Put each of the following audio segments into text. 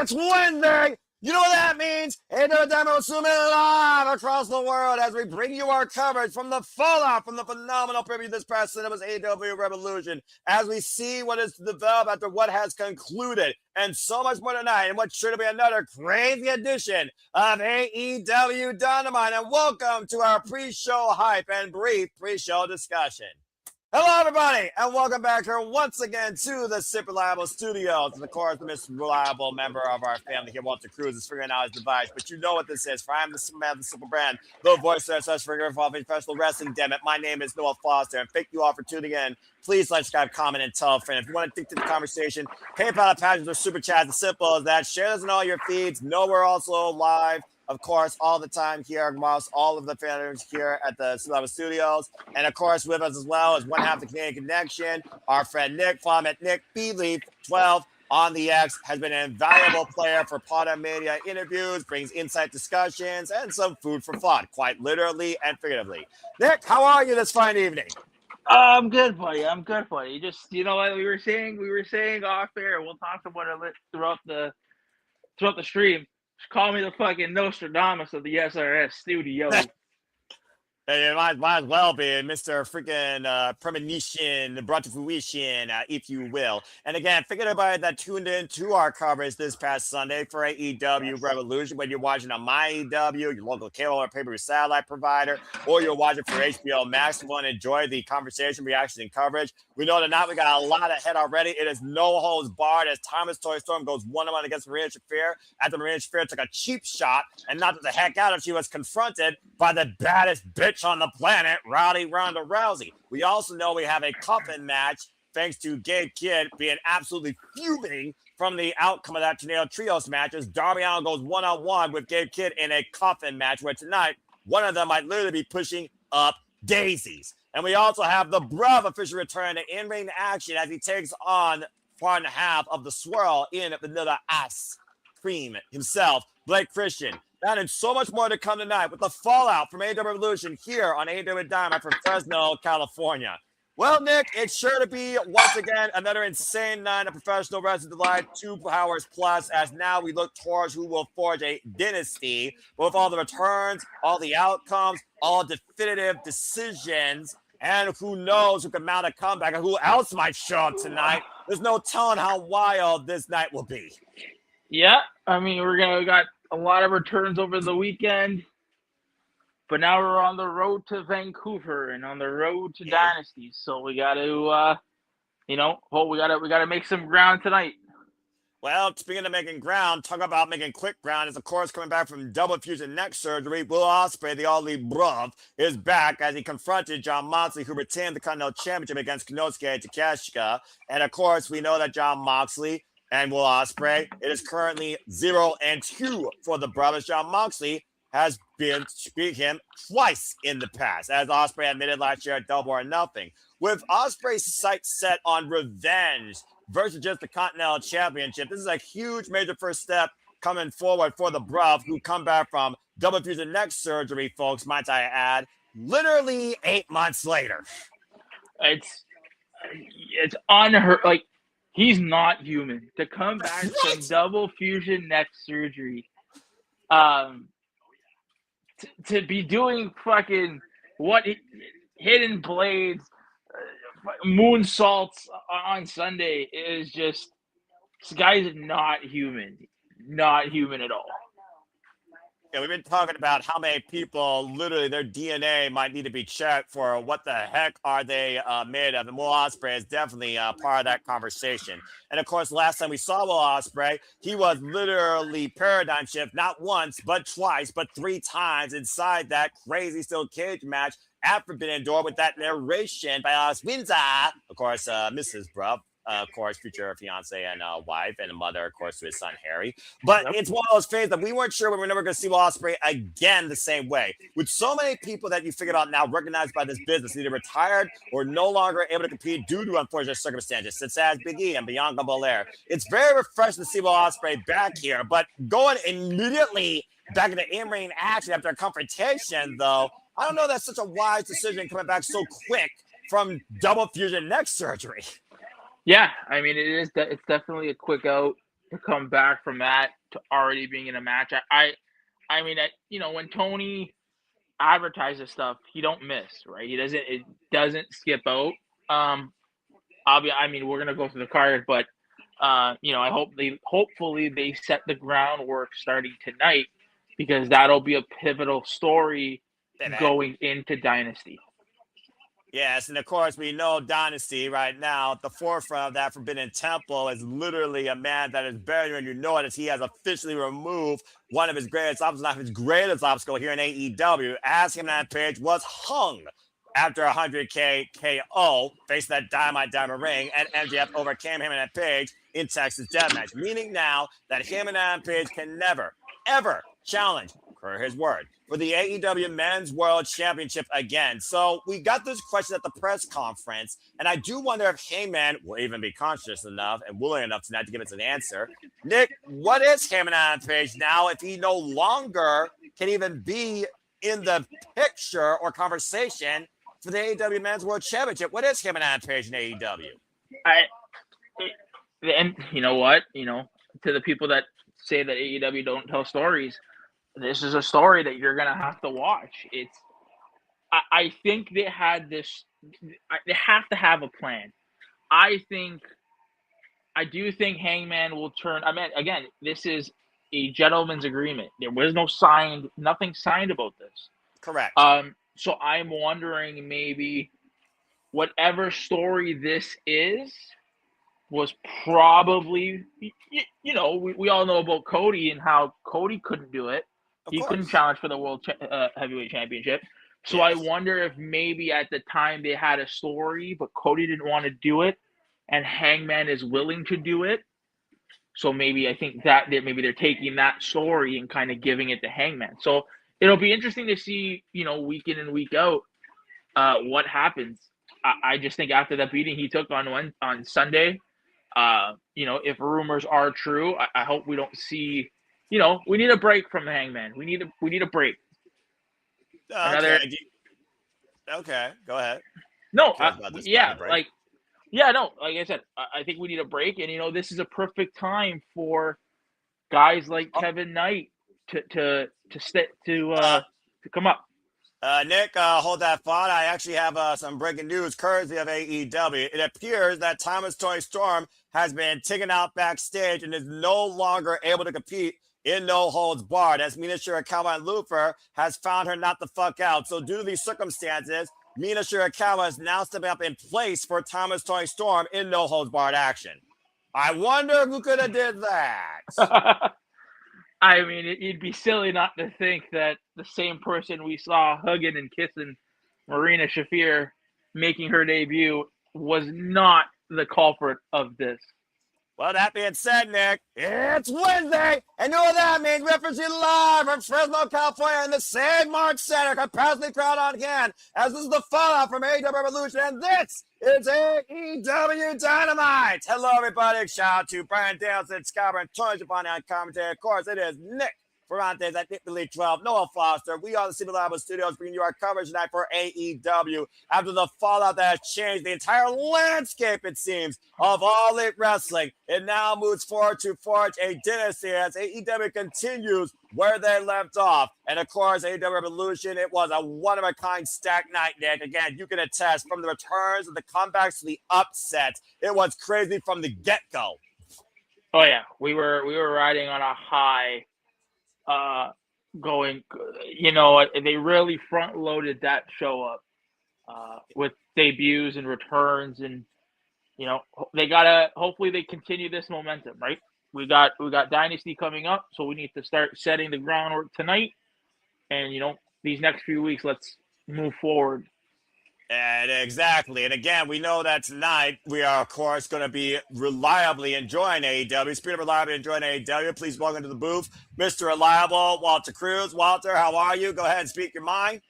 It's Wednesday. You know what that means? AEW Dynamite will zoom in live across the world as we bring you our coverage from the fallout from the phenomenal preview this past Sunday was AEW Reveloution as we see what is developed after what has concluded and so much more tonight and what should be another crazy edition of AEW Dynamite. And welcome to our pre-show hype and brief pre-show discussion. Hello, everybody, and welcome back here once again to the Super Reliable Studios. And of course, the most reliable member of our family here, Walter Cruz, is figuring out his device. But you know what this is. For I am the super man, the super brand, the voice of such figure involving professional wrestling. Damn it, my name is Noah Foster, and thank you all for tuning in. Please like, subscribe, comment, and tell a friend. If you want to think to the conversation, PayPal, pages, or super chats, as simple as that. Share this in all your feeds. Know we're also live, of course, all the time here amongst all of the fans here at the Super Studios. And, of course, with us as well is one half of the Canadian Connection, our friend Nick. Follow him at Nick BLeaf12 on the X. Has been an invaluable player for Potter Media interviews, brings insight discussions, and some food for thought, quite literally and figuratively. Nick, how are you this fine evening? I'm good, buddy. I'm good, buddy. Just, you know what we were saying off air. We'll talk about it throughout the stream. Just call me the fucking Nostradamus of the SRS studio. Hey, it might as well be Mr. Freaking Premonition, brought to fruition, if you will. And again, thank everybody that tuned in to our coverage this past Sunday for AEW Reveloution. Whether you're watching on MyEW, your local cable or pay-per-view satellite provider, or you're watching for HBO Max, we want to enjoy the conversation, reaction, and coverage. We know tonight we got a lot ahead already. It is no holds barred as Thomas Toy Storm goes 1-1 against Marina Shafir after Marina Shafir took a cheap shot and knocked the heck out of she was confronted by the baddest bitch on the planet, Rowdy Ronda Rousey. We also know we have a Coffin match thanks to Gabe Kidd being absolutely fuming from the outcome of that Tornado Trios match as Darbin goes one-on-one with Gabe Kidd in a Coffin match where tonight one of them might literally be pushing up daisies. And we also have the Bruv officially return to in-ring action as he takes on part and a half of the swirl in vanilla ice cream himself, Blake Christian. That and so much more to come tonight with the fallout from AEW Revolution here on AEW Dynamite from Fresno, California. Well, Nick, it's sure to be once again another insane night of professional wrestling delight, 2 hours plus, as now we look towards who will forge a dynasty. With all the returns, all the outcomes, all definitive decisions, and who knows who can mount a comeback and who else might show up tonight. There's no telling how wild this night will be. Yeah, I mean, we got a lot of returns over the weekend, but now we're on the road to Vancouver and on the road to Dynasty. So we got to, we got to make some ground tonight. Well, speaking of making ground, talk about making quick ground is, of course, coming back from double fusion neck surgery. Will Ospreay, the all-lead bruv, is back as he confronted Jon Moxley, who retained the Continental Championship against Konosuke Takeshita. And, of course, we know that Jon Moxley and Will Ospreay, it is currently 0-2 for the brothers. Jon Moxley has been beat him twice in the past, as Ospreay admitted last year at Double or Nothing. With Ospreay's sights set on revenge versus just the Continental Championship, this is a huge major first step coming forward for the bruv, who come back from double fusion neck surgery, folks, might I add, literally 8 months later. It's unheard. Like, he's not human. To come back from double fusion neck surgery, to be doing fucking hidden blades, moonsaults on Sunday is just, this guy's not human. Not human at all. Yeah, we've been talking about how many people, literally, their DNA might need to be checked for what the heck are they made of. And Will Ospreay is definitely part of that conversation. And, of course, last time we saw Will Ospreay, he was literally paradigm shift, not once, but twice, but 3 times inside that crazy steel cage match at Forbidden Door with that narration by Windsor, of course, Mrs. Bruv. Of course, future fiance and wife, and a mother, of course, to his son Harry. But It's one of those things that we weren't sure we were never going to see Will Ospreay again the same way. With so many people that you figured out now recognized by this business, either retired or no longer able to compete due to unfortunate circumstances, such as Big E and Bianca Belair. It's very refreshing to see Will Ospreay back here, but going immediately back into in-ring action after a confrontation, though, I don't know that's such a wise decision coming back so quick from double fusion neck surgery. Yeah, I mean, it's definitely a quick out. to come back from that to already being in a match. I mean, when Toni advertises stuff, he don't miss, right? It doesn't skip out. We're gonna go through the card, but hopefully they set the groundwork starting tonight, because that'll be a pivotal story going into Dynasty. Yes, and of course we know Dynasty right now at the forefront of that Forbidden Temple is literally a man that is buried, and you know it as he has officially removed one of his greatest obstacles, not his greatest obstacle here in AEW, as Hangman Page was hung after 100K KO, faced that Dynamite Diamond Ring, and MJF overcame Hangman Page in Texas Deathmatch, meaning now that Hangman Page can never, ever challenge, per his word, for the AEW Men's World Championship again. So we got this question at the press conference, and I do wonder if Hangman will even be conscious enough and willing enough tonight to give us an answer. Nick, what is Hangman Page now if he no longer can even be in the picture or conversation for the AEW Men's World Championship? What is Hangman Page in AEW? And you know what? To the people that say that AEW don't tell stories, this is a story that you're gonna have to watch. I think they had this. They have to have a plan. I do think Hangman will turn. I mean, again, this is a gentleman's agreement. There was nothing signed about this. Correct. So I'm wondering, maybe whatever story this is was probably, we all know about Cody and how Cody couldn't do it. He couldn't challenge for the World Heavyweight Championship. So yes. I wonder if maybe at the time they had a story, but Cody didn't want to do it, and Hangman is willing to do it. So maybe I think that maybe they're taking that story and kind of giving it to Hangman. So it'll be interesting to see, week in and week out, what happens. I just think after that beating he took on Sunday, if rumors are true, I hope we don't see. We need a break from the Hangman. We need a break. Okay, go ahead. No, like I said, I think we need a break, and this is a perfect time for guys like Kevin Knight to come up. Nick, hold that thought. I actually have some breaking news courtesy of AEW. It appears that Toni Storm has been taken out backstage and is no longer able to compete in No Holds Barred, as Mina Shirakawa and Lufer has found her not the fuck out. So due to these circumstances, Mina Shirakawa is now stepping up in place for Toni Storm in No Holds Barred action. I wonder who could have did that. I mean, it'd be silly not to think that the same person we saw hugging and kissing Marina Shafir making her debut was not the culprit of this. Well, that being said, Nick, it's Wednesday, and you know what that means. We're representing live from Fresno, California, in the same Mart Center, capacity crowd on hand, as this is the fallout from AEW Reveloution, and this is AEW Dynamite. Hello, everybody. Shout out to Brian Danielson, Scarborough, and Tony Giovanni on commentary. Of course, it is Nick Ferrantes at Nick Elite 12, Noah Foster. We are the City Labo Studios bringing you our coverage tonight for AEW after the fallout that has changed the entire landscape, it seems, of All Elite Wrestling. It now moves forward to forge a dynasty as AEW continues where they left off. And of course, AEW Revolution, it was a one-of-a-kind stacked night, Nick. Again, you can attest from the returns and the comebacks to the upsets. It was crazy from the get-go. Oh, yeah. We were riding on a high. They really front loaded that show up with debuts and returns, and hopefully they continue this momentum, right? We got Dynasty coming up, so we need to start setting the groundwork tonight, and these next few weeks, let's move forward. And exactly. And again, we know that tonight we are, of course, going to be reliably enjoying AEW. Speaking of reliably enjoying AEW, please welcome to the booth, Mr. Reliable, Walter Cruz. Walter, how are you? Go ahead and speak your mind.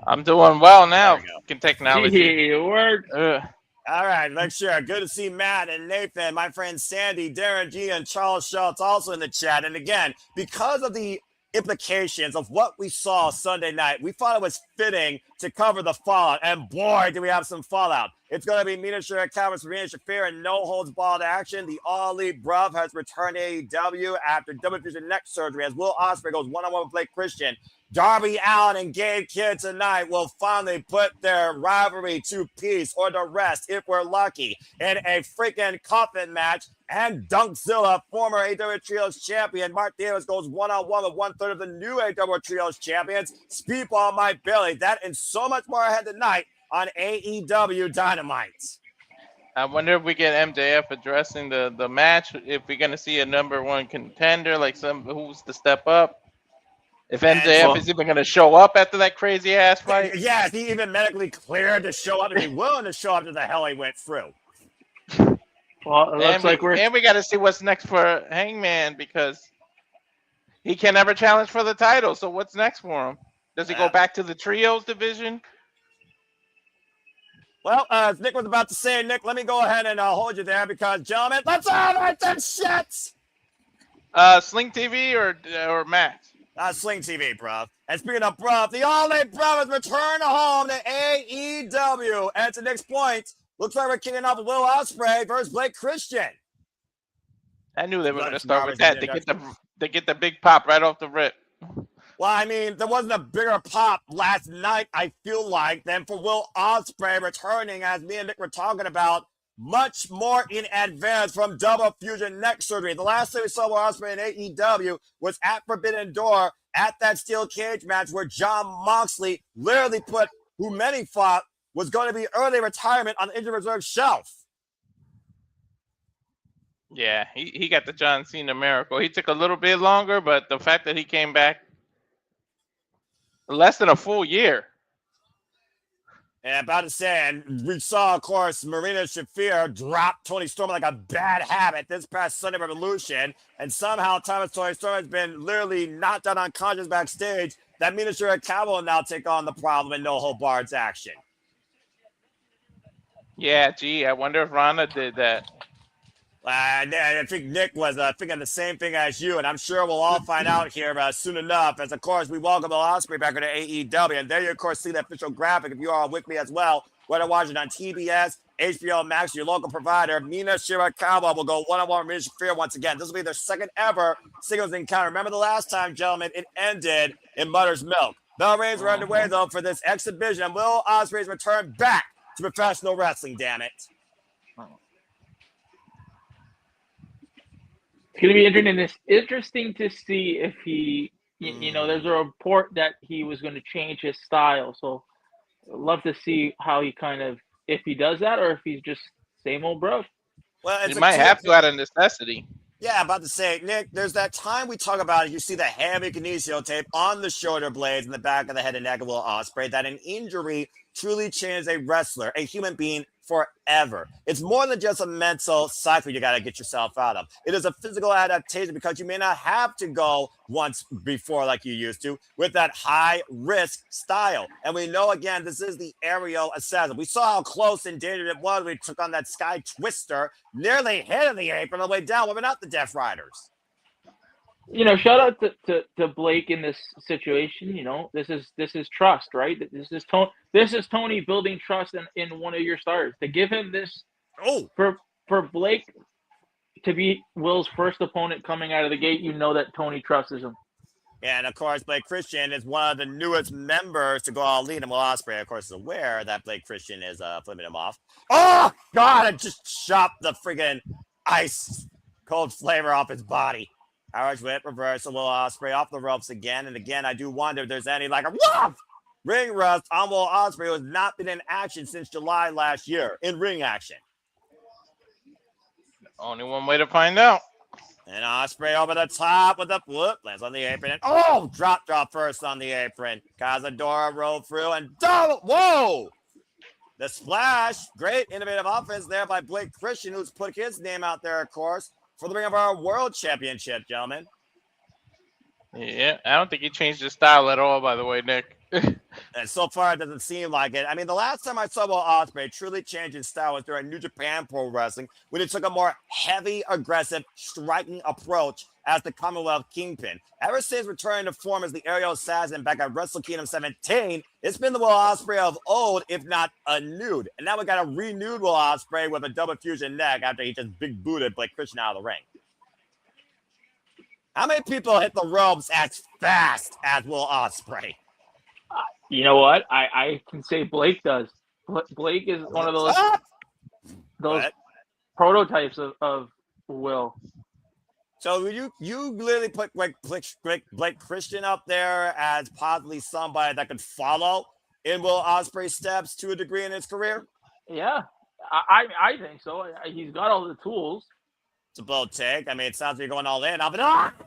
I'm doing well now. Can technology. It works. All right, make sure. Good to see Matt and Nathan, my friend Sandy, Darren G, and Charles Schultz also in the chat. And again, because of the implications of what we saw Sunday night, we thought it was fitting to cover the fallout. And boy, do we have some fallout. It's going to be Marina Shafir and no holds barred action. The All Elite Bruv has returned to AEW after double fusion neck surgery as Will Ospreay goes one-on-one with Blake Christian. Darby Allin and Gabe Kidd tonight will finally put their rivalry to peace or to rest if we're lucky in a freaking Coffin match. And Dunkzilla, former AEW Trios champion, Mart goes one-on-one with one-third of the new AEW Trios champions. Speedball Mike Bailey. That and so much more ahead tonight on AEW Dynamite. I wonder if we get MJF addressing the match, if we're going to see a number one contender, like who's to step up. If MJF is even going to show up after that crazy-ass fight. Yeah, is he even medically cleared to show up? Is he willing to show up to the hell he went through? Well, it looks like we got to see what's next for Hangman because he can never challenge for the title. So what's next for him? Does he go back to the Trios division? Well, as Nick was about to say, Nick, let me go ahead and hold you there because, gentlemen, let's all right that shit! Sling TV or Max? Sling TV, bruv. And speaking of bruv, the All Elite Bruv has returned home to AEW. And to Nick's point, looks like we're kicking off Will Ospreay versus Blake Christian. I knew they were going to start with that. They get the big pop right off the rip. Well, I mean, there wasn't a bigger pop last night, I feel like, than for Will Ospreay returning, as me and Nick were talking about, much more in advance from double fusion neck surgery. The last time we saw Will Ospreay in AEW was at Forbidden Door at that steel cage match where Jon Moxley literally put who many thought was going to be early retirement on the injured reserve shelf. Yeah, he got the John Cena miracle. He took a little bit longer, but the fact that he came back less than a full year. And about to say, and we saw, of course, Marina Shafir drop Toni Storm like a bad habit this past Sunday Reveloution, and somehow Toni Storm has been literally knocked out unconscious backstage. That means Shafir will now take on the problem in no hold barred action. Yeah, gee, I wonder if Rana did that. I think Nick was thinking the same thing as you, and I'm sure we'll all find out here soon enough. As, of course, we welcome Will Ospreay back into AEW, and there you, of course, see the official graphic if you are with me as well. Whether watching on TBS, HBO Max, your local provider, Mina Shirakawa will go one-on-one with Shafir once again. This will be their second ever singles encounter. Remember the last time, gentlemen, it ended in Mother's Milk. Bell rings are underway, though, for this exhibition, and Will Ospreay's return back to professional wrestling, damn it. It's going to be interesting to see if he, you know, there's a report that he was going to change his style. So I'd love to see how he if he does that or if he's just same old bro. Well, he might have to out of necessity. Yeah, about to say, Nick, there's that time we talk about it. You see the heavy kinesio tape on the shoulder blades in the back of the head and neck of Will Ospreay, that an injury truly changes a wrestler, a human being, forever. It's more than just a mental cycle you got to get yourself out of. It is a physical adaptation because you may not have to go once before like you used to with that high risk style. And we know, again, this is the aerial assassin. We saw how close and dangerous it was when we took on that Sky Twister, nearly hitting the apron on the way down, but not the Death Riders. You know, shout out to Blake in this situation. You know, this is trust, right? This is Toni building trust in one of your stars. To give him this, for Blake to be Will's first opponent coming out of the gate, you know that Toni trusts him. And of course, Blake Christian is one of the newest members to go all lead. And Will Ospreay, of course, is aware that Blake Christian is flipping him off. Oh God! I just chopped the friggin' ice cold flavor off his body. Irish whip reversal, Will Ospreay off the ropes again and again. I do wonder if there's any ring rust on Will Ospreay, who has not been in action since July last year in ring action. Only one way to find out. And Ospreay over the top with a flip, lands on the apron, and drop first on the apron. Cazadora rolled through and double. Whoa! The splash, great innovative offense there by Blake Christian, who's put his name out there, of course, for the ring of our world championship, gentlemen. Yeah, I don't think he changed his style at all, by the way, Nick. And so far, it doesn't seem like it. I mean, the last time I saw Will Ospreay truly change his style was during New Japan Pro Wrestling, when he took a more heavy, aggressive, striking approach as the Commonwealth Kingpin. Ever since returning to form as the Aerial Assassin back at Wrestle Kingdom 17, it's been the Will Ospreay of old, if not a nude. And now we got a renewed Will Ospreay with a double fusion neck after he just big booted Blake Christian out of the ring. How many people hit the ropes as fast as Will Ospreay? You know what? I can say Blake does. Blake is one of those prototypes of Will. So you literally put Blake Christian up there as possibly somebody that could follow in Will Ospreay's steps to a degree in his career? Yeah, I think so. He's got all the tools. It's a bold take. I mean, it sounds like you're going all in.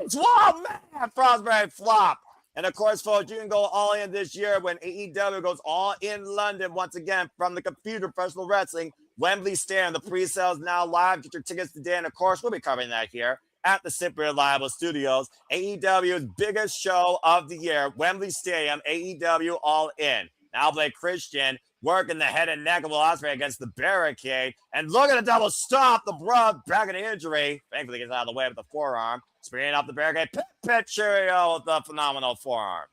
It's one man, Frostberry flop. And of course, folks, you can go all in this year when AEW goes all in London once again from the Computer Professional Wrestling Wembley Stadium. The pre-sale is now live. Get your tickets today. And of course, we'll be covering that here at the Super Reliable Studios. AEW's biggest show of the year, Wembley Stadium, AEW All In. Now Blake Christian working the head and neck of Will Ospreay against the barricade. And look at the double stop. The Bruh back in the injury. Thankfully, gets out of the way with the forearm. Spraying off the barricade. Pit Cheerio with the phenomenal forearm.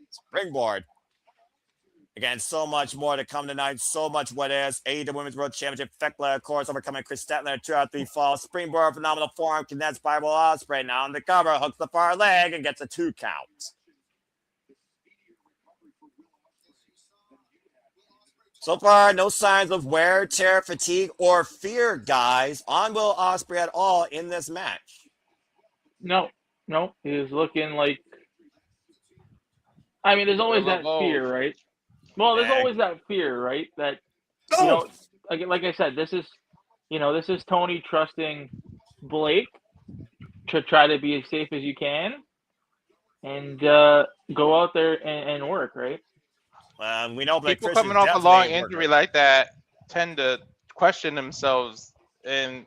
Springboard. Again, so much more to come tonight. So much what is. AEW Women's World Championship. Fekla, of course, overcoming Chris Statler. 2 out of 3 falls. Springboard, phenomenal forearm. Condensed by Will Ospreay. Now on the cover. Hooks the far leg and gets a 2 count. So far, no signs of wear, tear, fatigue, or fear, guys, on Will Ospreay at all in this match. No. He's looking like. I mean, there's always that fear, right? Well, there's always that fear, right? That like I said, this is Toni trusting Blake to try to be as safe as you can, and go out there and work, right? We know Blake people Christian's coming off a long injury like that tend to question themselves, and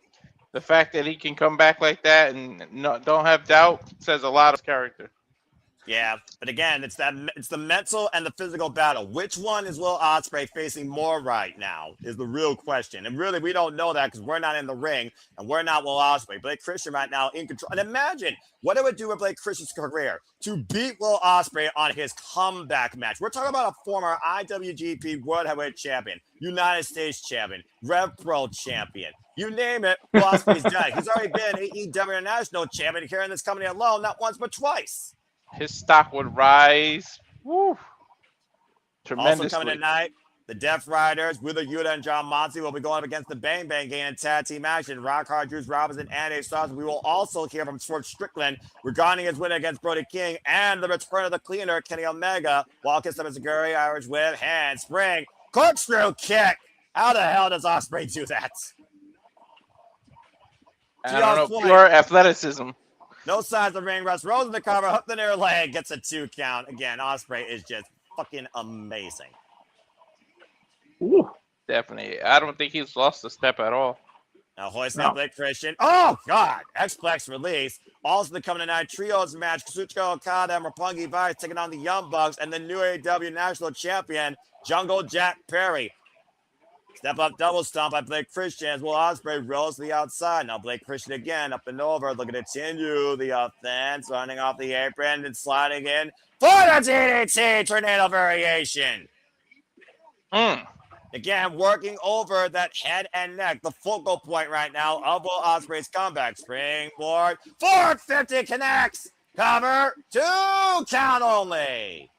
the fact that he can come back like that and don't have doubt says a lot of character. Yeah, but again, it's the mental and the physical battle. Which one is Will Ospreay facing more right now is the real question. And really, we don't know that because we're not in the ring and we're not Will Ospreay. Blake Christian right now in control. And imagine what it would do with Blake Christian's career to beat Will Ospreay on his comeback match. We're talking about a former IWGP World Heavyweight Champion, United States Champion, Rev Pro Champion. You name it, Will Ospreay's done. He's already been AEW International Champion here in this company alone, not once but twice. His stock would rise. Woo. Tremendously. Also coming tonight, the Death Riders, Wheeler Yuta and John Moxley will be going up against the Bang Bang Gang in tag team action. Rock Hard, Juice Robinson, and A Stars. We will also hear from Swerve Strickland regarding his win against Brody King and the return of the cleaner, Kenny Omega. Walking some Zaguri, Irish Whip, handspring, corkscrew kick. How the hell does Ospreay do that? I don't know, pure athleticism. No signs of ring rust. Rolls in the cover, hook the near leg, gets a 2 count. Again, Ospreay is just fucking amazing. Ooh, definitely. I don't think he's lost a step at all. Now hoisting up Blake Christian. Oh, God. X-Plex release. Also the coming tonight trios match. Kazuchika Okada and Roppongi Vice taking on the Young Bucks and the new AEW National Champion, Jungle Jack Perry. Step up double stomp by Blake Christian as Will Ospreay rolls to the outside. Now Blake Christian again up and over. Looking to continue the offense. Running off the apron and sliding in for the DDT tornado variation. Again, working over that head and neck. The focal point right now of Will Ospreay's comeback. Springboard. 450 connects. Cover. 2 count only.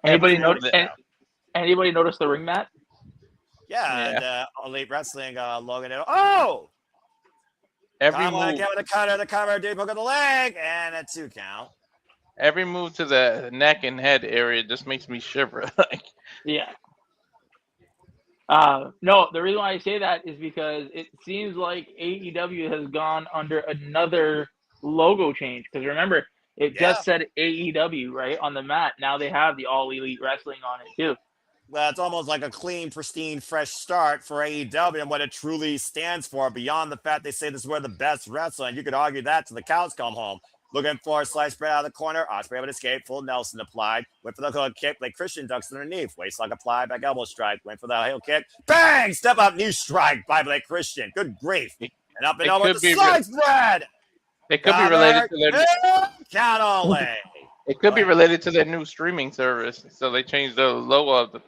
Anybody notice the ring mat? Yeah. Elite Wrestling Logan. Oh! Every move. Again with the cover, deep hook of the leg, and a 2 count. Every move to the neck and head area just makes me shiver. Yeah. No, the reason why I say that is because it seems like AEW has gone under another logo change. Because remember, it just said AEW, right, on the mat. Now they have the All Elite Wrestling on it, too. Well, it's almost like a clean, pristine, fresh start for AEW and what it truly stands for. Beyond the fact they say this is where the best wrestling, you could argue that till the cows come home. Looking for a slice spread out of the corner. Ospreay able to escape. Full Nelson applied. Went for the hook kick. Like Christian ducks underneath. Waistlock applied. Back elbow strike. Went for the heel kick. Bang! Step up knee strike by Blake Christian. Good grief. And up and over with the slice spread. It could be related to their count only. It could be related to their new streaming service. So they changed the logo of the.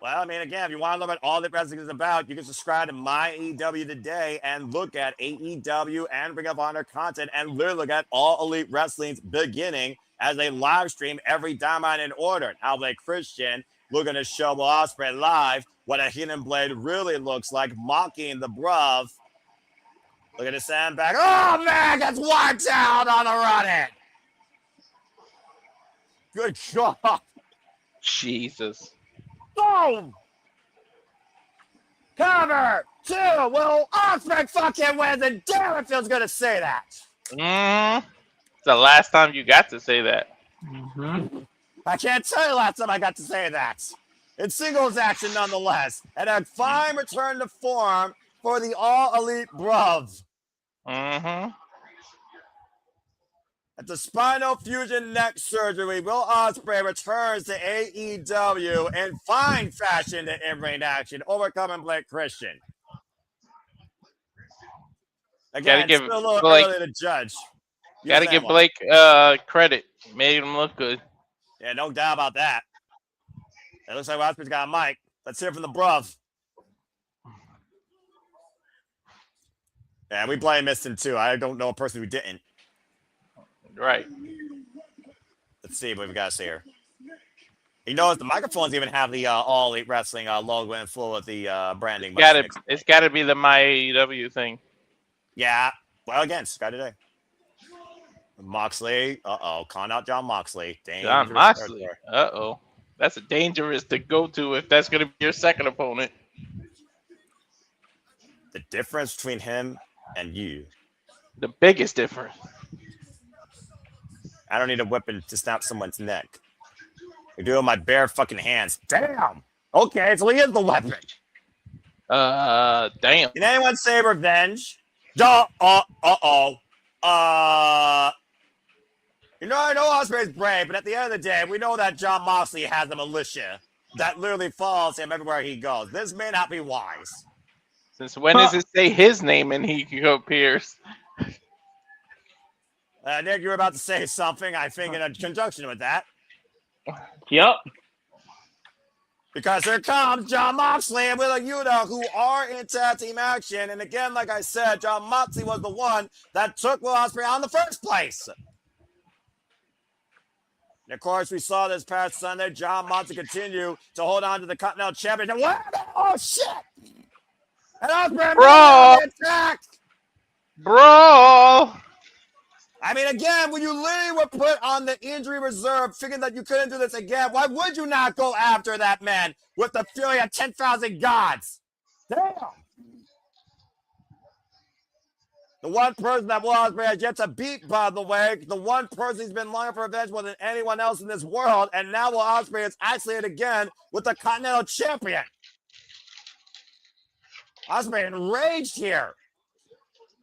Well, I mean, again, if you want to learn what all that wrestling is about, you can subscribe to My AEW today and look at AEW and Ring of Honor content and literally look at All Elite Wrestling's beginning as a live stream every Dynamite in order. Now, Blake Christian looking to show Ospreay live what a hidden blade really looks like, mocking the bruv. Look at the sandbag. Oh, man, gets wiped out on the run-in. Good God. Jesus. Boom! Cover! 2! Will Ospreay fucking wins, and damn, it feels good to say that. It's the last time you got to say that. I can't tell you last time I got to say that. It's singles action nonetheless, and a fine return to form for the All Elite bruv. At the spinal fusion neck surgery, Will Ospreay returns to AEW in fine fashion to in-ring action, overcoming Blake Christian. Again, it's still a little early to judge. Gotta give Blake credit. Made him look good. Yeah, no doubt about that. It looks like Ospreay's got a mic. Let's hear from the bruv. Yeah, we blame missed him too. I don't know a person who didn't. Right. Let's see what we got to see here. You know, the microphones even have the All Elite Wrestling logo in full with the branding. It's got to be the My AEW thing. Yeah. Well, again, Sky today. Moxley. Calling out John Moxley. John Moxley. That's a dangerous to go to if that's going to be your second opponent. The difference between him and you. The biggest difference. I don't need a weapon to snap someone's neck. I do it with my bare fucking hands. Damn. Okay, so he is the weapon. Damn. Can anyone say revenge? You know, I know Ospreay's brave, but at the end of the day, we know that John Moxley has a militia that literally follows him everywhere he goes. This may not be wise. Since when does it say his name and he appears? Nick, you were about to say something, I think, in conjunction with that. Yep. Because here comes John Moxley and Willa Yuta, who are in tag team action. And again, like I said, John Moxley was the one that took Will Ospreay out in the first place. And of course, we saw this past Sunday, John Moxley continue to hold on to the Continental Championship. Oh, shit! And Ospreay attacked! Bro! I mean, again, when you literally were put on the injury reserve, figuring that you couldn't do this again, why would you not go after that man with the fury of 10,000 gods? Damn! The one person that Will Ospreay has yet to beat, by the way, the one person he's been longing for revenge more than anyone else in this world, and now Will Ospreay is actually it again with the Continental Champion. Ospreay enraged here.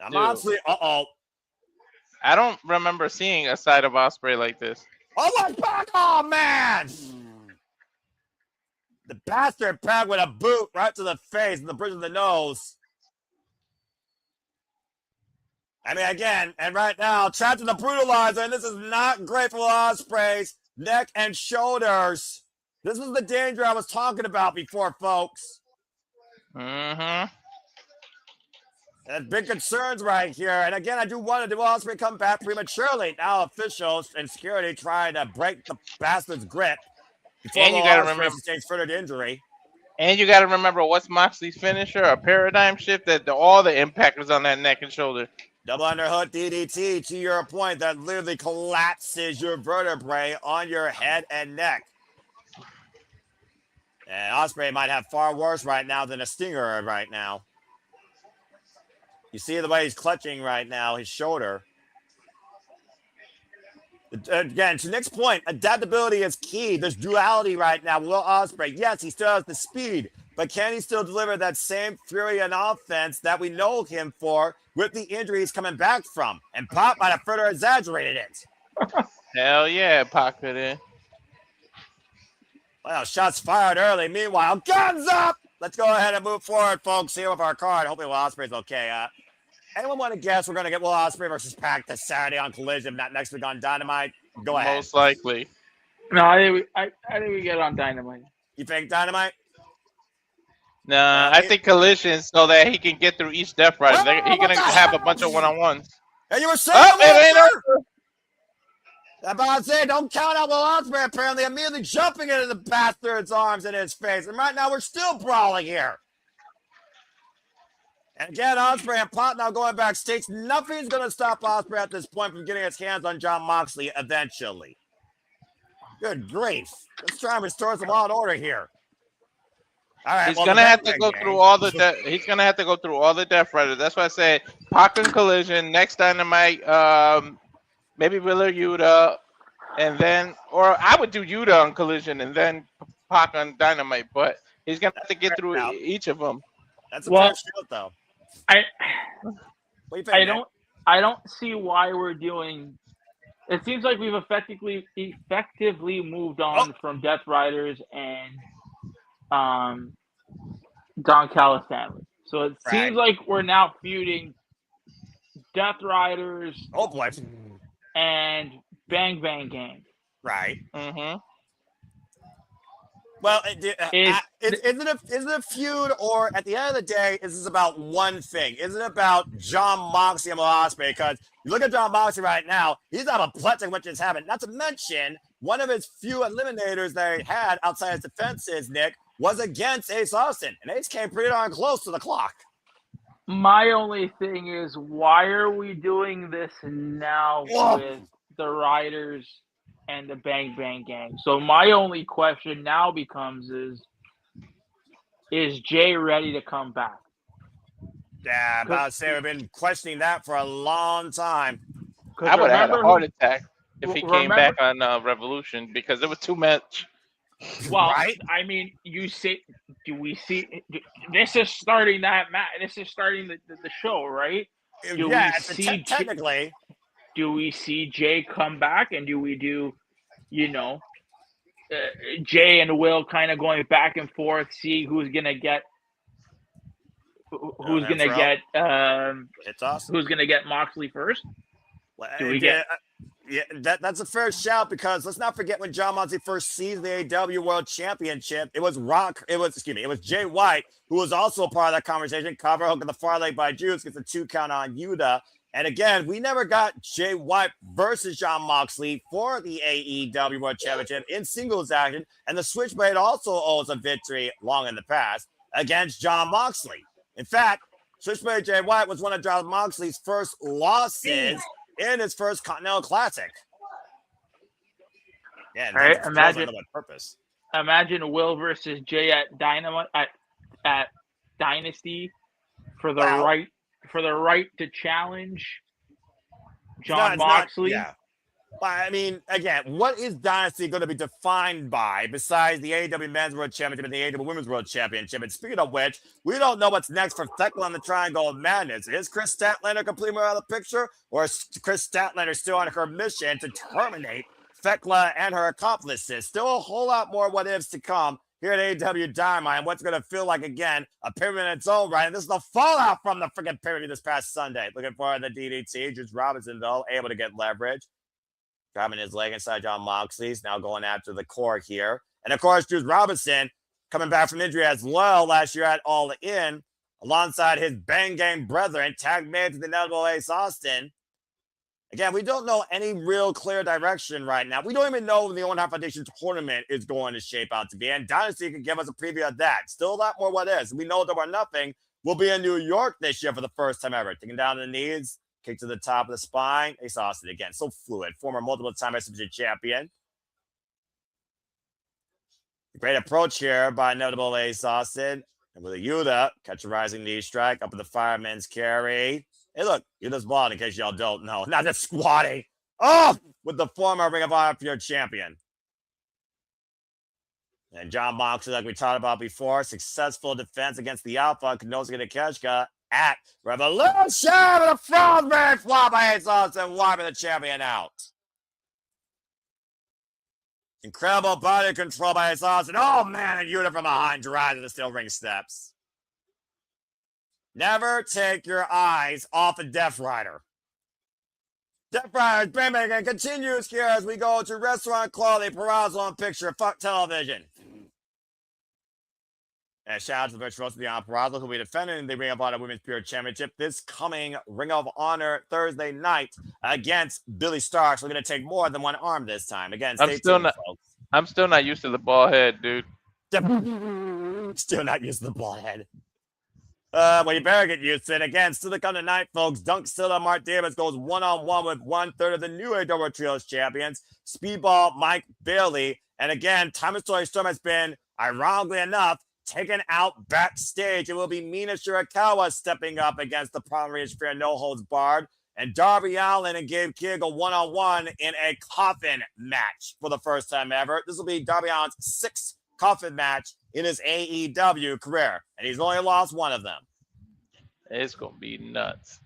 Now, Moxley, I don't remember seeing a side of Ospreay like this. Oh my God! Oh man! The bastard pegged with a boot right to the face and the bridge of the nose. I mean, again, and right now, trapped in the brutalizer, and this is not great for Ospreay's neck and shoulders. This was the danger I was talking about before, folks. And big concerns right here. And again, I do want to do Ospreay come back prematurely. Now officials and security trying to break the bastard's grip. And you got to remember sustains further injury. And you got to remember what's Moxley's finisher, a paradigm shift that all the impact was on that neck and shoulder. Double underhook DDT to your point that literally collapses your vertebrae on your head and neck. And Ospreay might have far worse right now than a stinger right now. You see the way he's clutching right now, his shoulder. Again, to Nick's point, adaptability is key. There's duality right now. Will Ospreay, yes, he still has the speed, but can he still deliver that same fury and offense that we know him for with the injuries coming back from? And Pop might have further exaggerated it. Hell yeah, Pac could in. Well, shots fired early. Meanwhile, guns up! Let's go ahead and move forward, folks, here with our card. Hopefully Will Ospreay's okay. Anyone want to guess we're going to get Will Ospreay versus Pac this Saturday on Collision, not next week on Dynamite? Go ahead. Most likely. No, I think we get on Dynamite. You think Dynamite? Nah, I think Collision so that he can get through each Death Rider. He's going to have a bunch of one-on-ones. And you were saying it ain't over. I'm about to say, don't count out Will Ospreay, apparently immediately jumping into the bastard's arms in his face. And right now, we're still brawling here. And again, Ospreay and Pop now going backstage. Nothing's going to stop Ospreay at this point from getting his hands on Jon Moxley eventually. Good grief. Let's try and restore some law and order here. All right, He's gonna have to go through all the. He's gonna have to go through all the Death Riders. That's why I say Pac and Collision next Dynamite. Maybe Willer Yuta, and then, or I would do Yuta on Collision and then Pac on Dynamite. But he's gonna have to get through each of them. That's a fair shoot, though. I don't see why we're doing. It seems like we've effectively moved on from Death Riders and Don Callis family. So it seems like we're now feuding Death Riders. Oh boy. And Bang Bang Gang. Right. Mm-hmm. Well, is it a feud, or at the end of the day, is this about one thing? Is it about Jon Moxley and Will Ospreay? Because you look at Jon Moxley right now, he's not a blessing which is happening. Not to mention, one of his few eliminators that he had outside his defenses, Nick, was against Ace Austin. And Ace came pretty darn close to the clock. My only thing is, why are we doing this now with the Riders and the Bang Bang Gang? So my only question now becomes is Jay ready to come back? Yeah, I'm about to say we've been questioning that for a long time. I would have had a heart attack if he came back on Revolution because it was too much. Well, right? I mean, do we see? This is starting that match. This is starting the show, right? Technically. Do we see Jay come back, and do we do, Jay and Will kind of going back and forth, see who's gonna get Moxley first? Do we get? Yeah, that's a fair shout because let's not forget when Jon Moxley first seized the AEW World Championship. It was Jay White who was also part of that conversation. Cover hook in the far leg by Juice gets a 2 count on Yuta. And again, we never got Jay White versus Jon Moxley for the AEW World Championship in singles action. And the Switchblade also owes a victory long in the past against Jon Moxley. In fact, Switchblade Jay White was one of Jon Moxley's first losses in his first Continental Classic. Yeah, right, imagine Will versus Jay at Dynamite at Dynasty for the right to challenge Jon Moxley. But I mean, again, what is Dynasty going to be defined by besides the AEW Men's World Championship and the AEW Women's World Championship? And speaking of which, we don't know what's next for Thekla on the Triangle of Madness. Is Chris Statlander completely out of the picture, or is Chris Statlander still on her mission to terminate Thekla and her accomplices? Still a whole lot more what ifs to come here at AEW Dynamite, and what's going to feel like, again, a pyramid in its own right. And this is the fallout from the freaking pyramid this past Sunday. Looking for the DDT. Juice Robinson, though, able to get leverage. Grabbing his leg inside Jon Moxley's, now going after the core here. And of course, Juice Robinson coming back from injury as well last year at All In, alongside his Bang Gang brethren, tag made to the inevitable Ace Austin. Again, we don't know any real clear direction right now. We don't even know when the Owen Hart Foundation tournament is going to shape out to be. And Dynasty can give us a preview of that. Still a lot more what is. We know Double or Nothing will be in New York this year for the first time ever. Taking down the knees. Kick to the top of the spine. Ace Austin again. So fluid. Former multiple-time SMG champion. Great approach here by notable Ace Austin. And with a Yuta, catch a rising knee strike up with the fireman's carry. Hey, look. Yuta's bald in case y'all don't know. Not just squatting. Oh! With the former Ring of Honor Pure champion. And John Moxley, like we talked about before, successful defense against the Alpha, Konosuke Takeshita at Reveloution with a frog red flop by Ace Austin, wiping the champion out. Incredible body control by Ace Austin. Oh man, a unit from behind drives to the steel ring steps. Never take your eyes off of Death Rider. Death Rider's Baymaker continues here as we go to restaurant quality Perazzle on picture. Fuck television. And shout out to the virtuoso beyond Perazzle, who will be defending the Ring of Honor Women's Pure Championship this coming Ring of Honor Thursday night against Billy Starks. We're going to take more than one arm this time. Again, stay tuned, folks. I'm still not used to the ball head, dude. Still not used to the ball head. Well, you better get used to it. Again, still to come tonight, folks. Dunk Silla Mart Davis goes one-on-one with 1/3 of the new AEW Trios champions, Speedball Mike Bailey. And again, Timeless Story Storm has been, ironically enough, taken out backstage. It will be Mina Shirakawa stepping up against the Primary Fair No Holds Barred. And Darby Allin and Gabe Kidd go one-on-one in a coffin match for the first time ever. This will be Darby Allin's 6th coffin match in his AEW career, and he's only lost one of them. It's gonna be nuts.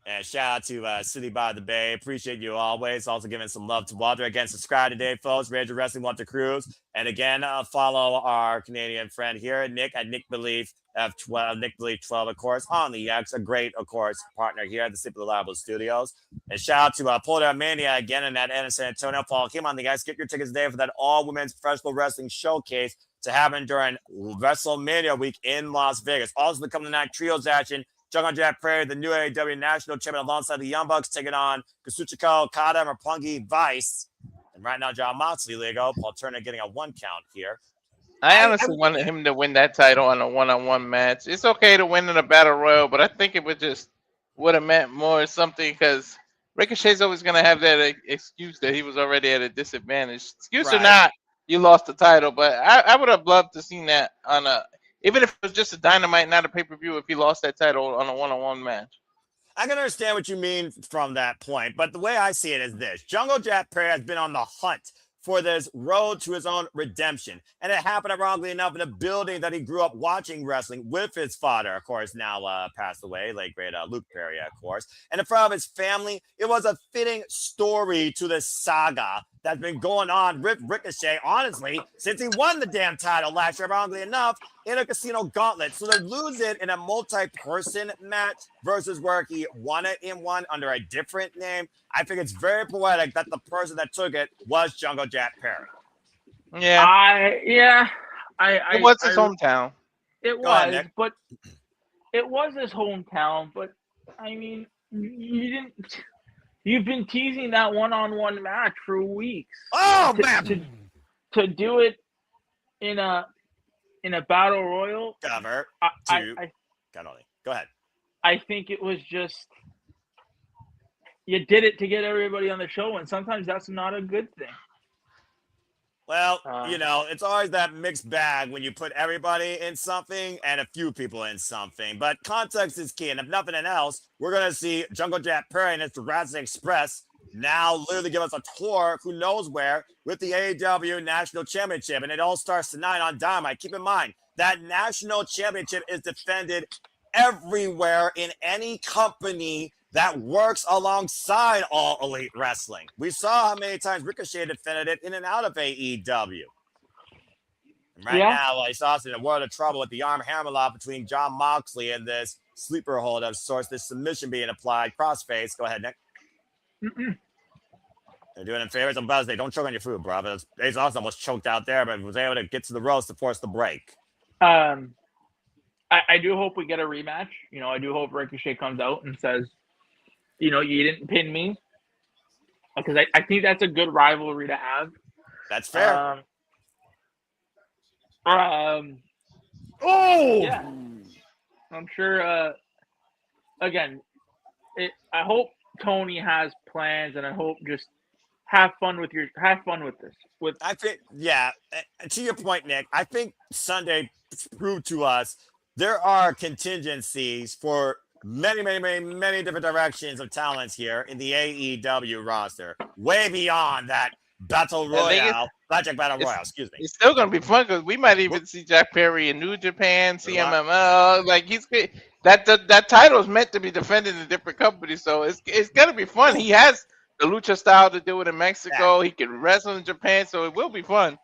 And shout out to City by the Bay. Appreciate you always. Also giving some love to Walter. Again, subscribe today, folks. Rage of Wrestling, Walter Cruz. And again, follow our Canadian friend here, Nick at Nick Belief F12, Nick Belief 12, of course, on the X. A great, of course, partner here at the Simply Reliable Studios. And shout out to Polar Mania again in that end of San Antonio. Paul came on the X. Get your tickets today for that all-women's professional wrestling showcase to happen during WrestleMania week in Las Vegas. Also, the coming night trios action. Jungle Jack Prairie, the new AEW National Champion, alongside the Young Bucks, taking on Kazuchika Okada and Roppongi Vice. And right now, John Moxley, Lego, Paul Turner getting a 1 count here. I honestly wanted him to win that title on a one-on-one match. It's okay to win in a battle royal, but I think it would have meant more something, because Ricochet's always going to have that excuse that he was already at a disadvantage. Excuse or not, you lost the title, but I would have loved to seen that on even if it was just a Dynamite, not a pay-per-view, if he lost that title on a one-on-one match. I can understand what you mean from that point, but the way I see it is this. Jungle Jack Perry has been on the hunt for this road to his own redemption. And it happened, ironically enough, in a building that he grew up watching wrestling with his father, of course, now passed away, late great Luke Perry, of course. And in front of his family, it was a fitting story to this saga that's been going on with Ricochet, honestly, since he won the damn title last year, ironically enough, in a casino gauntlet. So to lose it in a multi-person match versus where he won it in one under a different name, I think it's very poetic that the person that took it was Jungle Jack Perry. Yeah. It was his hometown. It was, but it was his hometown. But I mean, you've been teasing that one-on-one match for weeks. Oh man! To do it in a battle royal. Go ahead. I think it was just, you did it to get everybody on the show, and sometimes that's not a good thing. Well, it's always that mixed bag when you put everybody in something and a few people in something. But context is key, and if nothing else, we're going to see Jungle Jack Perry and his Jurassic Express now literally give us a tour, who knows where, with the AEW National Championship. And it all starts tonight on Dynamite. Keep in mind, that National Championship is defended everywhere in any company that works alongside All Elite Wrestling. We saw how many times Ricochet defended it in and out of AEW. And right now, he's also in a world of trouble with the arm hammerlock between John Moxley and this sleeper hold of sorts, this submission being applied. Crossface. Go ahead, Nick. They're doing him favors. I'm about to say, don't choke on your food, bro. But Ace Austin almost choked out there, but was able to get to the ropes to force the break. I do hope we get a rematch. I do hope Ricochet comes out and says, you didn't pin me. Because I think that's a good rivalry to have. That's fair. Yeah. I'm sure, again, I hope Toni has plans, and I hope just have fun with this. I think, to your point, Nick, I think Sunday proved to us there are contingencies for many, many, many, many different directions of talents here in the AEW roster, way beyond that Battle Royale. Blackjack Battle Royale, excuse me. It's still gonna be fun because we might even see Jack Perry in New Japan, CMML. Like he's that title is meant to be defended in different companies, so it's gonna be fun. He has the lucha style to do it in Mexico. He can wrestle in Japan, so it will be fun.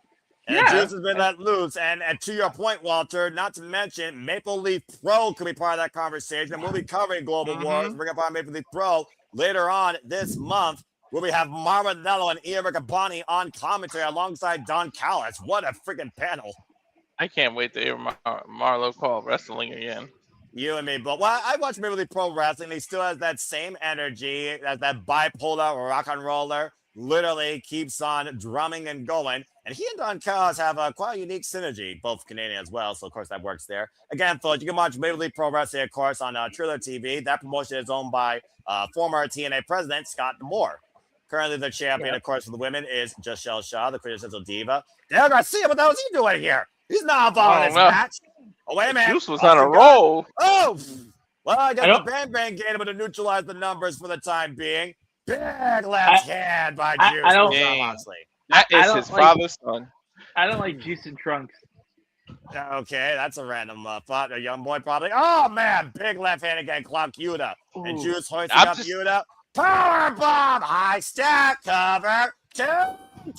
And the juice has been let loose. And to your point, Walter, not to mention Maple Leaf Pro could be part of that conversation. We'll be covering Global Wars. Bring up on Maple Leaf Pro later on this month, where we have Marinello and Ian Riccaboni on commentary alongside Don Callis. What a freaking panel. I can't wait to hear Marlo call wrestling again. You and me, but I watch Maple Leaf Pro Wrestling. He still has that same energy, as that bipolar rock and roller. Literally keeps on drumming and going. And he and Don Callis have a quite unique synergy, both Canadian as well. So, of course, that works there. Again, folks, you can watch Maple Leaf Pro Wrestling, of course, on Triller TV. That promotion is owned by former TNA president Scott Moore. Currently, the champion, of course, for the women is Joshelle Shaw, the quintessential diva. Dale Garcia, what the hell is he doing here? He's not involved in this match. Oh, wait a minute. Juice was on a roll. Oh, well, I guess the Bang Bang game able to neutralize the numbers for the time being. Big left hand by Juice. That is his father's son. I don't like Juice and Trunks. Okay, that's a random thought. A young boy probably. Oh, man. Big left hand again. Clock Yuta. And Juice hoisting up Yuta. Power bomb. High stack. Cover. 2.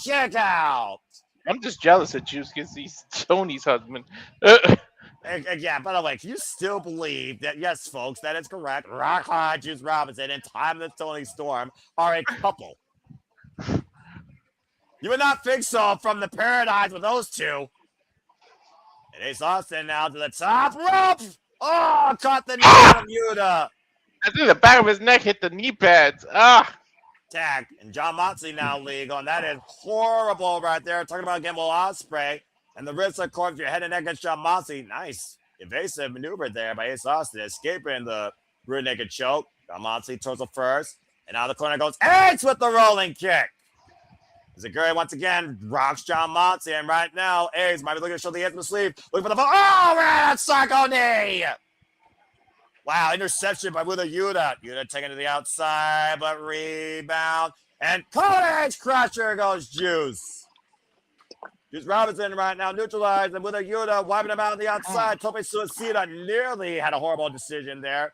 Kick out. I'm just jealous that Juice gets these Tony's husband. Yeah, by the way, can you still believe that, yes, folks, that is correct. Rock Hard, Juice Robinson, and Time of the Tony Storm are a couple. You would not think so from the paradigms with those two. And Ace Austin now to the top rope. Oh, caught the knee of Yuta. I think the back of his neck hit the knee pads. Tag. And John Moxley now legal. And that is horrible right there. Talking about again, Ospreay. And the wrist, of course, your head and neck against John Moxley. Nice evasive maneuver there by Ace Austin, escaping the rear naked choke. John Moxley torso first. And now the corner goes Ace with the rolling kick. Zaguri once again rocks John Moxley. And right now, Ace might be looking to show the hands in the sleeve. Looking for the ball. Oh, man, that's Psycho knee. Wow, interception by Wheeler Yuta. Yuta taken to the outside, but rebound. And Cody Crusher goes Juice. Juice Robinson right now neutralized, and with a Yuta wiping him out on the outside. Tope Suicida nearly had a horrible decision there.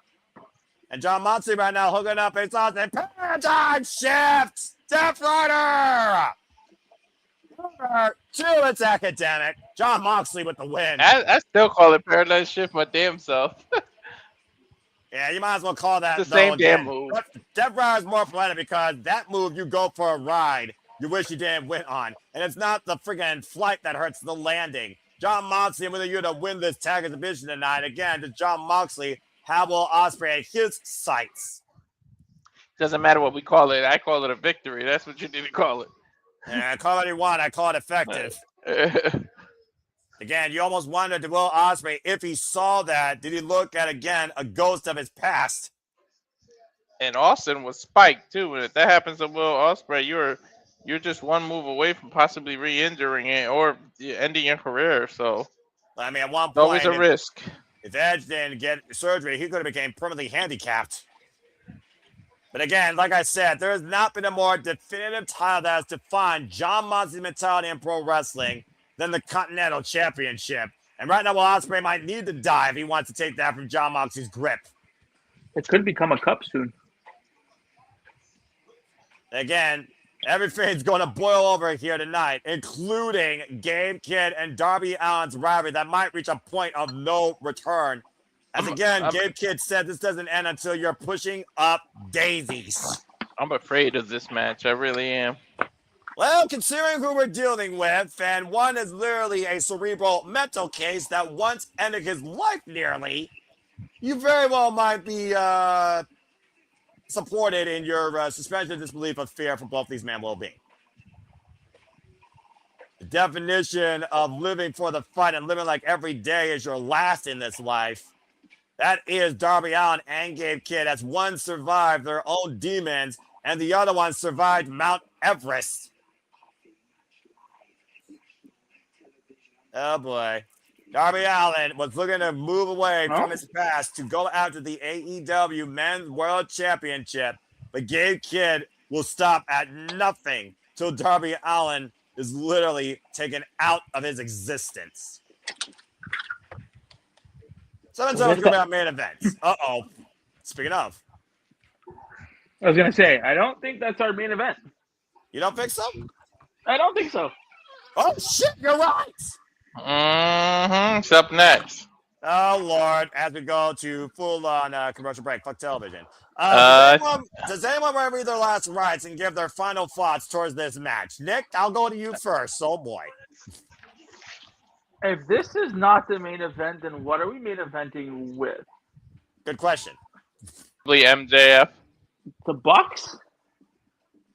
And John Moxley right now hooking up Ace Austin. Paradigm shift! Step Rider! 2, it's academic. John Moxley with the win. I still call it paradigm shift my damn self. Yeah, you might as well call that the same damn move. But Step Rider is more poetic because that move you go for a ride. You wish you didn't win on. And it's not the friggin' flight that hurts the landing. John Moxley with you to win this tag exhibition tonight. Again, to John Moxley, how will Ospreay at his sights? Doesn't matter what we call it. I call it a victory. That's what you need to call it. Yeah, call it what you want. I call it effective. Again, you almost wondered to Will Ospreay if he saw that. Did he look at, again, a ghost of his past? And Austin was spiked, too. And if that happens to Will Ospreay, you're just one move away from possibly re-injuring it or ending your career. So, I mean, at one point, always a risk. If Edge didn't get surgery, he could have become permanently handicapped. But again, like I said, there has not been a more definitive title that has defined John Moxley's mentality in pro wrestling than the Continental Championship. And right now, Will Ospreay might need to die if he wants to take that from John Moxley's grip. It could become a cup soon. Again, everything's going to boil over here tonight, including Gabe Kidd and Darby Allin's rivalry that might reach a point of no return. As again, Gabe Kidd said, this doesn't end until you're pushing up daisies. I'm afraid of this match. I really am. Well, considering who we're dealing with, and one is literally a cerebral mental case that once ended his life nearly, you very well might be supported in your suspension of disbelief of fear for both these men's well-being. The definition of living for the fight and living like every day is your last in this life. That is Darby Allin and Gabe Kidd, as one survived their own demons and the other one survived Mount Everest. Oh boy. Darby Allin was looking to move away from his past to go after the AEW Men's World Championship. But Gabe Kidd will stop at nothing till Darby Allin is literally taken out of his existence. 7-7 is going to be our main events. Uh-oh. Speaking of. I was going to say, I don't think that's our main event. You don't think so? I don't think so. Oh, shit, you're right. What's up next? Oh, Lord, as we go to full-on commercial break. Fuck television. Does anyone want to read their last rites and give their final thoughts towards this match? Nick, I'll go to you first. Oh, boy. If this is not the main event, then what are we main eventing with? Good question. Probably MJF. The Bucks?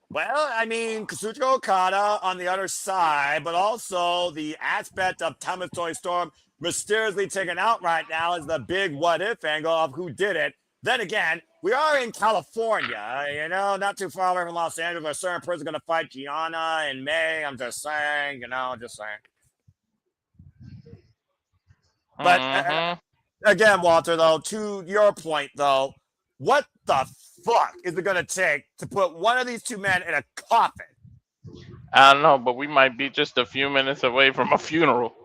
Well, I mean, Kazuchika Okada on the other side, but also the aspect of Toni Storm mysteriously taken out right now is the big what-if angle of who did it. Then again, we are in California, not too far away from Los Angeles, where a certain person going to fight Gianna in May. I'm just saying, just saying. But again, Walter, though, to your point, though, what the fuck is it going to take to put one of these two men in a coffin? I don't know, but we might be just a few minutes away from a funeral.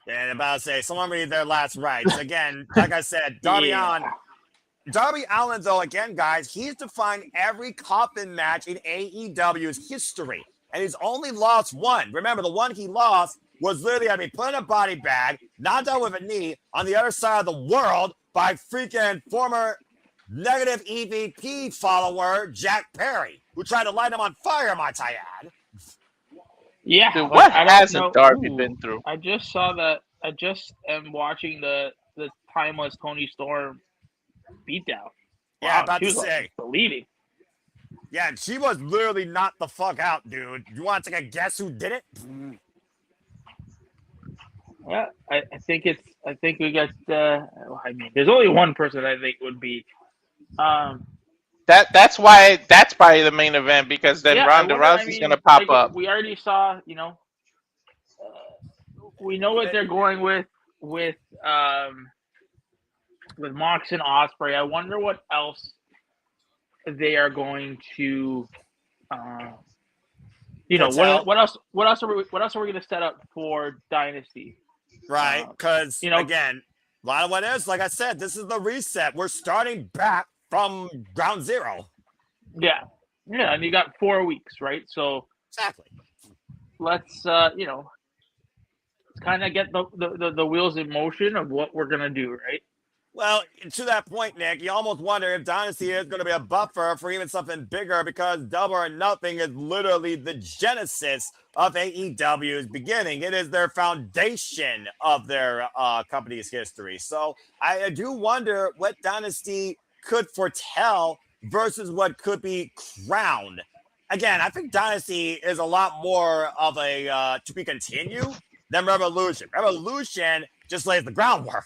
Yeah, I'm about to say, someone read their last rites. Again, like I said, Darby Allin, though, again, guys, he's defined every coffin match in AEW's history. And he's only lost one. Remember, the one he lost was literally going to be put in a body bag, knocked out with a knee on the other side of the world by freaking former negative EVP follower Jack Perry, who tried to light him on fire, might I add. Yeah. Dude, what hasn't Darby been through? I just saw that. I just am watching the timeless Toni Storm beatdown. Yeah, Wow, about to say. Like bleeding. Yeah, she was literally knocked the fuck out, dude. You want to take a guess who did it? Yeah, I think we got. There's only one person I think would be. That's why that's probably the main event, because then Ronda Rousey's gonna pop up. We already saw, we know what they're going with Mox and Ospreay. I wonder what else they are going to. What else are we going to set up for Dynasty? Right, because again, a lot of what is, like I said, this is the reset. We're starting back from ground zero. Yeah, and you got 4 weeks, right? So exactly. Let's kind of get the wheels in motion of what we're gonna do, right? Well, to that point, Nick, you almost wonder if Dynasty is going to be a buffer for even something bigger, because Double or Nothing is literally the genesis of AEW's beginning. It is their foundation of their company's history. So I do wonder what Dynasty could foretell versus what could be crowned. Again, I think Dynasty is a lot more of a to be continued than Reveloution. Reveloution just lays the groundwork.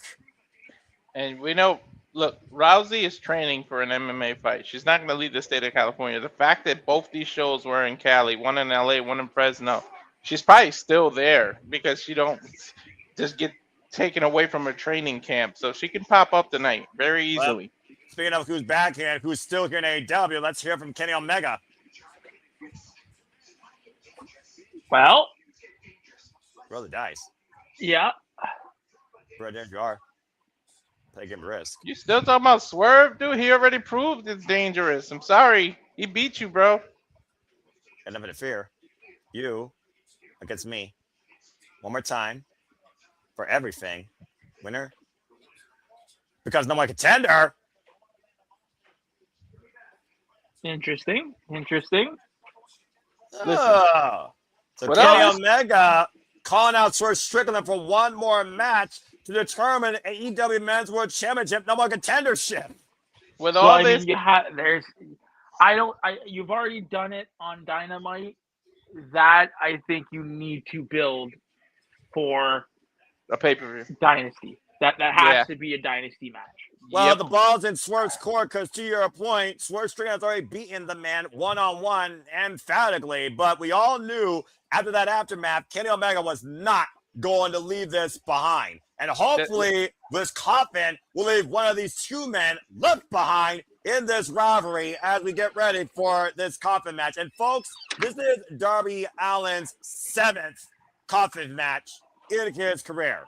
And we know, look, Rousey is training for an MMA fight. She's not going to leave the state of California. The fact that both these shows were in Cali, one in LA, one in Fresno, she's probably still there because she don't just get taken away from her training camp. So she can pop up tonight very easily. Well, speaking of who's back here and who's still here in AEW, let's hear from Kenny Omega. Well, roll the dice. Yeah. Right there you are. Take him risk. You still talking about Swerve, dude? He already proved it's dangerous. I'm sorry. He beat you, bro. Got nothing to fear. You against me. One more time. For everything. Winner. Because no one contender. Interesting. So Kenny Omega calling out Swerve Strickland for one more match to determine AEW Men's World Championship number one contendership. With all this, you've already done it on Dynamite. That I think you need to build for a pay-per-view Dynasty. That has to be a Dynasty match. Well, the ball's in Swerve's court because, to your point, Swerve Strickland has already beaten the man one-on-one emphatically. But we all knew after that aftermath, Kenny Omega was not going to leave this behind. And hopefully, this Coffin will leave one of these two men left behind in this rivalry as we get ready for this Coffin match. And folks, this is Darby Allin's 7th Coffin match in his career.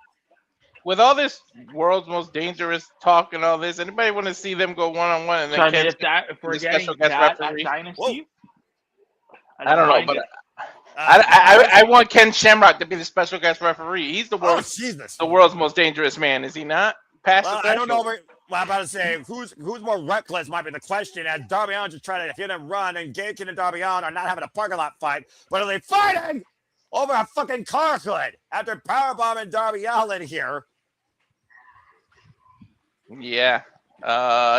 With all this world's most dangerous talk and all this, anybody want to see them go one-on-one and then if we're getting that Dynasty, I don't know, but I want Ken Shamrock to be the special guest referee. He's the world's most dangerous man, is he not? I don't know. Well, I'm about to say who's more reckless might be the question. As Darby Allin just trying to hit and run, and Gabe and Darby Allin are not having a parking lot fight, but are they fighting over a fucking car hood after powerbombing Darby Allin here? Yeah,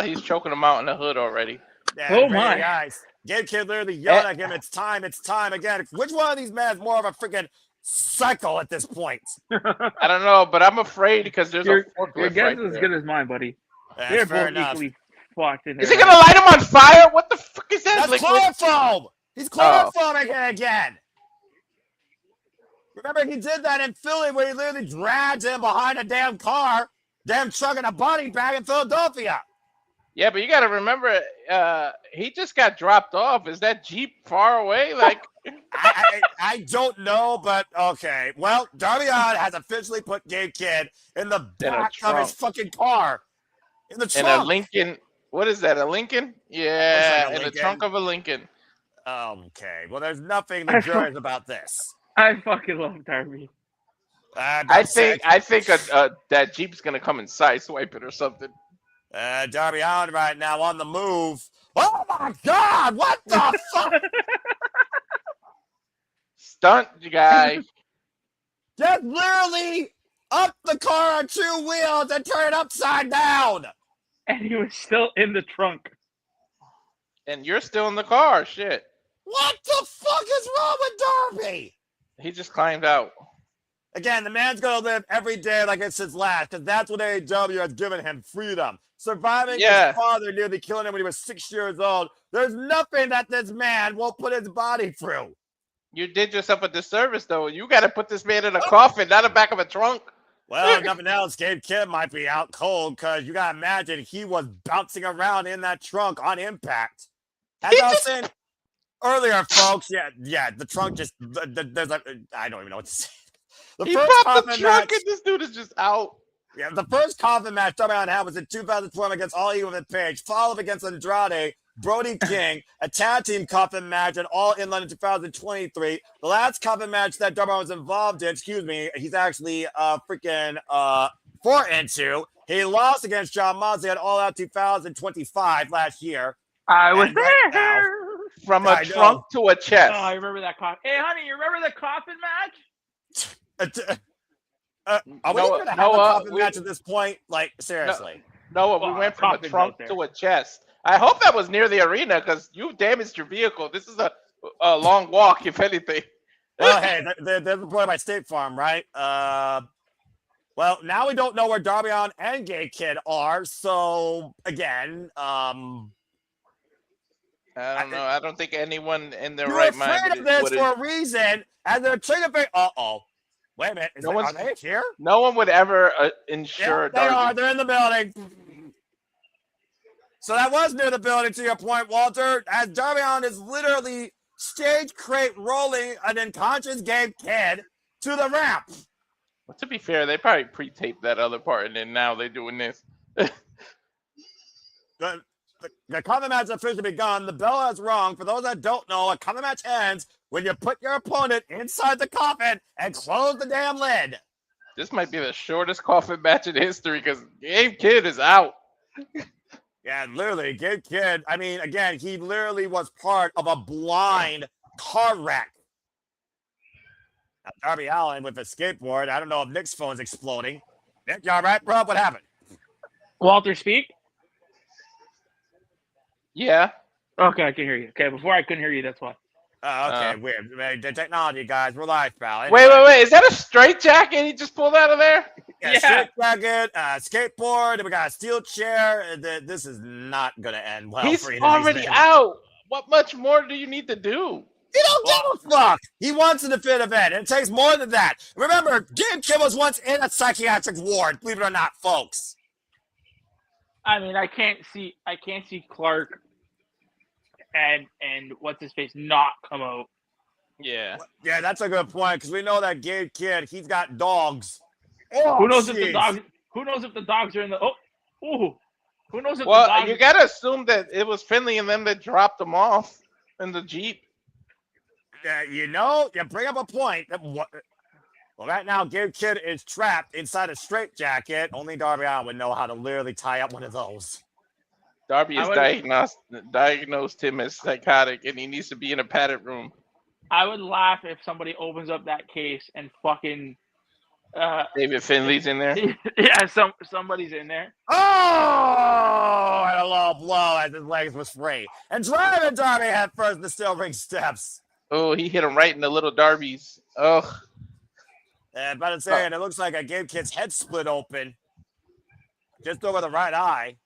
he's choking him out in the hood already. Yeah, oh my guys! Gabe Kid literally yelling at him. It's time again. Which one of these men is more of a freaking psycho at this point? I don't know, but I'm afraid because there's your guess is as good as mine, buddy. They're both equally fucked in there. Is he gonna light him on fire? What the fuck is that? That's chloroform. He's chloroforming it again. Remember, he did that in Philly where he literally dragged him behind a damn car, damn truck, and a body bag in Philadelphia. Yeah, but you got to remember, he just got dropped off. Is that Jeep far away? Like, I don't know, but okay. Well, Darby Allin has officially put Gabe Kidd in the back of his fucking car. In the trunk. In a Lincoln. What is that, a Lincoln? Yeah, in the trunk of a Lincoln. Okay. Well, there's nothing luxurious about this. I fucking love Darby. I think that Jeep's going to come and sideswipe it or something. Darby Allin right now on the move. Oh my God! What the fuck? Stunt guy. Just literally up the car on 2 wheels and turn it upside down. And he was still in the trunk. And you're still in the car. Shit. What the fuck is wrong with Darby? He just climbed out. Again, the man's going to live every day like it's his last, because that's what AEW has given him, freedom. Surviving his father nearly killing him when he was 6 years old. There's nothing that this man won't put his body through. You did yourself a disservice, though. You got to put this man in a coffin, not the back of a trunk. Well, if nothing else, Gabe Kidd might be out cold, because you got to imagine he was bouncing around in that trunk on impact. As I was saying earlier, folks, the trunk just, there's a, I don't even know what to say. He popped the trunk and this dude is just out. Yeah, the first Coffin match Darby Allin had was in 2012 against All Evil and Page, followed against Andrade, Brody King, a tag team Coffin match, and All in London 2023. The last Coffin match that Darby Allin was involved in, he's actually freaking 4-2. He lost against John Moxley at All Out 2025 last year. I was there. From a trunk to a chest. Oh, I remember that Coffin. Hey, honey, you remember the Coffin match? Are we going to have a Coffin match at this point? Like, seriously. No, we went from a trunk to a chest. I hope that was near the arena because you damaged your vehicle. This is a long walk, if anything. Well, hey, they're employed by State Farm, right? Well, now we don't know where Darby Allin and Gabe Kidd are. So, again, I don't know. I don't think anyone in their right mind. You're afraid of this for a reason. And they're trigger finger. Wait a minute. Are they here? No one would ever insure. Yeah, they are. They're in the building. So that was near the building, to your point, Walter. As Darby Allin is literally stage crate rolling an unconscious Gabe Kidd to the ramp. Well, to be fair, they probably pre-taped that other part, and then now they're doing this. The Coffin match has officially begun. The bell has rung. For those that don't know, a Coffin match ends when you put your opponent inside the coffin and close the damn lid. This might be the shortest Coffin match in history because Gabe Kidd is out. Yeah, literally, Gabe Kidd. I mean, again, he literally was part of a blind car wreck. Now, Darby Allin with a skateboard. I don't know if Nick's phone's exploding. Nick, you all right, bro? What happened? Walter, speak. Yeah. Okay, I can hear you. Okay, before I couldn't hear you, that's why. Okay, weird. The technology, guys. We're live, pal. Anyway. Wait. Is that a straight jacket he just pulled out of there? Yeah. Straight jacket, skateboard, and we got a steel chair. This is not going to end well He's for you. He's already out. What much more do you need to do? He don't give a fuck. He wants a definitive end, and it takes more than that. Remember, Gabe Kidd was once in a psychiatric ward, believe it or not, folks. I mean, I can't see Clark and what's his face not come out. Yeah. Yeah, that's a good point, because we know that Gabe Kidd, he's got dogs. Who knows if the dogs are in the who knows if Well, the dogs... you gotta assume that it was Finley and them that dropped them off in the Jeep. You bring up a point. Well, right now, Gabe Kidd is trapped inside a straitjacket. Only Darby Allin would know how to literally tie up one of those. Darby is diagnosed him as psychotic, and he needs to be in a padded room. I would laugh if somebody opens up that case and fucking David Finley's in there. Yeah, somebody's in there. Oh, and a low blow as his legs was free. And driving Darby head first the steel ring steps. Oh, he hit him right in the little Darby's. Ugh. But it's saying it looks like a Gabe Kidd's head split open. Just over the right eye.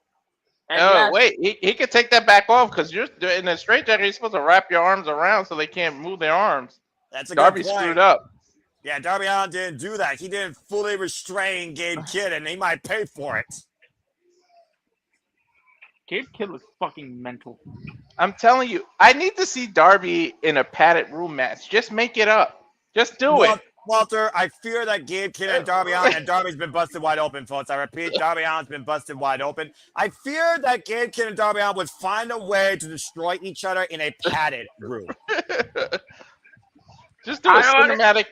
And wait, he could take that back off because you're in a straitjacket. You're supposed to wrap your arms around so they can't move their arms. That's a Darby good point. screwed up. Yeah, Darby Allin didn't do that. He didn't fully restrain Gabe Kidd, and he might pay for it. Gabe Kidd was fucking mental. I'm telling you, I need to see Darby in a padded room match. Just make it up. Just do it. Walter, I fear that Gabe Kidd and Darby Allin, and Darby's been busted wide open, folks. I repeat, Darby Allin's been busted wide open. I fear that Gabe Kidd and Darby Allin would find a way to destroy each other in a padded room. Just do a cinematic.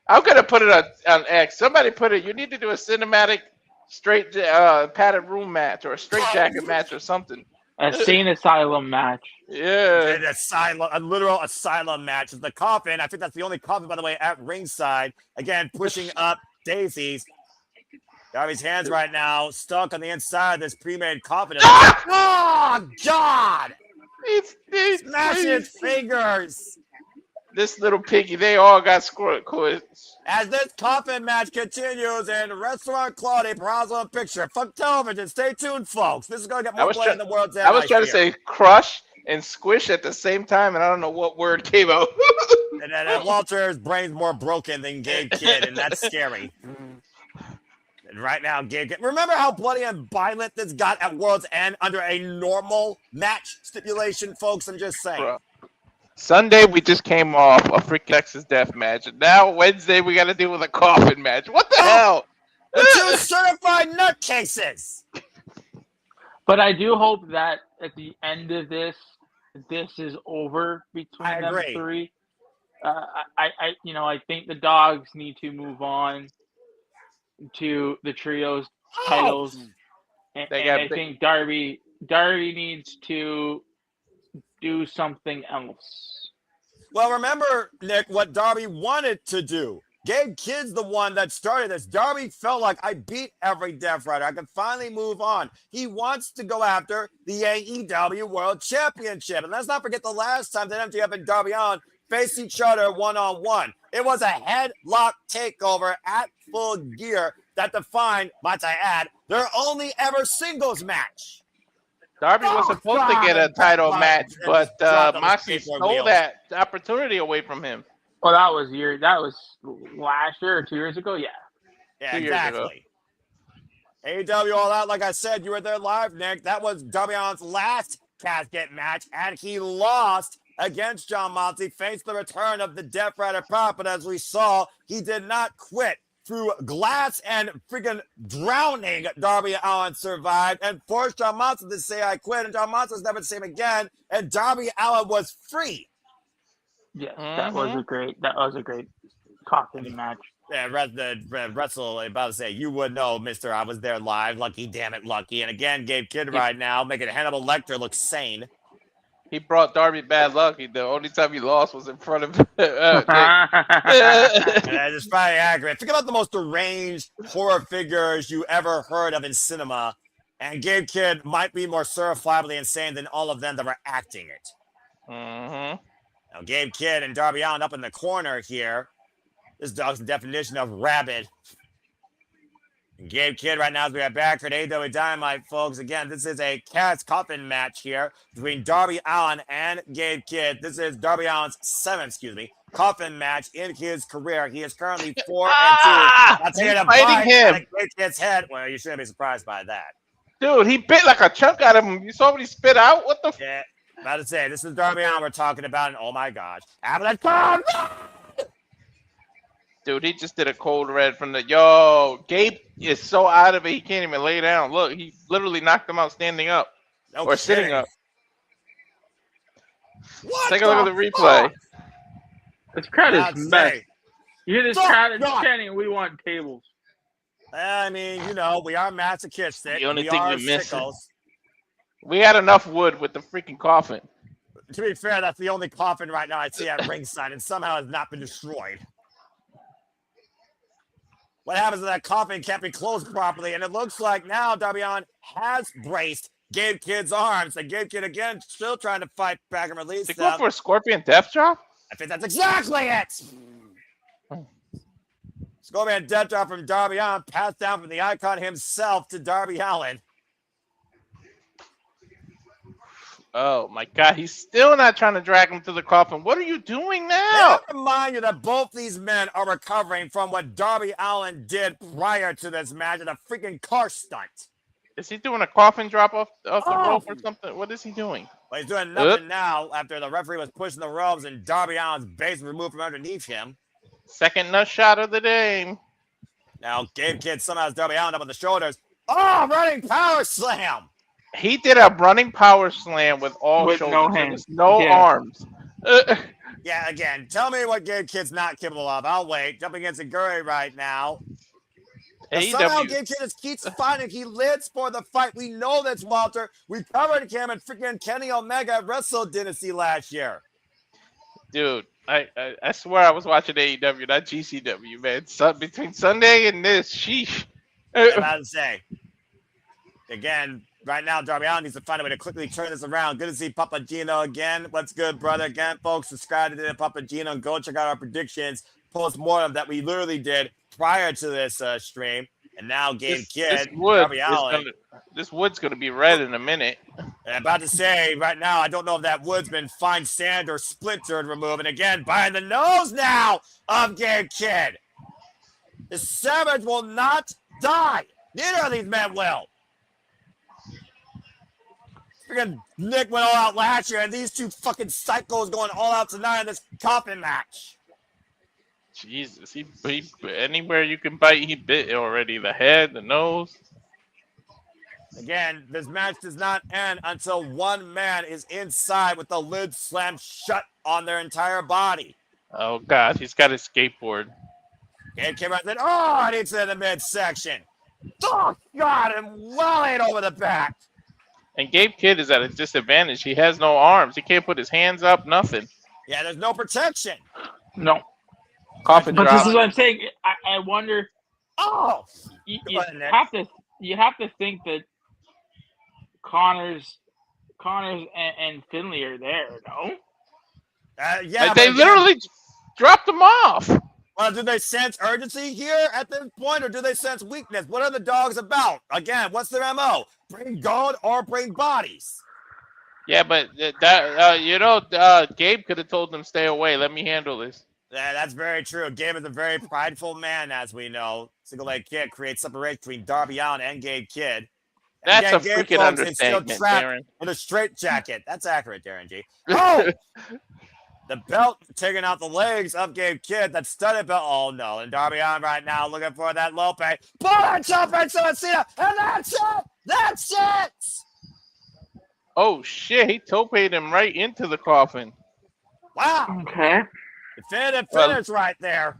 I'm going to put it on X. Somebody put it. You need to do a cinematic straight padded room match or a straight jacket match or something. A sane asylum match. Yeah. A literal asylum match. It's the Coffin. I think that's the only Coffin, by the way, at ringside. Again, pushing up daisies. Darby's hands right now stuck on the inside of this pre-made Coffin. Oh, God! He's smashing his fingers. This little piggy, they all got scored. As this Coffin match continues in Restaurant Claudia, Brazil Picture. Fuck television. Stay tuned, folks. This is going to get more blood in the world's end. I was trying to say crush and squish at the same time, and I don't know what word came out. and Walter's brain's more broken than Gabe Kidd, and that's scary. And right now, Gabe Kidd. Remember how bloody and violent this got at World's End under a normal match stipulation, folks? I'm just saying. Bro. Sunday, we just came off a freaking Texas death match. And now, Wednesday, we got to deal with a Coffin match. What the hell? The two certified nutcases. But I do hope that at the end of this is over between them three. I think the dogs need to move on to the trios titles. And I think Darby needs to do something else. Well, remember, Nick, what Darby wanted to do. Gabe Kidd's the one that started this. Darby felt like I beat every Death Rider. I can finally move on. He wants to go after the AEW World Championship. And let's not forget the last time that MJF and Darby Allin faced each other one-on-one. It was a headlock takeover at Full Gear that defined, might I add, their only ever singles match. Darby was supposed to get a title match, but Moxley stole that opportunity away from him. Well, that was last year or 2 years ago. Yeah, 2 years ago. AEW All Out, like I said, you were there live, Nick. That was Darby Allin's last casket match, and he lost against John Moxley, faced the return of the Death Rider prop, but as we saw, he did not quit. Through glass and freaking drowning, Darby Allin survived and forced John Moxley to say, I quit. And John Moxley's never the same again. And Darby Allin was free. Yes, that was a great Coffin match. Yeah, Wrestle about to say, you would know, mister. I was there live. Lucky, damn it, lucky. And again, Gabe Kidd right now making Hannibal Lecter look sane. He brought Darby bad luck. The only time he lost was in front of and it's probably accurate. Think about the most deranged horror figures you ever heard of in cinema. And Gabe Kidd might be more certifiably insane than all of them that were acting it. Mm-hmm. Now, Gabe Kidd and Darby Allin up in the corner here. This dog's the definition of rabid. Gabe Kidd right now as we are back for AEW Dynamite, folks. Again, this is a Coffin match here between Darby Allin and Gabe Kidd. This is Darby Allin's seventh, Coffin match in his career. He is currently 4-2. That's He's a fighting bite him. on Gabe Kidd's head. Well, you shouldn't be surprised by that. Dude, he bit like a chunk out of him. You saw what he spit out? What the f? Yeah, about to say, this is Darby Allin we're talking about, and oh my gosh. Avalanche come! Dude, he just did a cold red from the... Yo, Gabe is so out of it, he can't even lay down. Look, he literally knocked him out standing up. No or kidding. sitting up. What Take a look at the replay. This crowd is mess. You hear this crowd is God. chanting, "We want tables." I mean, you know, we are masochistic. The only we thing are we're missing. sickles. We had enough wood with the freaking coffin. To be fair, that's the only coffin right now I see at ringside, and somehow has not been destroyed. What happens if that coffin can't be closed properly? And it looks like now Darby Allin has braced Gabe Kidd's arms. And Gabe Kidd, again, still trying to fight back and release They go them. for a scorpion death drop? I think that's exactly it. Scorpion death drop from Darby Allin, passed down from the icon himself to Darby Allin. Oh my God, he's still not trying to drag him to the coffin. What are you doing now? Let me remind you that both these men are recovering from what Darby Allin did prior to this match in a freaking car stunt. Is he doing a coffin drop off the rope or something? What is he doing? Well, he's doing nothing now after the referee was pushing the ropes and Darby Allin's base removed from underneath him. Second nut shot of the day. Now, Gabe Kidd somehow has Darby Allin up on the shoulders. Oh, running power slam. He did a running power slam with all With shoulders. no There hands. was no Yeah. arms. Yeah, again, tell me what Gabe Kidd's not capable of. I'll wait. Jumping against Aguri right now. Somehow AEW. Gabe Kidd just keeps finding he lives for the fight. We know that's Walter. We covered him and freaking Kenny Omega at Wrestle Dynasty last year. Dude, I swear I was watching AEW, not GCW, man. Between Sunday and this, sheesh. I'm about to say. Again, right now, Darby Allin needs to find a way to quickly turn this around. Good to see Papa Gino again. What's good, brother? Again, folks, subscribe to the Papa Gino and go check out our predictions post-mortem that we literally did prior to this stream. And now Gabe Kidd, Darby Allin. This wood's going to be red in a minute. And I'm about to say, right now, I don't know if that wood's been fine sand or splintered removed. And again, by the nose now of Gabe Kidd. The Savage will not die. Neither of these men will. Freaking Nick went all out last year, and these two fucking psychos going all out tonight in this coffin match. Jesus, he anywhere you can bite, he bit already. The head, the nose. Again, this match does not end until one man is inside with the lid slammed shut on their entire body. Oh, God, he's got his skateboard. Gabe came out and said, oh, and it's in the midsection. Oh, God, and well ain't over the back. And Gabe Kidd is at a disadvantage. He has no arms. He can't put his hands up, nothing. Yeah, there's no protection. No. Coffin But drop. this is what I'm saying. I wonder. Oh, You Go ahead, Nick. have to think that Connors and Finley are there. No. yeah. Like, they literally dropped him off. Well, do they sense urgency here at this point, or do they sense weakness? What are the dogs about? Again, what's their MO? Bring gold or bring bodies? Yeah, but Gabe could have told them, stay away. Let me handle this. Yeah, that's very true. Gabe is a very prideful man, as we know. Single leg kick creates separation between Darby Allin and Gabe Kidd. That's again, a Gabe, freaking folks, is still understatement, trapped Darren. in a straitjacket. That's accurate, Darren G. Oh! The belt taking out the legs of Gabe Kidd. That studded belt. Oh, no. And Darby Allin right now looking for that Lope. Bullet jump into Cena. And that's it. That's it. Oh, shit. He toped him right into the coffin. Wow. Okay. Definitive finish right there.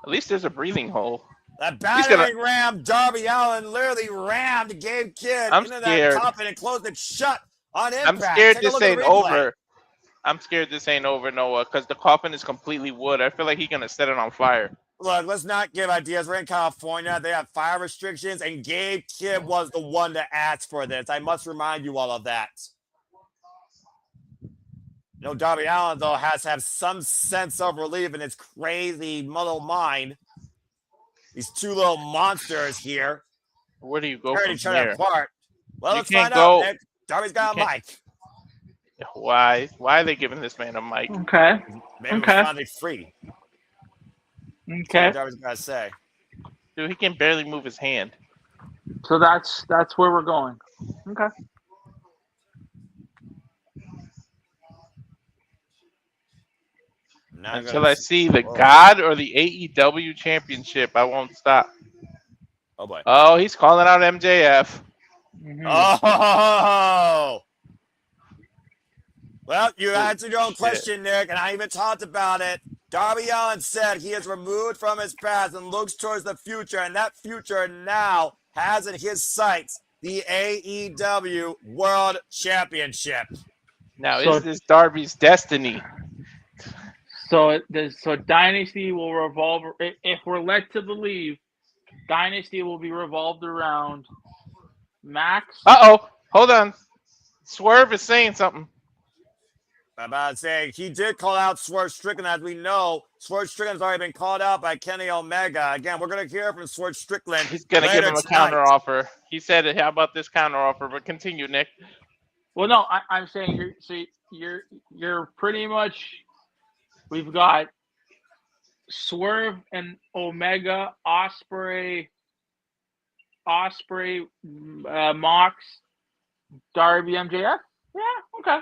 At least there's a breathing hole. That battering ram, Darby Allin literally rammed Gabe Kidd into that coffin and closed it shut on impact. I'm scared Take a this look at ain't the replay. over. I'm scared this ain't over, Noah, because the coffin is completely wood. I feel like he's going to set it on fire. Look, let's not give ideas. We're in California. They have fire restrictions, and Gabe Kidd was the one to ask for this. I must remind you all of that. You know, Darby Allin, though, has to have some sense of relief in his crazy muddled mind. These two little monsters here. Where do you go Tearing from each other here? apart. Well, You let's can't find go- out, Nick. Darby's got a can't- mic. Why? Why are they giving this man a mic? Okay. Maybe Okay. we're finally free. That's Okay. what Darby's got to say. Dude, he can barely move his hand. So that's where we're going. Okay. Now Until I see the God or the AEW championship, I won't stop. Oh, boy. Oh, he's calling out MJF. Mhm. Oh! Well, you answered your own Shit. question, Nick, and I even talked about it. Darby Allin said he is removed from his past and looks towards the future, and that future now has in his sights the AEW World Championship. Now, So- is this Darby's destiny? So Dynasty will revolve. If we're led to believe, Dynasty will be revolved around Max. Uh-oh. Hold on. Swerve is saying something. I'm about to say, he did call out Swerve Strickland, as we know. Swerve Strickland's already been called out by Kenny Omega. Again, we're going to hear from Swerve Strickland. He's going to give later him a tonight. counter offer. He said, how about this counter offer? But continue, Nick. Well, no, I'm saying you're pretty much. We've got Swerve and Omega, Ospreay, Mox, Darby, MJF. Yeah, okay.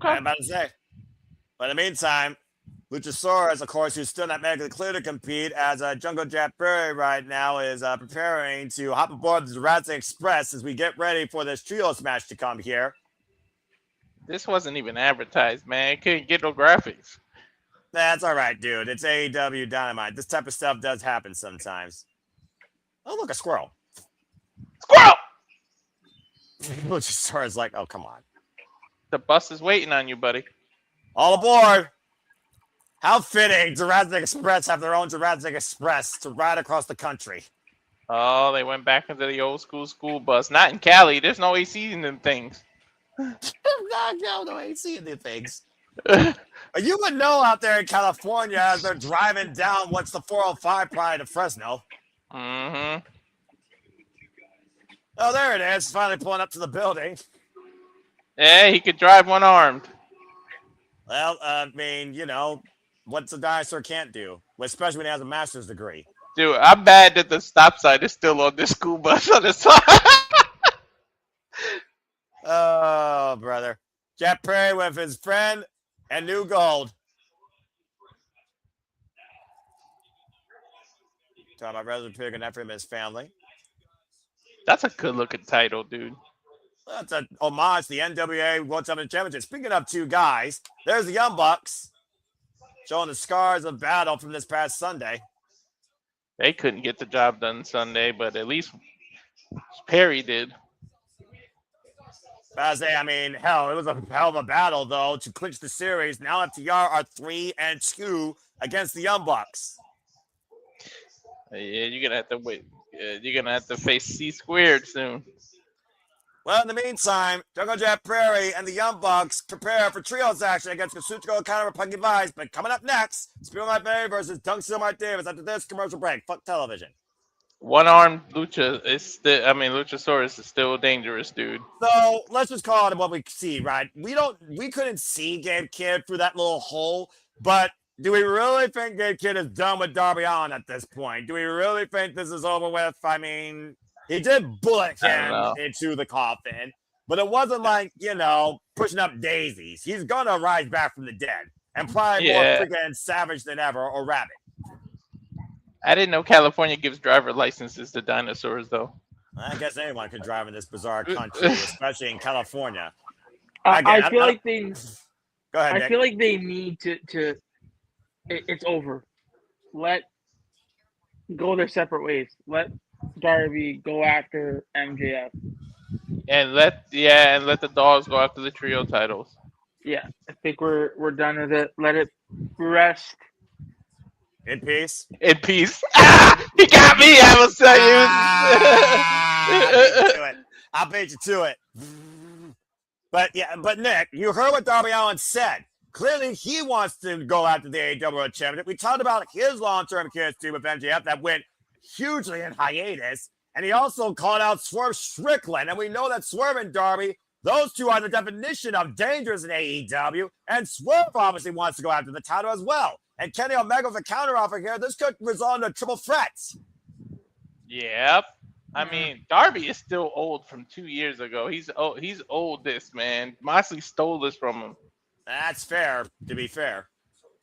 I'm about to say. But in the meantime, Luchasaurus, of course, who's still not medically clear to compete, as Jungle Japuri right now is preparing to hop aboard the Jurassic Express as we get ready for this trios match to come here. This wasn't even advertised, man. It couldn't get no graphics. That's all right, dude. It's AEW Dynamite. This type of stuff does happen sometimes. Oh, look, a squirrel. Squirrel! Luchasaurus like, oh, come on. The bus is waiting on you, buddy. All aboard. How fitting Jurassic Express have their own Jurassic Express to ride across the country. Oh, they went back into the old school bus. Not in Cali. There's no AC in them things. No, I ain't seeing the things. But you would know out there in California as they're driving down what's the 405 prior to Fresno. Mm-hmm. Oh, there it is. Finally pulling up to the building. Yeah, he could drive one-armed. Well, I mean, you know, what's a dinosaur can't do, especially when he has a master's degree. Dude, I'm mad that the stop sign is still on this school bus on the side. Oh, brother. Jeff Perry with his friend and New Gold. Talking about Reveloution picking up for him and his family. That's a good-looking title, dude. That's an homage to the NWA World Championship. Speaking of two guys, there's the Young Bucks showing the scars of battle from this past Sunday. They couldn't get the job done Sunday, but at least Perry did. I mean, hell, it was a hell of a battle, though, to clinch the series. Now FTR are 3-2 against the Young Bucks. Yeah, you're gonna have to wait. You're gonna have to face C-squared soon. Well, in the meantime, Jungle Jet Prairie and the Young Bucks prepare for trios action against Kazuchika Okada and Punky Vice. But coming up next, Spear My Bay versus Dunk Mart Davis after this commercial break. Fuck television. One-armed Lucha is still. I mean, Luchasaurus is still dangerous, dude. So let's just call it what we see, right? We couldn't see Gabe Kidd through that little hole, but do we really think Gabe Kidd is done with Darby Allin at this point? Do we really think this is over with? I mean, he did bullet him into the coffin, but it wasn't like, you know, pushing up daisies. He's gonna rise back from the dead and probably more freaking savage than ever, or rabid. I didn't know California gives driver licenses to dinosaurs, though. I guess anyone could drive in this bizarre country, especially in California. I feel like they. Go ahead, Nick. I feel like they need to. It's over. Let go their separate ways. Let Darby go after MJF. And let the dogs go after the trio titles. Yeah, I think we're done with it. Let it rest. In peace. In peace. Ah! He got me, I will tell you. I'll beat you to it. But Nick, you heard what Darby Allin said. Clearly, he wants to go after the AEW World Championship. We talked about his long-term history with MJF that went hugely in hiatus. And he also called out Swerve Strickland. And we know that Swerve and Darby, those two are the definition of dangerous in AEW. And Swerve obviously wants to go after the title as well. And Kenny Omega with a counteroffer here. This could result in a triple threat. Yep. I mean, Darby is still old from 2 years ago. He's old, this man. Moxley stole this from him. That's fair, to be fair.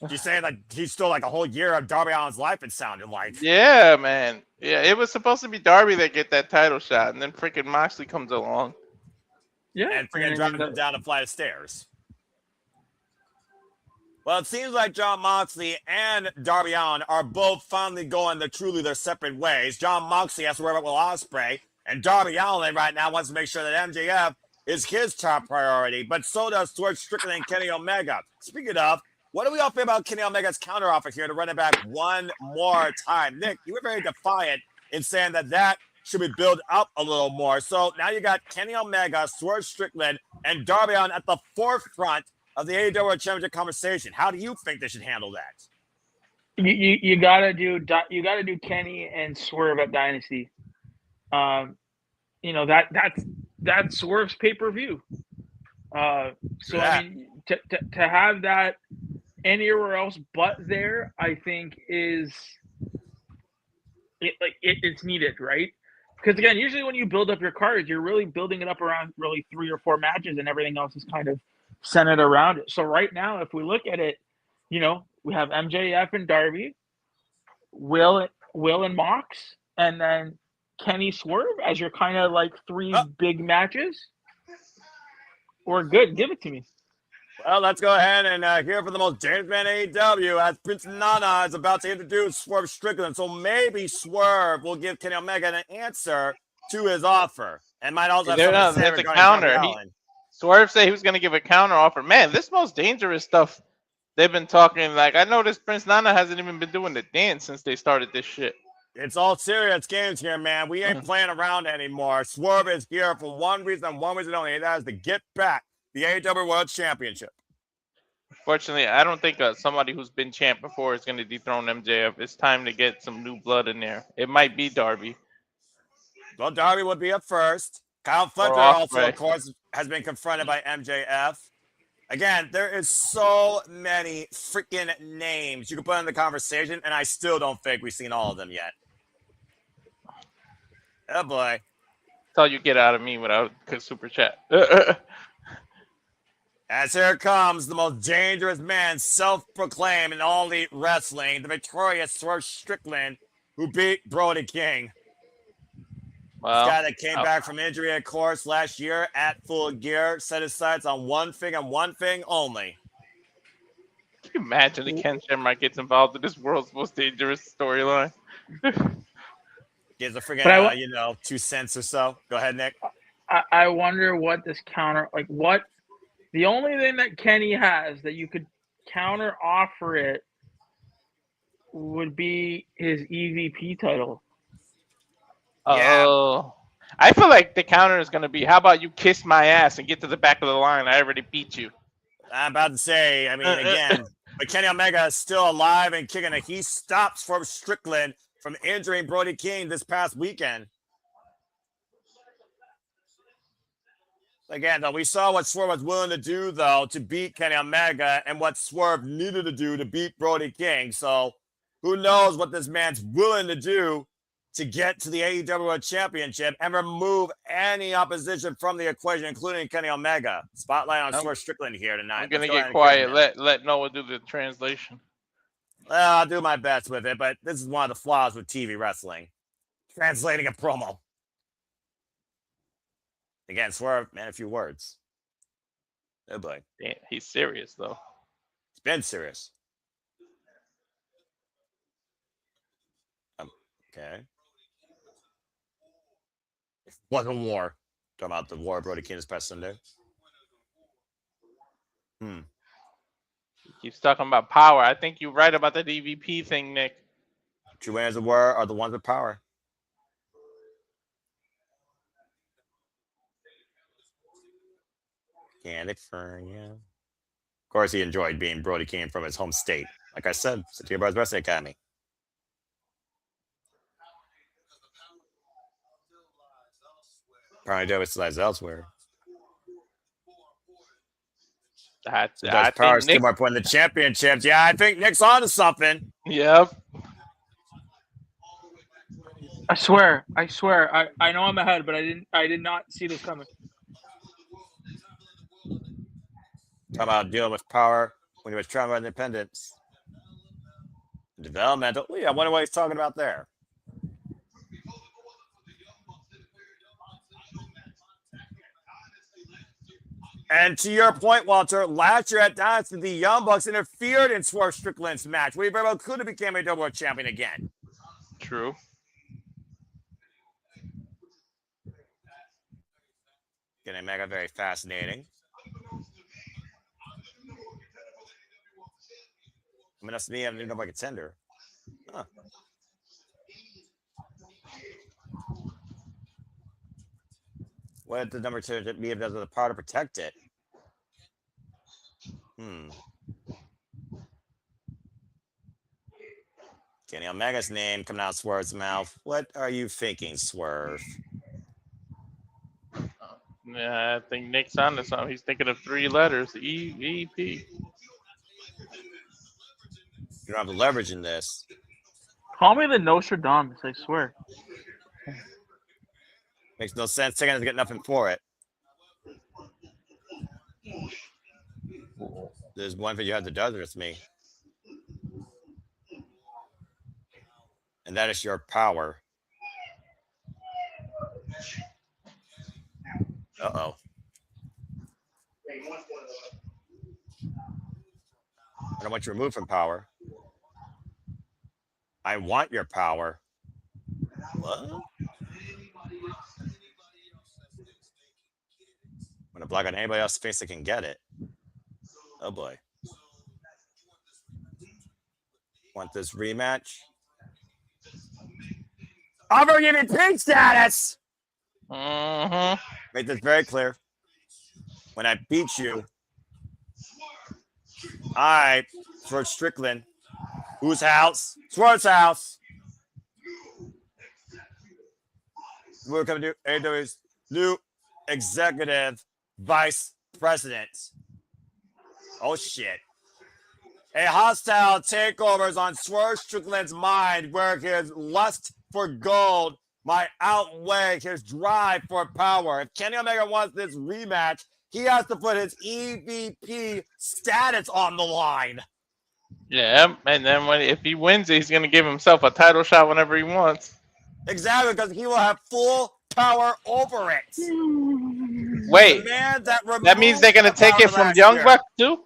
You're saying like he stole like a whole year of Darby Allin's life, it sounded like. Yeah, man. Yeah, it was supposed to be Darby that get that title shot, and then freaking Moxley comes along. Yeah, And freaking driving him down a flight of stairs. Well, it seems like Jon Moxley and Darby Allin are both finally going their separate ways. Jon Moxley has to worry about Will Ospreay, and Darby Allin right now wants to make sure that MJF is his top priority, but so does Swerve Strickland and Kenny Omega. Speaking of, what do we all feel about Kenny Omega's counteroffer here to run it back one more time? Nick, you were very defiant in saying that should be built up a little more. So now you got Kenny Omega, Swerve Strickland, and Darby Allin at the forefront of the AEW World Championship conversation. How do you think they should handle that? You gotta do Kenny and Swerve at Dynasty. That's Swerve's pay-per-view. I mean, to have that anywhere else but there, I think it's needed, right? Because again, usually when you build up your cards, you're really building it up around really 3 or 4 matches, and everything else is kind of centered around it. So right now, if we look at it, we have MJF and Darby, Will and Mox, and then Kenny Swerve as your kind of like 3 big matches. We're good. Give it to me. Well, let's go ahead and hear from the most dangerous man in AEW as Prince Nana is about to introduce Swerve Strickland. So maybe Swerve will give Kenny Omega an answer to his offer, and might also have something to say regarding counter. Swerve said he was going to give a counter offer. Man, this most dangerous stuff they've been talking. Like, I noticed Prince Nana hasn't even been doing the dance since they started this shit. It's all serious games here, man. We ain't playing around anymore. Swerve is here for one reason only, and that is to get back the AEW World Championship. Fortunately, I don't think somebody who's been champ before is going to dethrone MJF. It's time to get some new blood in there. It might be Darby. Well, Darby would be up first. Kyle Fletcher also, of course, has been confronted by MJF. Again, there is so many freaking names you can put in the conversation, and I still don't think we've seen all of them yet. Oh, boy. That's all you get out of me without super chat. As here comes the most dangerous man, self-proclaimed in all elite wrestling, the victorious Swerve Strickland, who beat Brody King. Well, this guy that came back from injury, of course, last year at Full Gear, set his sights on one thing and one thing only. Can you imagine that Ken Shamrock gets involved in this world's most dangerous storyline? Gives a freaking, 2 cents or so. Go ahead, Nick. I wonder what this the only thing that Kenny has that you could counter offer it would be his EVP title. Oh, I feel like the counter is going to be, how about you kiss my ass and get to the back of the line? I already beat you. I'm about to say, I mean, again, but Kenny Omega is still alive and kicking it. He stops for Strickland from injuring Brody King this past weekend. Again, though, we saw what Swerve was willing to do, though, to beat Kenny Omega and what Swerve needed to do to beat Brody King. So who knows what this man's willing to do to get to the AEW World Championship and remove any opposition from the equation, including Kenny Omega. Spotlight on Swerve Strickland here tonight. I'm going to get quiet. Let Noah do the translation. Well, I'll do my best with it, but this is one of the flaws with TV wrestling. Translating a promo. Again, Swerve, man, a few words. Oh, boy. Yeah, he's serious, though. He's been serious. Okay. Wasn't war. Talking about the war Brody King this past Sunday. He keeps talking about power. I think you're right about the DVP thing, Nick. True winners of war are the ones with power. Candy for you. Of course, he enjoyed being Brody King from his home state. Like I said, City Bars Wrestling Academy. Probably still lies elsewhere. I Does Power think still Nick. more point in the championships? Yeah, I think Nick's on to something. Yep. I swear. I know I'm ahead, but I did not see this coming. Talking about dealing with Power when he was trying about independence. Developmental. Yeah, I wonder what he's talking about there. And to your point, Walter, last year at Dynasty, the Young Bucks interfered in Swerve Strickland's match, where he very well could have become a double world champion again. True. Getting Mega very fascinating. I mean, that's me. I don't even know if I could contender. Huh. What did the number 2 be if does with the power to protect it? Kenny Omega's name coming out of Swerve's mouth. What are you thinking, Swerve? Yeah, I think Nick's on to something. He's thinking of 3 letters. EVP. You don't have the leverage in this. Call me the Nostradamus, I swear. Makes no sense. Taking it to get nothing for it. There's one thing you have to do with me. And that is your power. Uh-oh. I don't want you removed from power. I want your power. What? I'm going to block on anybody else's face that can get it. Oh, boy. Want this rematch? I'm going to give you pink status! Make this very clear. When I beat you, I, for Strickland, whose house? Swerve's house. We're coming to AEW's new executive vice president. Oh, shit. A hostile takeover is on Swerve Strickland's mind, where his lust for gold might outweigh his drive for power. If Kenny Omega wants this rematch, he has to put his EVP status on the line. Yeah, and then if he wins, he's gonna give himself a title shot whenever he wants. Exactly, because he will have full power over it. Wait, that means they're gonna take it from Young Bucks too?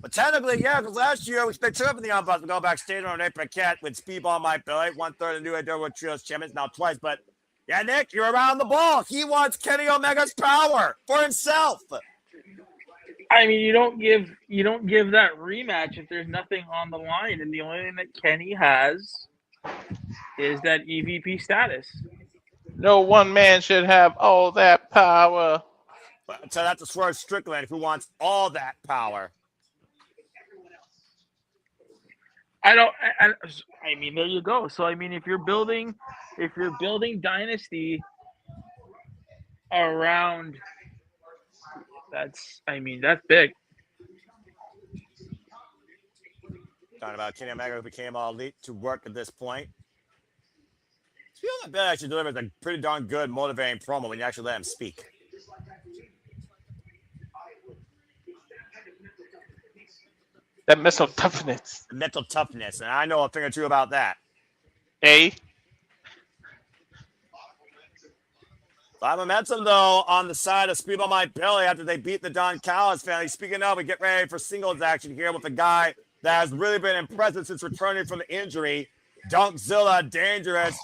But technically, yeah, because last year they took up the Young Bucks to go backstage on a paquette with Speedball Mike Billy, 1/3 of the new AEW Trios champions, now twice. But yeah, Nick, you're around the ball. He wants Kenny Omega's power for himself. I mean, you don't give that rematch if there's nothing on the line, and the only thing that Kenny has is that EVP status. No one man should have all that power. So that's a Swerve Strickland who wants all that power. I mean, there you go. So I mean, if you're building Dynasty around, that's big. Talking about Kenny Omega, who became all elite to work at this point. Feel like Ben actually delivers a pretty darn good, motivating promo when you actually let him speak. That mental toughness. Mental toughness, and I know a thing or two about that. A lot of momentum, though, on the side of Speedball Mike Billy after they beat the Don Callis family. Speaking of, we get ready for singles action here with a guy that has really been impressive since returning from the injury. Dunkzilla Dangerous,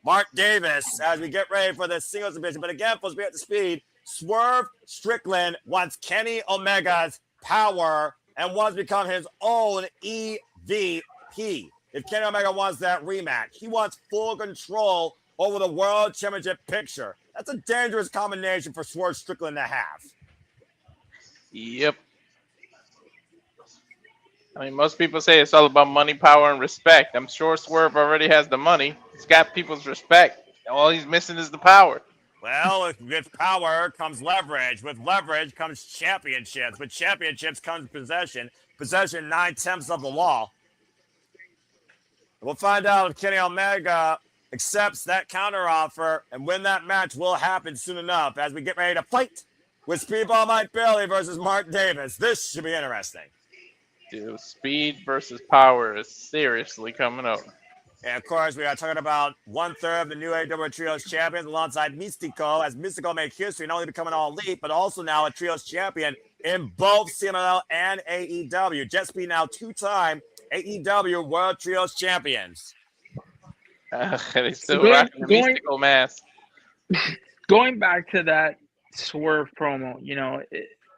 Mart Davis, as we get ready for the singles division. But again, folks, be up to speed. Swerve Strickland wants Kenny Omega's power and wants to become his own EVP. If Kenny Omega wants that rematch, he wants full control over the World Championship picture. That's a dangerous combination for Swerve Strickland to have. Yep. I mean, most people say it's all about money, power, and respect. I'm sure Swerve already has the money. He's got people's respect. All he's missing is the power. Well, with power comes leverage. With leverage comes championships. With championships comes possession. Possession, 9/10 of the law. We'll find out if Kenny Omega accepts that counteroffer, and when that match will happen soon enough as we get ready to fight with Speedball Mike Bailey versus Mart Davis. This should be interesting. Dude, speed versus power is seriously coming up. And of course, we are talking about 1/3 of the new AEW Trios champions alongside Mystico, as Mystico made history, not only becoming all elite, but also now a Trios champion in both CMLL and AEW. Just be now 2-time AEW World Trios champions. They still rocking the Mystico mask. Going back to that Swerve promo,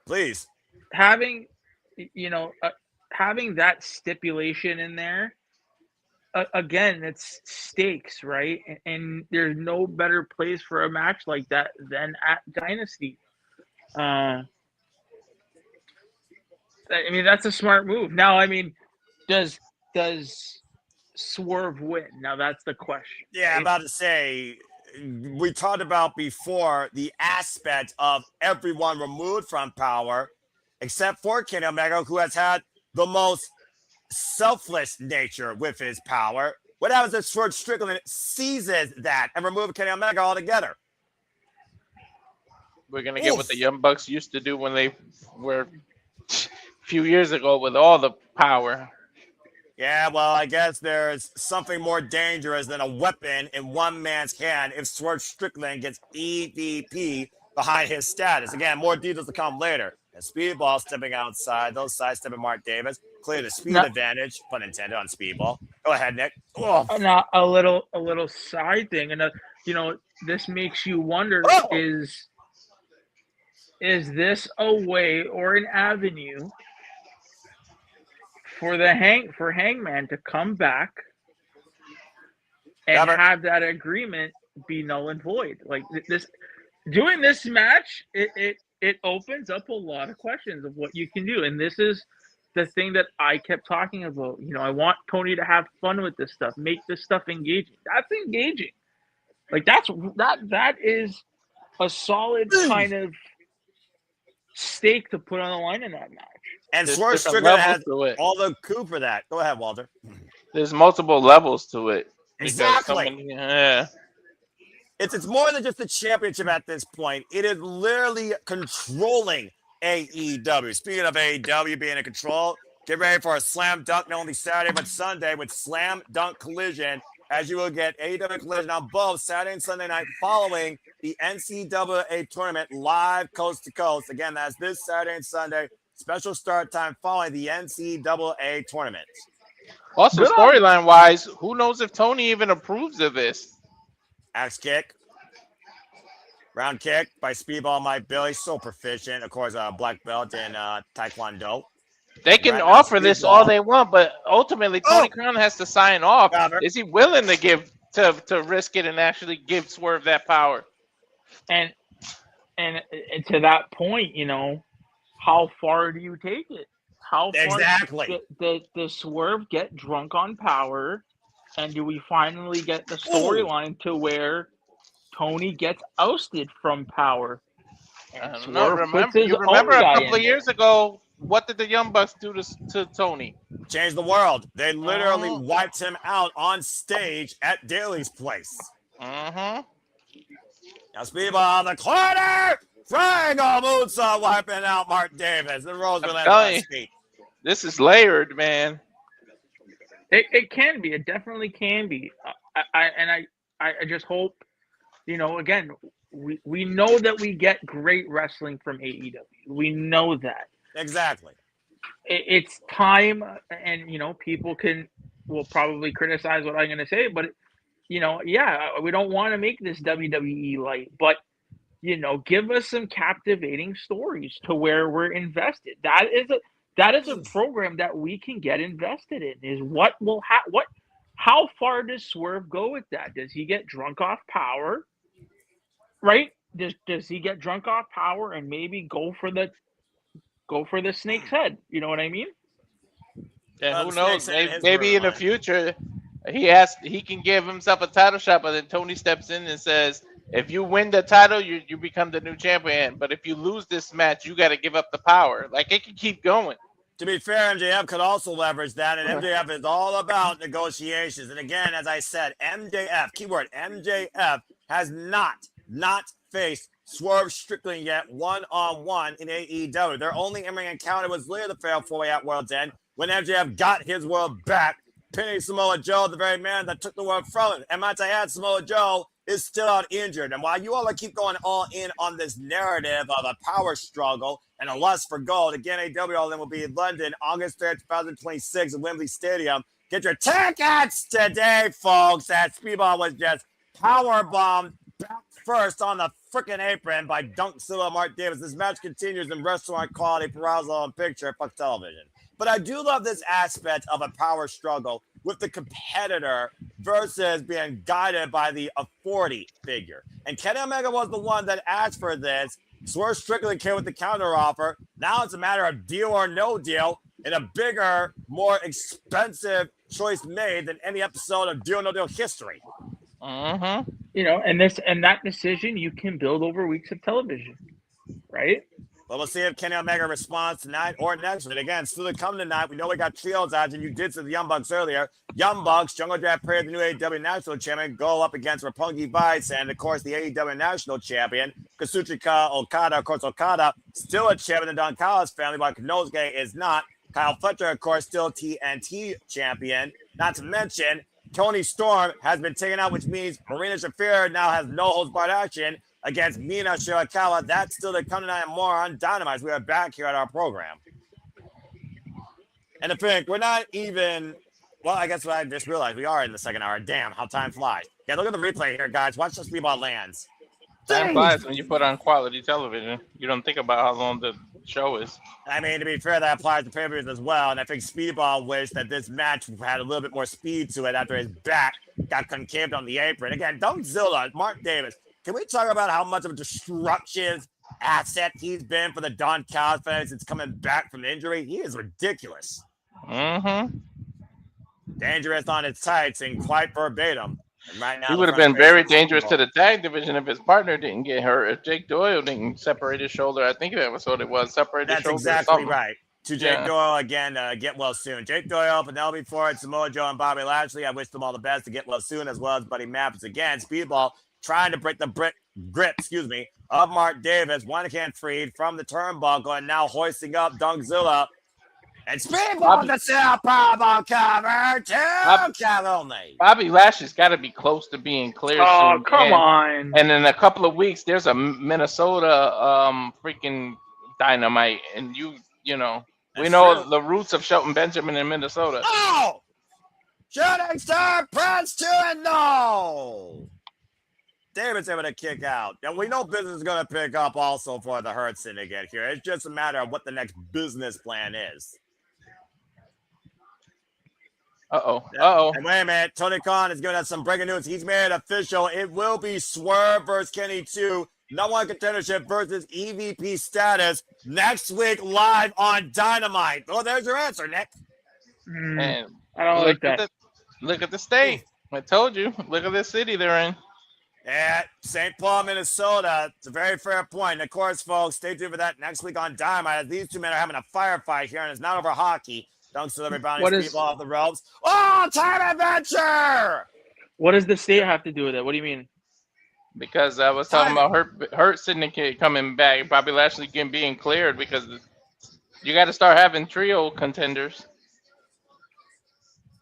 Please. having that stipulation in there, again, it's stakes, right? And there's no better place for a match like that than at Dynasty. I mean, that's a smart move. Now, I mean, does Swerve win? Now, that's the question. Yeah, I'm about to say, we talked about before the aspect of everyone removed from power, except for Kenny Omega, who has had the most selfless nature with his power. What happens if Swerve Strickland seizes that and removes Kenny Omega altogether? We're going to get what the Young Bucks used to do when they were a few years ago with all the power. Yeah, well, I guess there's something more dangerous than a weapon in one man's hand if Swerve Strickland gets EVP behind his status. Again, more details to come later. And Speedball stepping outside, those sidestepping Mark Davis. Clear the speed advantage, pun intended, on Speedball. Go ahead, Nick. Oh. Now, a little side thing, and this makes you wonder: is this a way or an avenue for Hangman to come back and have that agreement be null and void? Like this, doing this match, it opens up a lot of questions of what you can do, and this is the thing that I kept talking about. I want Tony to have fun with this stuff, make this stuff engaging. That's engaging. Like that is a solid kind of stake to put on the line in that match. And Swerve Strickland has all the coup for that. Go ahead, Walter. There's multiple levels to it. Exactly. Yeah. It's more than just the championship at this point. It is literally controlling AEW. Speaking of AEW being in control, get ready for a slam dunk, not only Saturday, but Sunday with Slam Dunk Collision, as you will get AEW Collision on both Saturday and Sunday night following the NCAA tournament live coast to coast. Again, that's this Saturday and Sunday. Special start time following the NCAA tournament. Also, storyline wise, who knows if Tony even approves of this? Axe kick. Round kick by Speedball Mike Bailey. So proficient. Of course, black belt in Taekwondo. They can offer this all they want, but ultimately Tony Khan has to sign off. Is he willing to give to risk it and actually give Swerve that power? And to that point, how far do you take it? How far does Swerve get drunk on power? And do we finally get the storyline to where Tony gets ousted from power? I don't know. Remember a couple of years ago, what did the Young Bucks do to Tony? Change the world. They literally wiped him out on stage at Daly's place. Mm-hmm. Now Speedball on the corner. Triangle moonsault wiping out Mark Davis. The Rose will on his feet. This is layered, man. It can be. It definitely can be. I just hope, again, we know that we get great wrestling from AEW. We know that. Exactly. It's time, and people will probably criticize what I'm going to say, but we don't want to make this WWE light, but give us some captivating stories to where we're invested. That is a program that we can get invested in. Is what will how far does Swerve go with that? Does he get drunk off power? Right? Does he get drunk off power and maybe go for the snake's head? You know what I mean? Yeah, who snakes knows? in Maybe, his maybe in the storyline. future, he can give himself a title shot, but then Tony steps in and says, "If you win the title, you become the new champion. But if you lose this match, you got to give up the power." Like it can keep going. To be fair, MJF could also leverage that, and MJF is all about negotiations. And again, as I said, MJF, keyword MJF, has not faced Swerve Strickland yet one-on-one in AEW. Their only in-ring encounter was later the Fatal 4-Way at World's End when MJF got his world back, pinning Samoa Joe, the very man that took the world from him. And might I add, Samoa Joe is still out injured. And while you all keep going all in on this narrative of a power struggle and a lust for gold, again, AEW All In will be in London, August 3rd, 2026 at Wembley Stadium. Get your tickets today, folks. That Speedball was just powerbombed back first on the freaking apron by Dunkzilla Mart Davis. This match continues in restaurant quality, Perazzle on picture, fuck television. But I do love this aspect of a power struggle with the competitor versus being guided by the authority figure. And Kenny Omega was the one that asked for this. Swerve Strickland came with the counteroffer. Now it's a matter of deal or no deal in a bigger, more expensive choice made than any episode of Deal or No Deal history. Mm-hmm. You know, and that decision you can build over weeks of television, right? But we'll see if Kenny Omega responds tonight or next week. Again, still to come tonight. We know we got trios out, and you did see the Young Bucks earlier. Young Bucks, Jungle Draft Prayer, the new AEW National Champion, go up against Roppongi Vice, and of course the AEW National Champion, Kazuchika Okada. Of course, Okada still a champion in the Don Callis family, while Konosuke is not. Kyle Fletcher, of course, still TNT champion. Not to mention, Toni Storm has been taken out, which means Marina Shafir now has no holds barred action against Mina Shirakawa. That's still to come tonight and more on Dynamite. We are back here at our program. And I think we're not even, well, I guess what I just realized, we are in the second hour. Damn, how time flies. Yeah, look at the replay here, guys. Watch the Speedball lands. Time flies when you put on quality television. You don't think about how long the show is. I mean, to be fair, that applies to pay-per-views as well. And I think Speedball wished that this match had a little bit more speed to it after his back got concaved on the apron. Again, Dunkzilla, Mart Davis. Can we talk about how much of a destructive asset he's been for the Don Callis fans since coming back from injury? He is ridiculous. Mm-hmm. Dangerous on his tights and quite verbatim. And right now, He would have been very dangerous to the tag division if his partner didn't get hurt. If Jake Doyle didn't separate his shoulder, I think that was what it was. Separate his shoulder. That's exactly right. To Jake Doyle again, get well soon. Jake Doyle, Penelope Ford, Samoa Joe, and Bobby Lashley. I wish them all the best to get well soon, as well as Buddy Mathis again. Speedball trying to break the grip, of Mart Davis. One hand freed from the turnbuckle and now hoisting up Dunkzilla. And Speedball the Cell Powerball cover. Two count only. Bobby Lashley's got to be close to being cleared Oh, soon. come on. And in a couple of weeks, there's a Minnesota freaking Dynamite. And you know, we know the roots of Shelton Benjamin in Minnesota. Oh! Shooting star Prince 2-0. David's able to kick out. And we know business is going to pick up also for the Hurt Syndicate here. It's just a matter of what the next business plan is. Uh-oh. And wait a minute. Tony Khan is giving us some breaking news. He's made it official. It will be Swerve versus Kenny 2. No one contendership versus EVP status next week live on Dynamite. Oh, there's your answer, Nick. And I don't like that. Look at the state. I told you. Look at the city they're in. At St. Paul, Minnesota. It's a very fair point. And of course, folks, stay tuned for that next week on Dynamite. These two men are having a firefight here, and it's not over hockey. Don't still everybody people off the ropes. Oh, time adventure! What does the state have to do with it? What do you mean? Because I was talking about Hurt Syndicate coming back. Bobby Lashley being cleared because you got to start having trio contenders.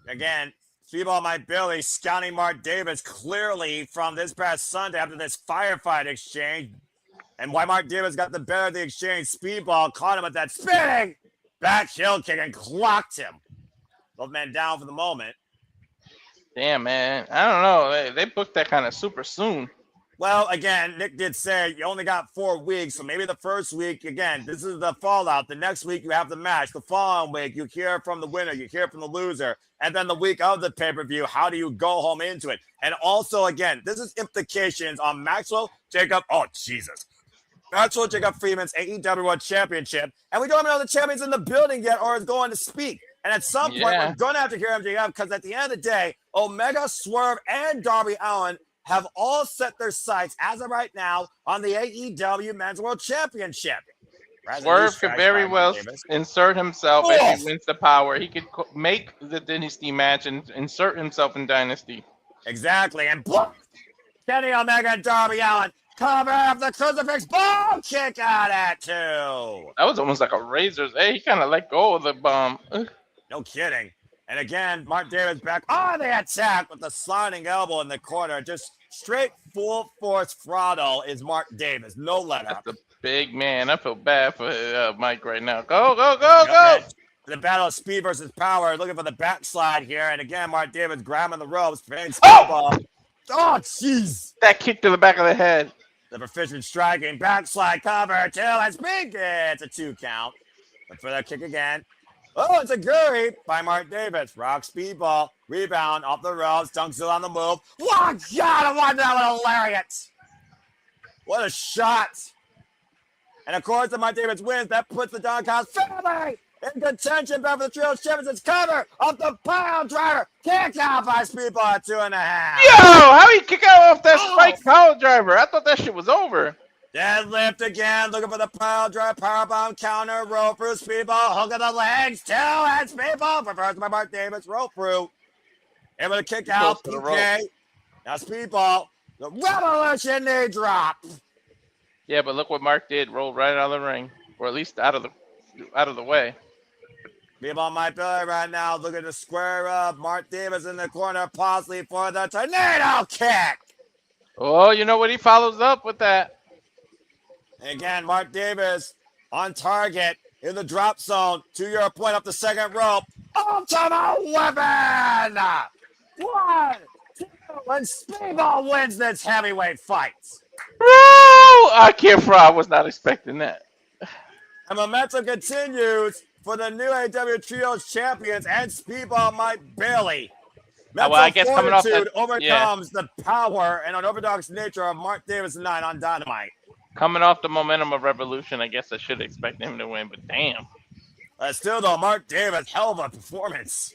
Again, Speedball Mike Billy scouting Mart Davis clearly from this past Sunday after this firefight exchange. And why Mart Davis got the better of the exchange, Speedball caught him at that spinning back heel kick and clocked him. Both men down for the moment. Damn, man. I don't know. They booked that kind of super soon. Well, again, Nick did say you only got 4 weeks, so maybe the first week, again, this is the fallout. The next week, you have the match. The following week, you hear from the winner, you hear from the loser. And then the week of the pay-per-view, how do you go home into it? And also, again, this is implications on Maxwell Jacob. Oh, Jesus. Maxwell Jacob Freeman's AEW World Championship. And we don't even know the champion's in the building yet or is going to speak. And at some point, we're going to have to hear MJF because at the end of the day, Omega, Swerve, and Darby Allin have all set their sights, as of right now, on the AEW Men's World Championship. Swerve could very well insert himself if he wins the power. He could make the Dynasty match and insert himself in Dynasty. Exactly. And Kenny Omega and Darby Allin cover up the crucifix bomb kick out at 2. That was almost like a Razor's. Hey, he kind of let go of the bomb. No kidding. And again, Mark Davis back on the attack with the sliding elbow in the corner. Just straight full force throttle is Mark Davis. No let up. That's a big man. I feel bad for Mike right now. Go, go, go, go. The battle of speed versus power. Looking for the backslide here. And again, Mark Davis grabbing the ropes. Oh, jeez. That kick to the back of the head. The proficient striking. Backslide cover. 2. And speed. It's a 2 count. Look for that kick again. Oh, it's a Guri by Mark Davis. Rock speedball. Rebound off the ropes. Dunks it on the move. What? God, I want that one, a lariat. What a shot. And of course, if Mark Davis wins, that puts the Doghouse family in contention. Back for the Trio Champions. Cover off the pile driver. Kick out by speedball at 2.5. Yo, how he kick out off that spike pile driver? I thought that shit was over. Deadlift again, looking for the pile drive, powerbomb counter, rope through, speedball, hook of the legs, 2, and speedball, reversed by Mark Davis, rope through. Able to kick out, PK. Now speedball, the Reveloution knee drop. Yeah, but look what Mark did, rolled right out of the ring, or at least out of the way. Speedball might be right now, looking to square up. Mark Davis in the corner, possibly for the tornado kick. Oh, you know what he follows up with that? Again, Mark Davis on target in the drop zone. To your point up the second rope. Ultimate weapon! 1, 2, and Speedball wins this heavyweight fight. I can't fry. I was not expecting that. And momentum continues for the new AEW Trios champions and Speedball Mike Bailey. Mental I guess coming off that, overcomes the power and unorthodox nature of Mark Davis 9 on Dynamite. Coming off the momentum of Revolution, I guess I should expect him to win, but damn. Still, though, Mark Davis, hell of a performance.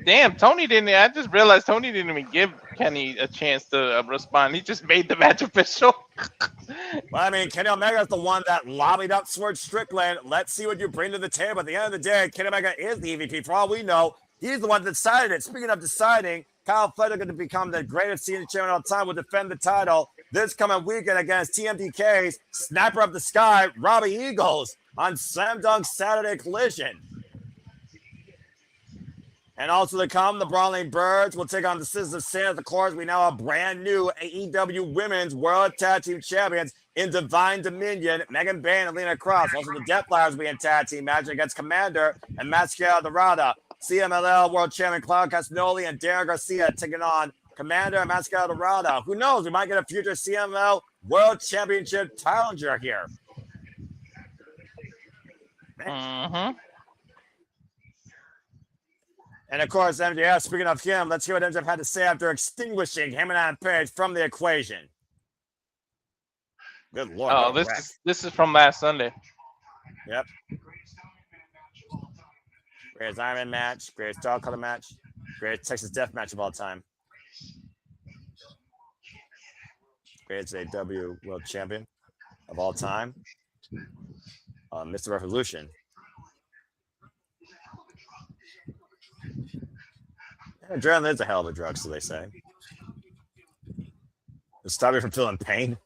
Damn, Toni didn't. I just realized Toni didn't even give Kenny a chance to respond. He just made the match official. Well, I mean, Kenny Omega is the one that lobbied up Swerve Strickland. Let's see what you bring to the table. At the end of the day, Kenny Omega is the EVP. For all we know, he's the one that decided it. Speaking of deciding, Kyle Fletcher going to become the greatest senior champion of all time, will defend the title this coming weekend against TMDK's Sniper of the Sky, Robbie Eagles, on Slam Dunk Saturday Collision. And also to come, the Brawling Birds will take on the Sisters of Sin. Of course, we now have brand new AEW Women's World Tag Team Champions in Divine Dominion, Megan Bayne and Lena Cross. Also, the Death Flyers will be in tag team match against Commander and Mascara Dorada. CMLL World Champion Claude Castagnoli and Darren Garcia taking on Commander and Mascara Dorada. Who knows? We might get a future CMLL World Championship challenger here. Mm-hmm. And of course, MJF, speaking of him, let's hear what MJF had to say after extinguishing him and Adam Page from the equation. Good Lord. Oh, this is from last Sunday. Yep. Greatest Iron Man match, greatest dog color match, greatest Texas Death match of all time. Greatest AEW World Champion of all time. Mr. Revolution. Adrenaline is a hell of a drug, so they say. It'll stop you from feeling pain.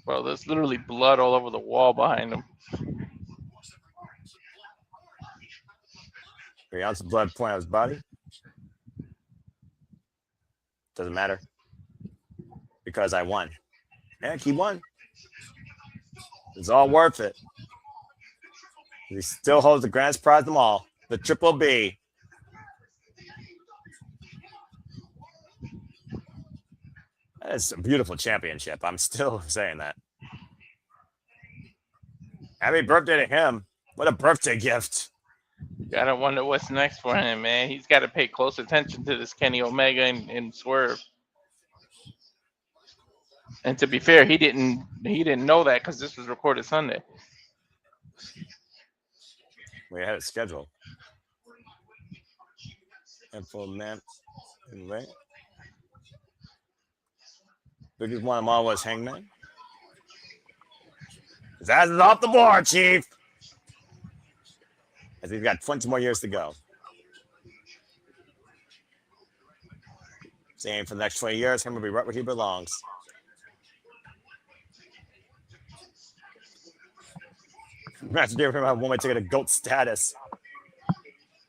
Well, there's literally blood all over the wall behind him. 3 ounces of blood pouring out his body. Doesn't matter. Because I won. Heck, he won. It's all worth it. He still holds the grand prize of them all. The Triple B. That's a beautiful championship. I'm still saying that. Happy birthday to him. What a birthday gift. Gotta wonder what's next for him, man. He's got to pay close attention to this Kenny Omega and Swerve. And to be fair, he didn't know that because this was recorded Sunday. We had a schedule. And for man, right? Biggest one of all was Hangman. His ass is off the board, Chief. As he's got 20 more years to go. Same for the next 20 years. Him will be right where he belongs. Imagine giving him a one-way ticket to GOAT status.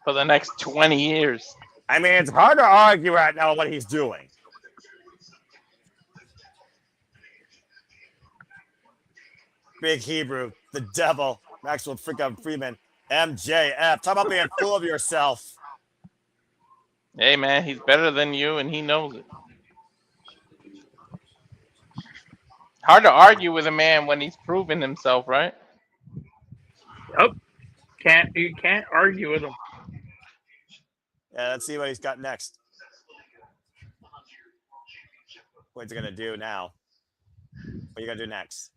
For the next 20 years. I mean, it's hard to argue right now what he's doing. Big Hebrew, the devil, Maxwell freaking Freeman, MJF. Talk about being full of yourself. Hey, man, he's better than you, and he knows it. Hard to argue with a man when he's proven himself, right? Yep. You can't argue with him. Yeah, let's see what he's got next. What's he gonna do now? What are you gonna do next?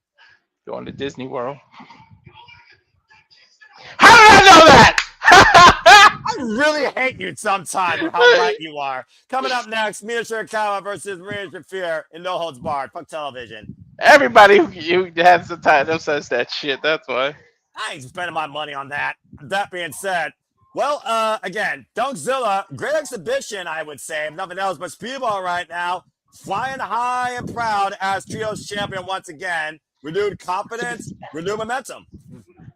Going to Disney World. How did I know that? I really hate you sometimes with how right you are. Coming up next, Mina Shirakawa versus Marina Shafir in No Holds Barred. Fuck television. Everybody who has the title says that shit. That's why. I ain't spending my money on that. That being said, well, again, Dunkzilla, great exhibition, I would say, if nothing else, but Speedball right now, flying high and proud as Trios champion once again. Renewed confidence, renewed momentum.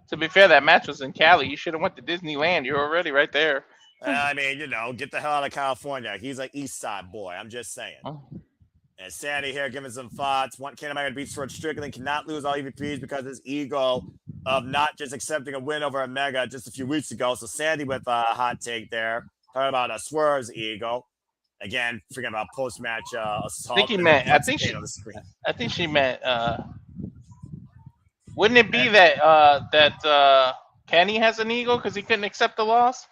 To be fair, that match was in Cali. You should have went to Disneyland. You're already right there. I mean, get the hell out of California. He's like East Side boy. I'm just saying. Oh. And Sandy here giving some thoughts. One Ken Omega to beat Sword Strickland cannot lose all EVPs because his ego of not just accepting a win over Omega just a few weeks ago. So Sandy with a hot take there. Talking about Swerve's ego. Again, freaking about post-match assault. I think she meant wouldn't it be that Kenny has an ego because he couldn't accept the loss?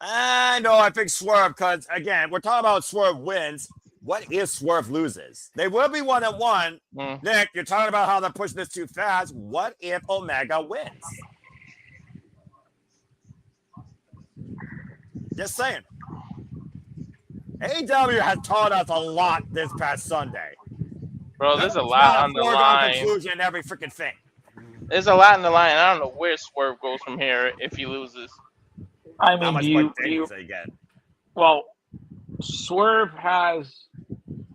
No, I think Swerve, because again, we're talking about Swerve wins. What if Swerve loses? They will be 1-1. Nick, you're talking about how they're pushing this too fast. What if Omega wins? Just saying. AEW has taught us a lot this past Sunday. Bro, there's a lot on the line. Conclusion in every freaking thing. There's a lot in the line. I don't know where Swerve goes from here if he loses. I mean, how much more days they get? Well, Swerve has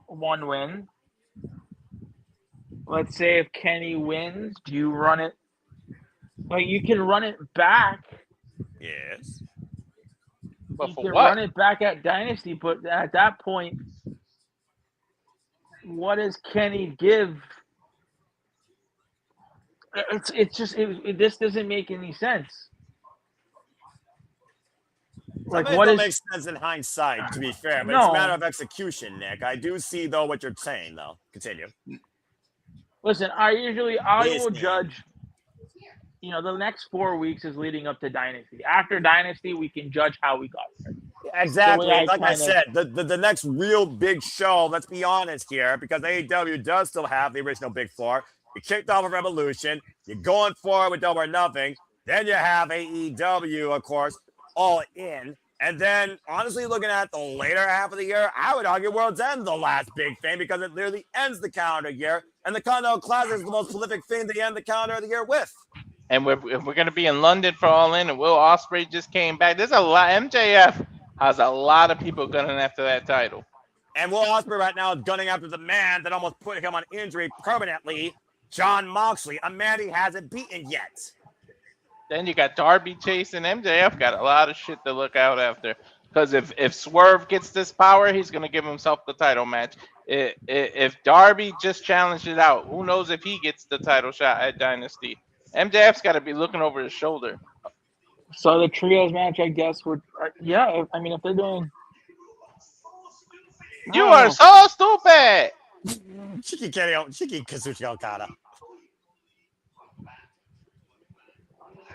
one win. Let's say if Kenny wins, do you run it? Like, you can run it back. Yes. But you for can what? run it back at Dynasty, but at that point, what does Kenny give? This doesn't make any sense. Like, what makes sense in hindsight, to be fair, but it's a matter of execution, Nick. I do see though what you're saying, though. Continue. Listen, I will judge. The next 4 weeks is leading up to Dynasty. After Dynasty, we can judge how we got there. Exactly. Like I said, the next real big show, let's be honest here, because AEW does still have the original Big Four. You kicked off a Revolution. You're going forward with Double or Nothing. Then you have AEW, of course, All In. And then, honestly, looking at the later half of the year, I would argue World's End the last big thing because it literally ends the calendar year. And the Continental Classic is the most prolific thing to end the calendar of the year with. And we're going to be in London for All In, and Will Ospreay just came back. There's a lot. MJF has a lot of people gunning after that title. And Will Ospreay right now is gunning after the man that almost put him on injury permanently, Jon Moxley, a man he hasn't beaten yet. Then you got Darby chasing MJF. Got a lot of shit to look out after. Because if Swerve gets this power, he's going to give himself the title match. If Darby just challenged it out, who knows if he gets the title shot at Dynasty. MJF's got to be looking over his shoulder. So the trios match, I guess, would if they're doing. You are so stupid. Shiki Kazuchi Okada.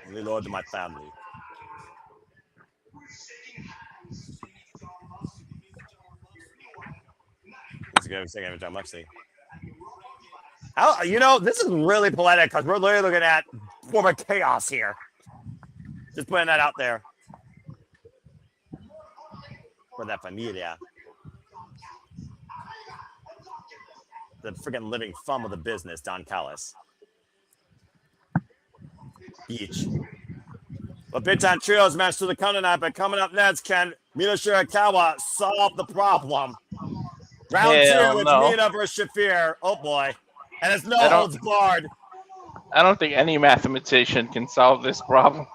The Lord of my family. Let's go second John Moxley. This is really poetic because we're literally looking at former chaos here. Just putting that out there. For that familia. The freaking living thumb of the business, Don Callis. Beach. But Big Time Trios match to the come tonight, but coming up next, can Mina Shirakawa solve the problem? Round Hell 2, it's no. Mina versus Shafir. Oh boy. And it's no I don't- holds barred. I don't think any mathematician can solve this problem.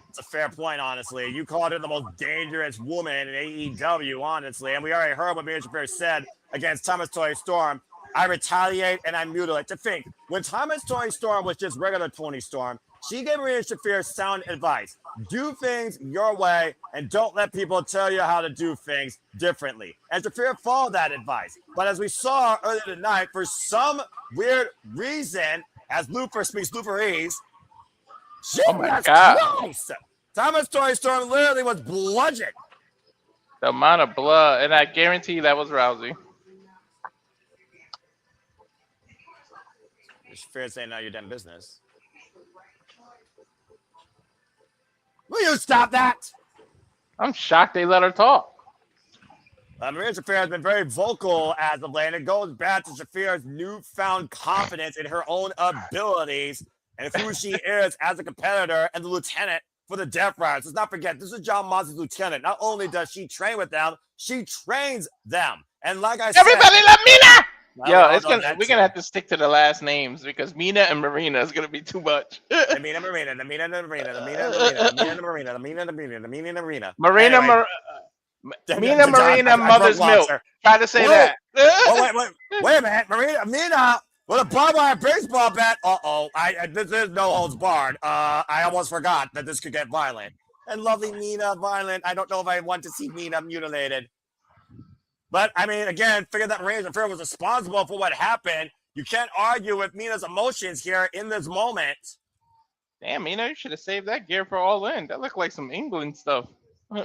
It's a fair point, honestly. You called her the most dangerous woman in AEW, honestly. And we already heard what Mina Shafir said against Thomas Toni Storm. I retaliate and I mutilate. To think, when Thomas Toni Storm was just regular Toni Storm, she gave Marina Shafir sound advice. Do things your way and don't let people tell you how to do things differently. And Shafir followed that advice. But as we saw earlier tonight, for some weird reason, as Luther speaks Lutherese, Oh my Jesus God. Christ! Thomas Toni Storm literally was bludgeoned. The amount of blood, and I guarantee that was Rousey. Shafir saying, "Now you're done business." Will you stop that? I'm shocked they let her talk. Marina Shafir has been very vocal as of late, and it goes back to Shafir's newfound confidence in her own abilities and who she is as a competitor and the lieutenant for the Death Riders. Let's not forget, this is John Moxley's lieutenant. Not only does she train with them, she trains them. And like I said, Everybody love Mina! well, Yo, we it's all know gonna that we're too. gonna have to stick to the last names because Mina and Marina is gonna be too much. The Mina Marina, the Mina and the Marina, the Mina and the Marina, the Mina and the Marina, the Mina and the Marina, the Mina and the Marina. Marina, Anyway, Mina, Marina, I Mother's broke Milk. Walter. Try to say Whoa. that. Oh, wait a minute. Mina, with a barbed wire baseball bat. This is no holds barred. I almost forgot that this could get violent. And lovely Mina violent. I don't know if I want to see Mina mutilated. But, I mean, again, figure that Marina Shafir was responsible for what happened. You can't argue with Mina's emotions here in this moment. Damn, Mina, you should have saved that gear for All In. That looked like some England stuff. I'm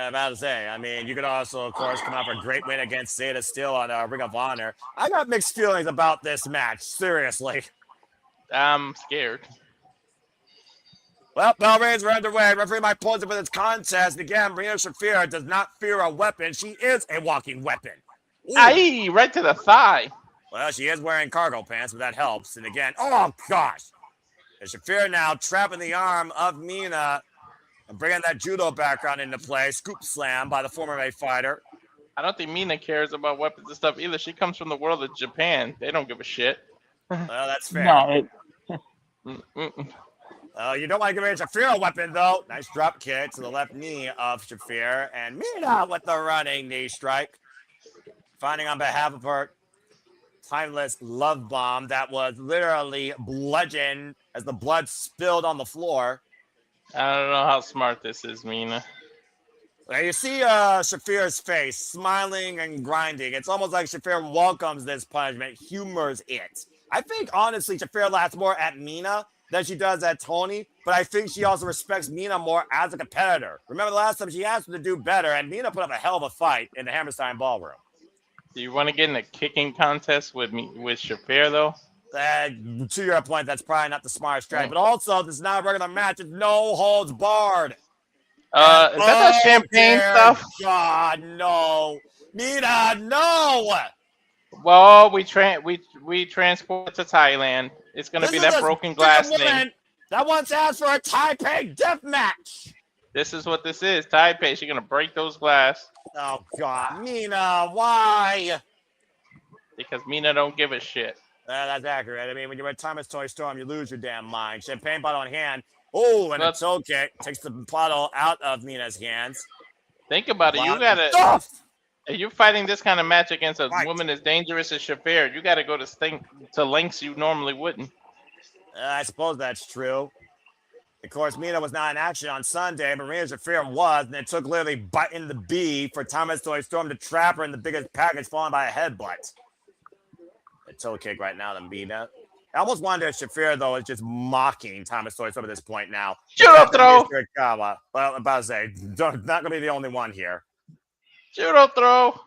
about to say, I mean, you could also, of course, come out for a great win against Zeta Steel on Ring of Honor. I got mixed feelings about this match, seriously. I'm scared. Well, bell rings are underway. Referee Mike pulls it for this contest. Again, Marina Shafir does not fear a weapon. She is a walking weapon. Ooh. Aye, right to the thigh. Well, she is wearing cargo pants, but that helps. And again, oh gosh. And Shafir now trapping the arm of Mina and bringing that judo background into play. Scoop slam by the former MMA fighter. I don't think Mina cares about weapons and stuff either. She comes from the world of Japan. They don't give a shit. Well, that's fair. No, You don't want to give Marina Shafir a weapon, though. Nice drop kick to the left knee of Shafir. And Mina with the running knee strike. Finding on behalf of her timeless love bomb that was literally bludgeoned as the blood spilled on the floor. I don't know how smart this is, Mina. Now you see Shafir's face smiling and grinding. It's almost like Shafir welcomes this punishment, humors it. I think, honestly, Shafir laughs more at Mina than she does at Toni, but I think she also respects Mina more as a competitor. Remember the last time she asked her to do better, and Mina put up a hell of a fight in the Hammerstein Ballroom. Do you want to get in a kicking contest with Shafir, though? To your point, that's probably not the smartest strategy, but also, this is not a regular match. It's no holds barred. Is that that champagne dear stuff? God, no. Mina, no! Well, we transport to Thailand. It's gonna be This that is a broken glass freaking thing. woman that once asked for a Taipei death match. This is what this is. Taipei, she's gonna break those glass Oh, God. Mina, why? because Mina don't give a shit. That's accurate. I mean, when you're at Thomas Toy Storm, you lose your damn mind. Champagne bottle in hand. Oh, and it's okay. Takes the bottle out of Mina's hands. Think about it. You gotta. Stuff! If you're fighting this kind of match against a Right. woman as dangerous as Shafir, you gotta go to lengths you normally wouldn't. I suppose that's true. Of course, Mina was not in action on Sunday. Marina Shafir was, and it took literally biting the bee for Thomas Toy Storm to trap her in the biggest package, falling by a headbutt. A toe kick right now to Mina. I almost wonder if Shafir, though, is just mocking Thomas Toy Storm at this point now. Judo throw! Well, I'm about to say, not going to be the only one here. Judo throw!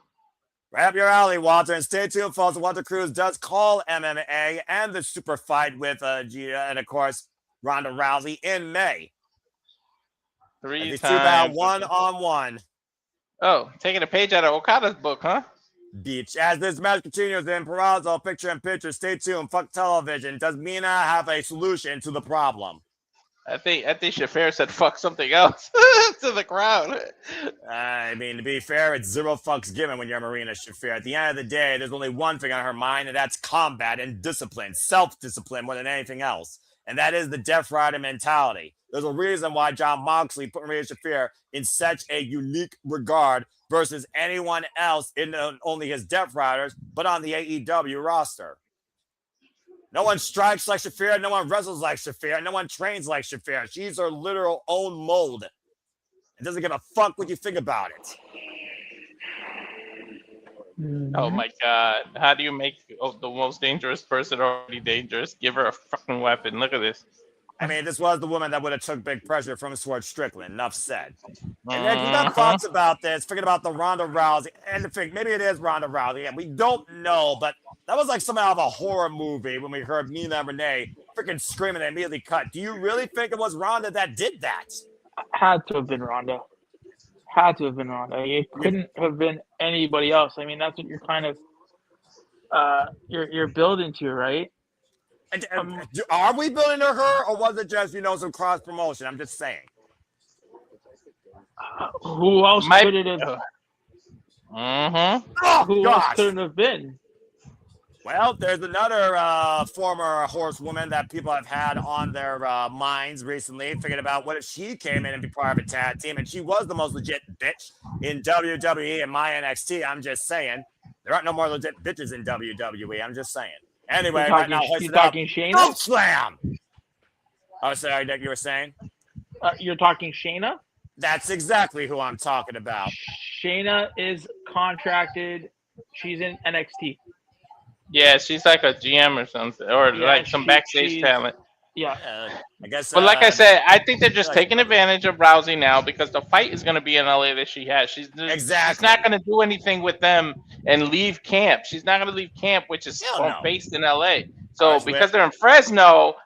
Right up your alley, Walter, and stay tuned, folks. Walter Cruz does call MMA and the super fight with Gia and, of course, Ronda Rousey in May. 3 These two battle times. 1-on-1. Oh, taking a page out of Okada's book, huh? Beach. As this match continues in Perazo, picture-in-picture, stay tuned. Fuck television. Does Mina have a solution to the problem? I think Shafir said fuck something else to the crowd. I mean, to be fair, it's zero fucks given when you're Marina Shafir. At the end of the day, there's only one thing on her mind, and that's combat and discipline, self-discipline more than anything else. And that is the Death Rider mentality. There's a reason why Jon Moxley put Marina Shafir in such a unique regard versus anyone else in only his Death Riders, but on the AEW roster. No one strikes like Shafir. No one wrestles like Shafir. No one trains like Shafir. She's her literal own mold. It doesn't give a fuck what you think about it. Oh my god. How do you make the most dangerous person already dangerous? Give her a fucking weapon. Look at this. I mean, this was the woman that would have took big pressure from Swords Strickland. Enough said. And then you got thoughts about this. Forget about the Ronda Rousey. And the thing, maybe it is Ronda Rousey. Yeah, we don't know, but that was like something out of a horror movie when we heard Mina and Renee freaking screaming and immediately cut. Do you really think it was Ronda that did that? Had to have been Ronda. Had to have been Ronda. It couldn't have been anybody else. I mean, that's what you're kind of you're building to, right? Are we building to her, or was it just some cross promotion? I'm just saying. Who else could it have? Oh, who else couldn't have been? Well, there's another former horsewoman that people have had on their minds recently, thinking about what if she came in and be part of a tag team, and she was the most legit bitch in WWE and my NXT. I'm just saying. There aren't no more legit bitches in WWE. I'm just saying. Anyway, right now, you're talking Shayna? Don't slam! Oh, sorry, Dick, you were saying? You're talking Shayna? That's exactly who I'm talking about. Shayna is contracted. She's in NXT. Yeah, she's like a GM or something, or like some backstage talent. Yeah. I guess. But like I said, I think they're just taking advantage of Rousey now because the fight is going to be in LA that she has. She's not going to do anything with them and leave camp. She's not going to leave camp, which is based in LA. So because they're in Fresno,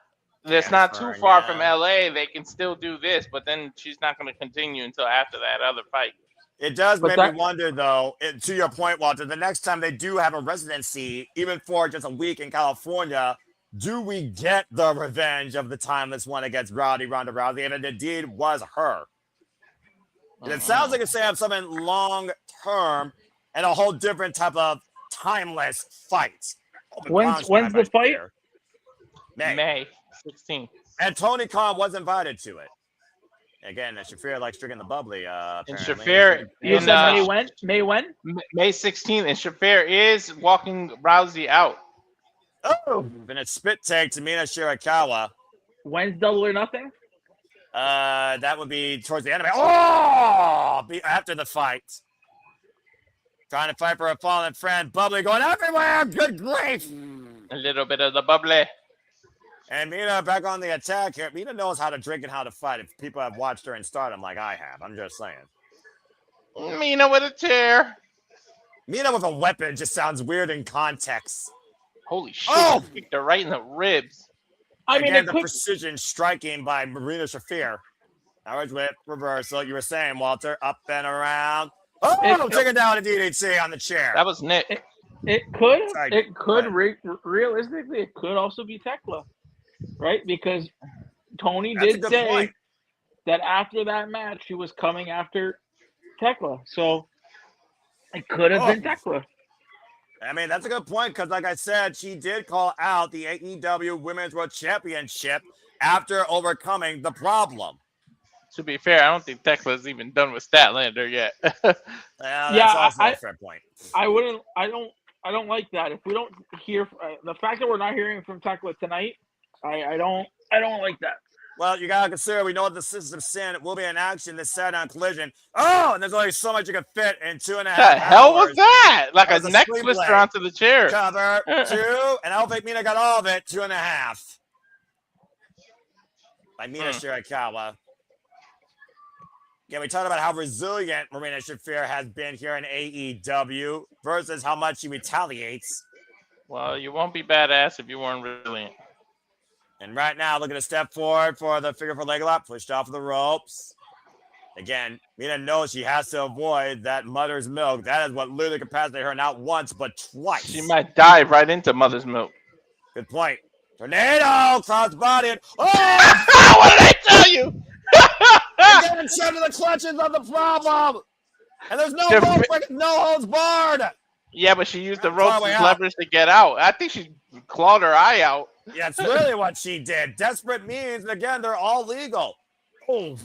that's not too far from LA. They can still do this, but then she's not going to continue until after that other fight. It does make me wonder, though, to your point, Walter, the next time they do have a residency, even for just a week in California, do we get the revenge of the timeless one against Ronda Rousey? And it indeed was her. And it sounds like it's saying have something long-term and a whole different type of timeless fight. When's the fight? May 16th. And Tony Khan was invited to it. Again, Shafir likes drinking the bubbly. And Shafir, you said May when? May 16th, and Shafir is walking Rousey out. Oh, been a spit take to Mina Shirakawa. When's Double or Nothing? That would be towards the end of it. Oh, after the fight. Trying to fight for a fallen friend. Bubbly going everywhere. Good grief. A little bit of the bubbly. And Mina back on the attack here. Mina knows how to drink and how to fight. If people have watched her in Stardom like I have, I'm just saying. Mina with a chair. Mina with a weapon just sounds weird in context. Holy shit! Oh! Kicked her right in the ribs. I mean, again, the precision striking by Marina Shafir. Now it's with reversal. You were saying, Walter, up and around. Oh, taking down a DDT on the chair. That was Nick. It could realistically, it could also be Tekla, right? Because Toni did say that after that match, she was coming after Tekla. So it could have been Tekla. I mean, that's a good point because, like I said, she did call out the AEW Women's World Championship after overcoming the problem. To be fair, I don't think Tekla's even done with Statlander yet. That's also a fair point. I don't like that. If we don't hear the fact that we're not hearing from Tekla tonight, I don't like that. Well, you gotta consider we know the Sisters of Sin will be in action this Saturday on Collision. Oh, and there's only so much you can fit in 2.5 hours. The hell was that? Like a neck twister onto the chair. Cover 2, and I don't think Mina got all of it. 2.5. By Mina Shirakawa. Again, we talked about how resilient Marina Shafir has been here in AEW versus how much she retaliates. Well, you won't be badass if you weren't resilient. And right now, looking to step forward for the figure for leg lock, pushed off the ropes. Again, Mina knows she has to avoid that mother's milk. That is what literally capacitated her not once, but twice. She might dive right into mother's milk. Good point. Tornado, cross-body. Oh! What did I tell you? Again, shoved to the clutches of the problem. And there's no holds barred. Yeah, but she used the That's all ropes the way as out. leverage to get out. I think she clawed her eye out. Yeah, it's really what she did. Desperate means, and again, they're all legal. Oh.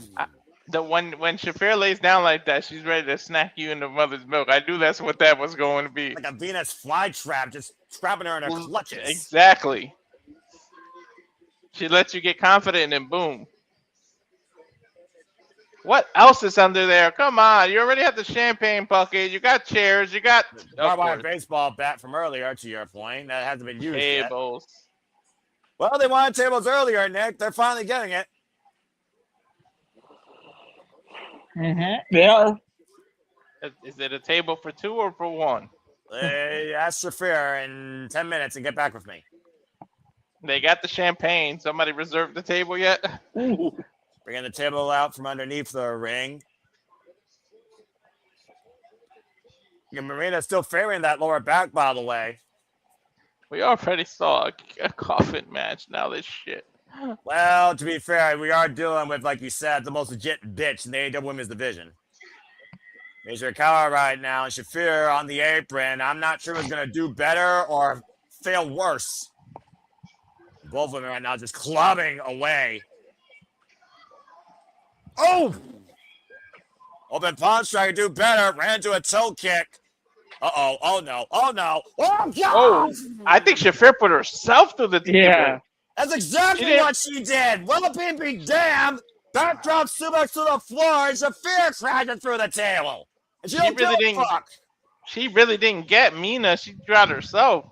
When Shafir lays down like that, she's ready to snack you into mother's milk. I knew that's what that was going to be. Like a Venus flytrap, just trapping her in her clutches. Exactly. She lets you get confident and boom. What else is under there? Come on, you already have the champagne bucket. You got chairs. You got barbed wire baseball bat from earlier. To your point, that hasn't been used tables. Yet. Well, they wanted tables earlier, Nick. They're finally getting it. They are. Is it a table for two or for one? Ask Shafir in 10 minutes and get back with me. They got the champagne. Somebody reserved the table yet? Ooh. Bringing the table out from underneath the ring. And Marina's still favoring that lower back, by the way. We already saw a Coffin match. Now this shit. Well, to be fair, we are dealing with, like you said, the most legit bitch in the AEW Women's Division. There's Kawa right now, and Shafir on the apron. I'm not sure who's going to do better or fail worse. Both of them right now just clubbing away. Oh! Open palm strike, do better. Ran into a toe kick. Uh-oh. Oh, no. Oh, no. Oh, God! Oh, I think Shafir put herself through the Yeah. That's exactly what she did. Well, be damned. Backdrop suplex to the floor, and Shafir crashing through the table. And she really didn't. Fuck. She really didn't get Mina. She dropped herself.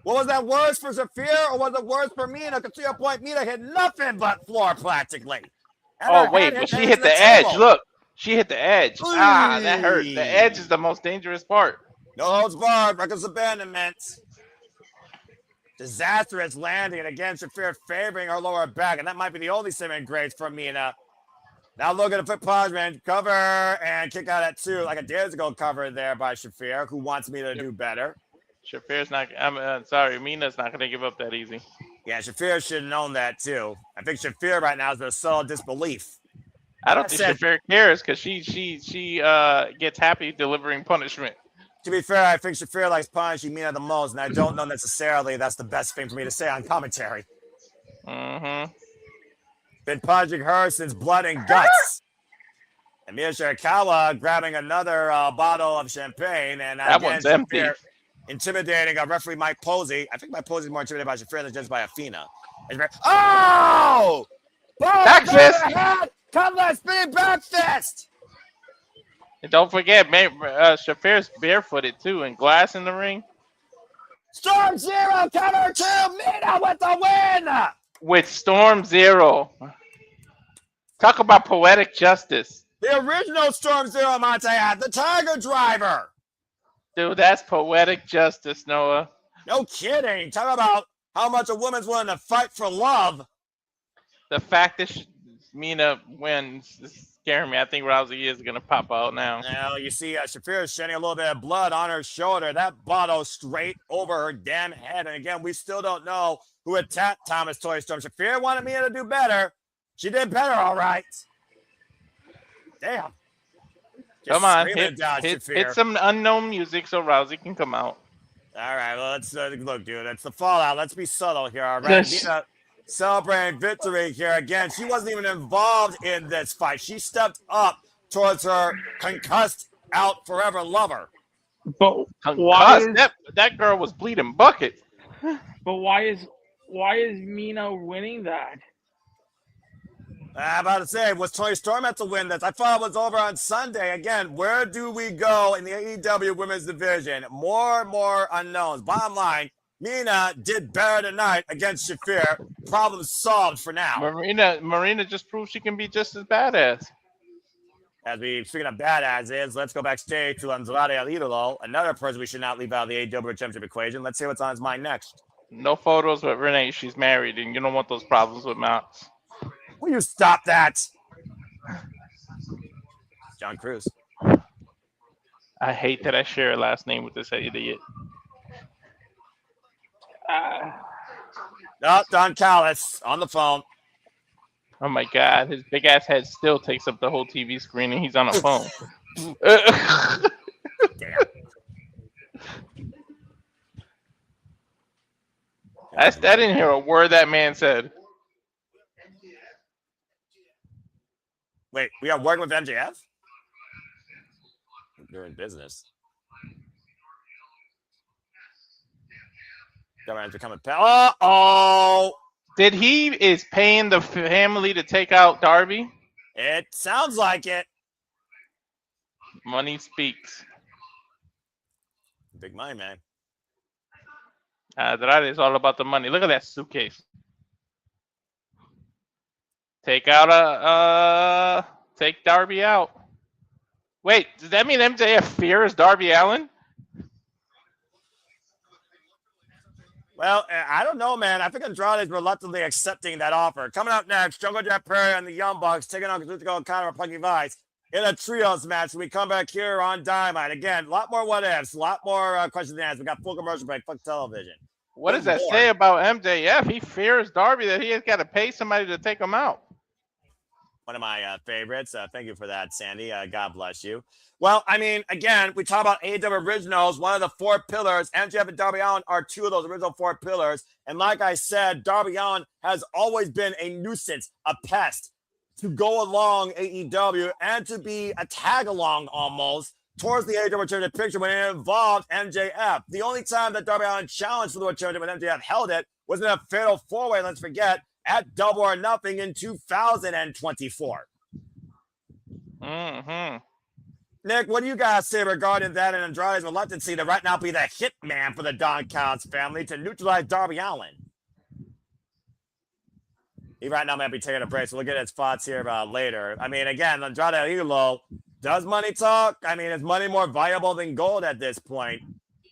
Well, was that worse for Shafir or was it worse for Mina? Because to your point, Mina hit nothing but floor practically. Oh, wait, but she hit the edge. Look, she hit the edge. Ooh. Ah, that hurt. The edge is the most dangerous part. No holds barred, reckless abandonment. Disastrous landing, and again, Shafir favoring her lower back, and that might be the only saving grace for Mina. Now look at the foot punishment, cover, and kick out at two, like a days ago cover there by Shafir, who wants Mina to do better. Shafir's not, I'm sorry, Mina's not going to give up that easy. Yeah, Shafir should have known that too. I think Shafir right now is a solid disbelief. I don't think Shafir cares because she gets happy delivering punishment. To be fair, I think Shafir likes punishing Mina the most, and I don't know necessarily that's the best thing for me to say on commentary. Mm-hmm. Been punishing her since Blood and Guts. And Mina Shirakawa grabbing another bottle of champagne, and that one's empty. Intimidating referee Mike Posey. I think Mike Posey is more intimidated by Shafir than just by Athena. Oh! Back fist! Cutlass spinning back fist! And don't forget, Shafir's barefooted too, and glass in the ring. Storm Zero, cover two, Mina with the win! With Storm Zero. Talk about poetic justice. The original Storm Zero Monte had the Tiger Driver. Dude, that's poetic justice, Noah. No kidding. Talk about how much a woman's willing to fight for love. The fact that Mina wins is scaring me. I think Rousey is going to pop out now. Now, you see Shafir is shedding a little bit of blood on her shoulder. That bottle straight over her damn head. And again, we still don't know who attacked Thomas Toy Storm. Shafir wanted Mina to do better. She did better, all right. Damn. Come on, hit some unknown music so Rousey can come out. All right, well, let's look, dude. It's the fallout. Let's be subtle here, all right? Mina celebrating victory here again. She wasn't even involved in this fight. She stepped up towards her concussed out forever lover. But why is, that girl was bleeding bucket. But why is Mina winning that? I'm about to say, was Toni Storm at to win this? I thought it was over on Sunday. Again, where do we go in the AEW Women's Division? More and more unknowns. Bottom line, Mina did better tonight against Shafir. Problem solved for now. Marina just proved she can be just as badass. As we, speaking of badasses, let's go backstage to Andrade El Idolo, another person we should not leave out of the AEW Championship equation. Let's see what's on his mind next. No photos with Renee. She's married, and you don't want those problems with Mart. Will you stop that? John Cruz. I hate that I share a last name with this idiot. Oh, Don Callis on the phone. Oh my god, his big ass head still takes up the whole TV screen and he's on a phone. Damn. I didn't hear a word that man said. Wait, we are working with MJF? They're in business. Government's becoming Uh-oh! Did he is paying the family to take out Darby? It sounds like it. Money speaks. Big money, man. That is all about the money. Look at that suitcase. Take out take Darby out. Wait, does that mean MJF fears Darby Allin? Well, I don't know, man. I think Andrade is reluctantly accepting that offer. Coming up next, Jungle Jet Prairie and the Young Bucks taking on Kazuchika Okada and Punky Vice in a trios match. We come back here on Dynamite. Again, a lot more what ifs, a lot more questions and answers. We got full commercial break, fuck television. What does that say about MJF? He fears Darby that he has got to pay somebody to take him out. One of my favorites. Thank you for that, Sandy. God bless you. Well, I mean, again, we talk about AEW originals, one of the 4 pillars. MJF and Darby Allin are 2 of those original 4 pillars. And like I said, Darby Allin has always been a nuisance, a pest to go along AEW and to be a tag-along almost towards the AEW championship picture when it involved MJF. The only time that Darby Allin challenged for the championship when MJF held it was in a fatal 4-way, let's forget, at Double or Nothing in 2024. Mm-hmm. Nick, what do you guys say regarding that and Andrade's reluctancy to right now be the hitman for the Don Callis family to neutralize Darby Allin? He right now might be taking a break, so we'll get his thoughts here later. I mean, again, Andrade Hilo, does money talk? I mean, is money more valuable than gold at this point?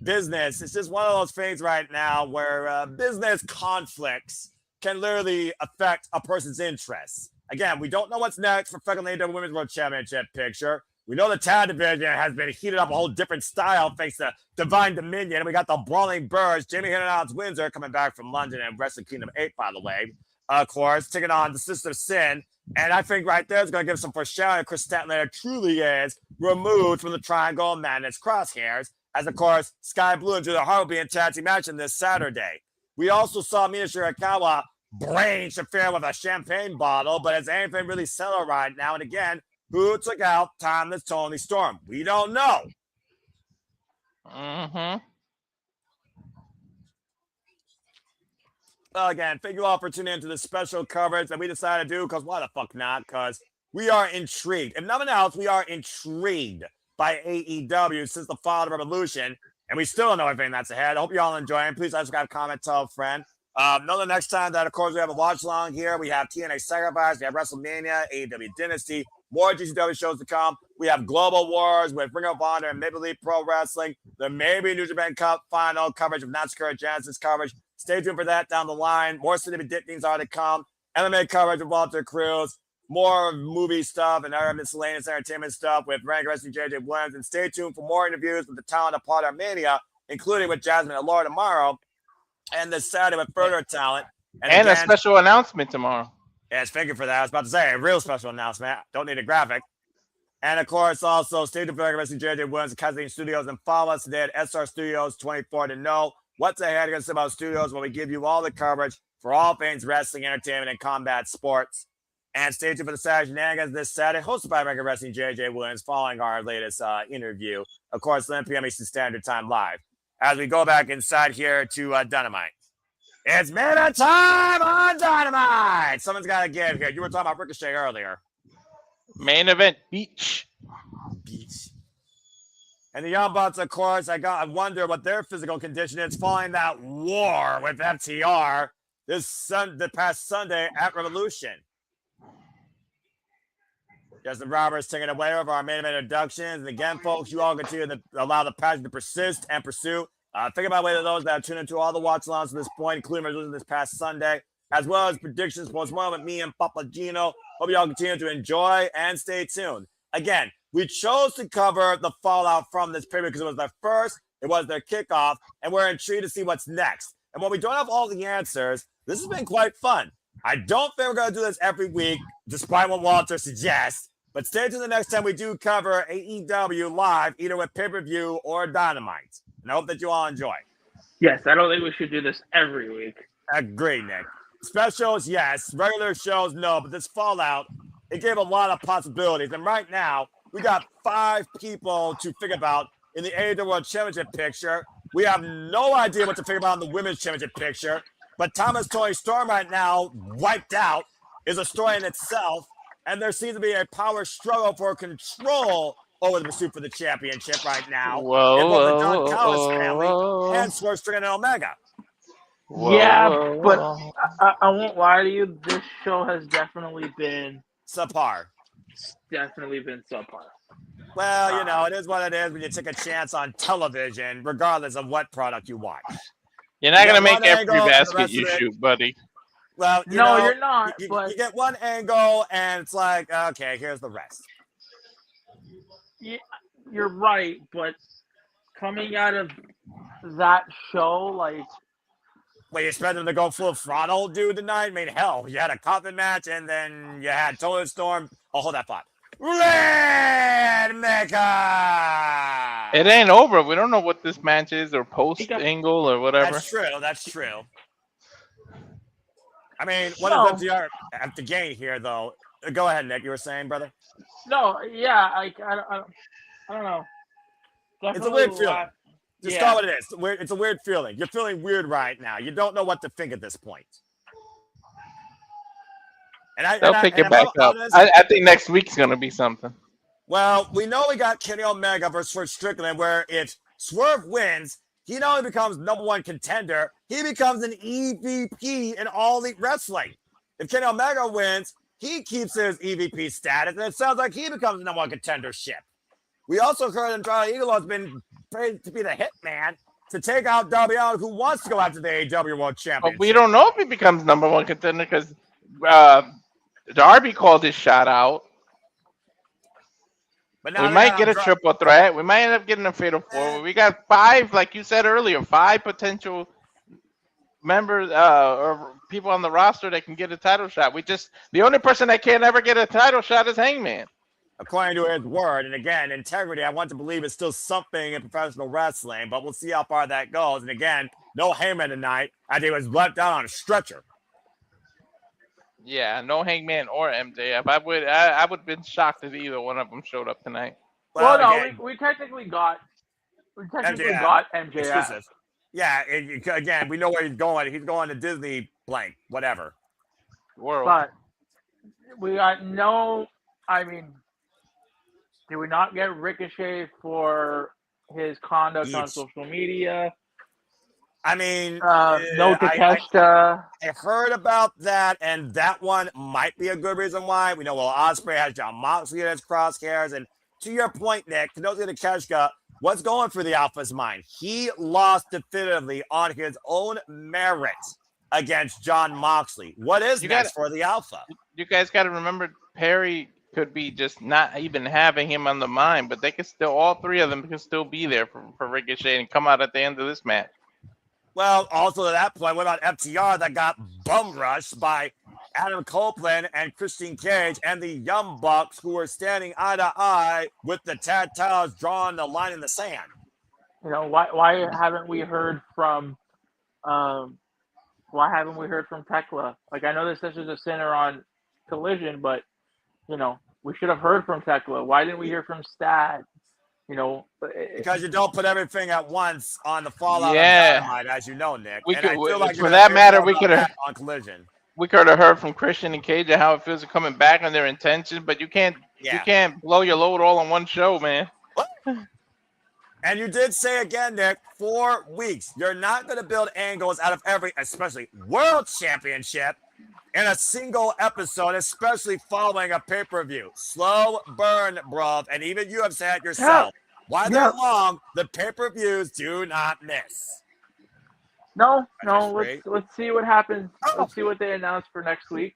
Business, it's just one of those things right now where business conflicts can literally affect a person's interests. Again, we don't know what's next for Fresno AEW Women's World Championship picture. We know the tag division has been heated up a whole different style thanks to Divine Dominion. And we got the Brawling Birds, Jamie Hernandez Windsor coming back from London and Wrestle Kingdom 8, by the way. Of course, taking on the Sister Sin. And I think right there is going to give some foreshadowing. Chris Statlander truly is removed from the Triangle of Madness crosshairs. As, of course, Sky Blue and Julia Hart will be in tag team action this Saturday. We also saw Mina Shirakawa brain Shafir with a champagne bottle, but is anything really settled right now? And again, who took out Timeless Toni Storm? We don't know. Mm-hmm. Well, again, thank you all for tuning into this special coverage that we decided to do, because why the fuck not? Because we are intrigued. If nothing else, we are intrigued by AEW since the fall of Reveloution, and we still don't know everything that's ahead. I hope you all enjoying. Please subscribe, comment, tell a friend. Know the next time that, of course, we have a watch along here. We have TNA Sacrifice, we have WrestleMania, AEW Dynasty, more GCW shows to come. We have Global Wars with Ring of Honor and Maple Leaf Pro Wrestling. There may be New Japan Cup final coverage of Natsuko Jansen's coverage. Stay tuned for that down the line. More significant things are to come. MMA coverage with Walter Cruz. More movie stuff and other miscellaneous entertainment stuff with Rank Wrestling JJ Williams. And stay tuned for more interviews with the talent of Part of Mania, including with Jasmine Allure tomorrow. And this Saturday with further talent. And again, a special announcement tomorrow. Yes, thank you for that. I was about to say a real special announcement. Don't need a graphic. And of course, also stay tuned for Wrestling JJ Williams at Kathleen Studios and follow us today at SR Studios 24 to know what's ahead against about studios where we give you all the coverage for all things wrestling, entertainment, and combat sports. And stay tuned for the Saturday Shenanigans this Saturday, hosted by Record Wrestling JJ Williams, following our latest interview. Of course, 11 p.m. Eastern Standard Time live. As we go back inside here to Dynamite. It's minute time on Dynamite. Someone's got to give here. You were talking about Ricochet earlier. Main event, beach. And the Young Bucks, of course, I wonder what their physical condition is following that war with FTR the past Sunday at Reveloution. Justin Roberts taking away over our main event introductions. And again, folks, you all continue to allow the passion to persist and pursue. Think about whether those that are tuned into all the watch alongs to this point, including Reveloution this past Sunday, as well as predictions, postmortem with me and Papa Gino. Hope you all continue to enjoy and stay tuned. Again, We chose to cover the fallout from this pay-per-view because it was their first, it was their kickoff, and we're intrigued to see what's next. And when we don't have all the answers, this has been quite fun. I don't think we're going to do this every week, despite what Walter suggests. But stay tuned the next time we do cover AEW live, either with pay-per-view or Dynamite. And I hope that you all enjoy. Yes, I don't think we should do this every week. Agree, Nick. Specials, yes. Regular shows, no. But this fallout, it gave a lot of possibilities. And right now, we got 5 people to figure about in the AEW World Championship picture. We have no idea what to figure about in the Women's Championship picture. But Toni Storm right now, wiped out, is a story in itself. And there seems to be a power struggle for control over the pursuit for the championship right now. Whoa, in both the Don Callis family and Swerve Strickland and Omega. But I won't lie to you. This show has definitely been subpar. Well, you know, it is what it is when you take a chance on television, regardless of what product you watch. You're not going to make every basket you shoot, buddy. Well, you're not. You But get one angle, and it's like, okay, here's the rest. yeah, you're right. But coming out of that show, like, Well, you expect them to go full throttle, dude, tonight? I mean, hell, you had a Coffin match, and then you had Toni Storm. Oh, hold that thought. Red Mecca! It ain't over. We don't know what this match is or post angle or whatever. That's true. I mean, what does FDR have to gain here, though? Go ahead, Nick. You were saying, brother? No, yeah, I don't know. Definitely it's a weird feeling. Just call it what it is. It's a weird feeling. You're feeling weird right now. You don't know what to think at this point. They'll pick it back up. I think next week's going to be something. Well, we know we got Kenny Omega versus Swerve Strickland, where if Swerve wins, he not only becomes #1 contender, he becomes an EVP in All Elite Wrestling. If Kenny Omega wins, he keeps his EVP status, and it sounds like he becomes the #1 contendership. We also heard Andrade Eagle has been praised to be the hitman to take out Darbin, who wants to go after the AEW World Championship. But we don't know if he becomes #1 contender because Darby called his shot out. But now we might get a triple threat. We might end up getting a fatal 4. We got 5, like you said earlier, 5 potential members or people on the roster that can get a title shot. The only person that can't ever get a title shot is Hangman. According to his word, and again, integrity, I want to believe is still something in professional wrestling, but we'll see how far that goes. And again, no Hangman tonight. I think he was left out on a stretcher. Yeah, no Hangman or MJF. I would have been shocked if either one of them showed up tonight. Well, no, again, we technically got MJF. Exclusive. Yeah, again, we know where he's going. He's going to Disney blank, whatever. World. But we got did we not get Ricochet for his conduct on social media? I mean, no Takeshita. I heard about that, and that one might be a good reason why. We know Ospreay has John Moxley in his crosshairs, and to your point, Nick, Tenochi Takeshita, what's going through the Alpha's mind? He lost definitively on his own merit against John Moxley. What is next for the Alpha? You guys got to remember, Perry could be just not even having him on the mind, but they could still, all 3 of them could still be there for Ricochet and come out at the end of this match. Well, also to that point, what about FTR that got bum rushed by Adam Copeland and Christian Cage and the Young Bucks, who were standing eye to eye with the tag titles drawing the line in the sand? You know, why haven't we heard from Tekla? Like, I know this is a center on Collision, but you know, we should have heard from Tekla. Why didn't we hear from Stad? You know, because you don't put everything at once on the fallout of Dynamite, as you know, Nick. For that matter, we could have on Collision. We could have heard from Christian and Cage and how it feels coming back on their intentions, but you can't blow your load all on one show, man. And you did say again, Nick, 4 weeks. You're not going to build angles out of every, especially World Championship, in a single episode, especially following a pay-per-view. Slow burn, bruv. And even you have said it yourself. Why they're long, the pay-per-views do not miss. No. Let's see what happens. Let's see what they announce for next week.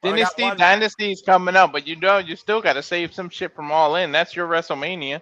Dynasty is coming up, but you still got to save some shit from All In. That's your WrestleMania.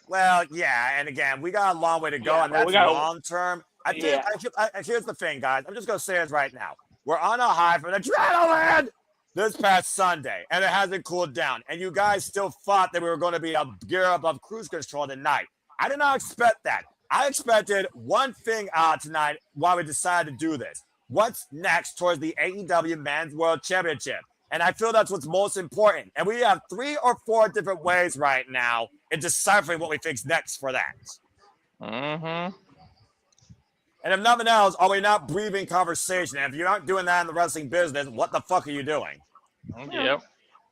Well, yeah, and again, we got a long way to go, and that's long term. Here's the thing, guys. I'm just gonna say this right now. We're on a high from adrenaline this past Sunday, and it hasn't cooled down. And you guys still thought that we were going to be a gear above cruise control tonight. I did not expect that. I expected one thing tonight while we decided to do this. What's next towards the AEW Men's World Championship? And I feel that's what's most important. And we have 3 or 4 different ways right now in deciphering what we think's next for that. Mm-hmm. And if nothing else, are we not breathing conversation? And if you aren't doing that in the wrestling business, what the fuck are you doing? Yep.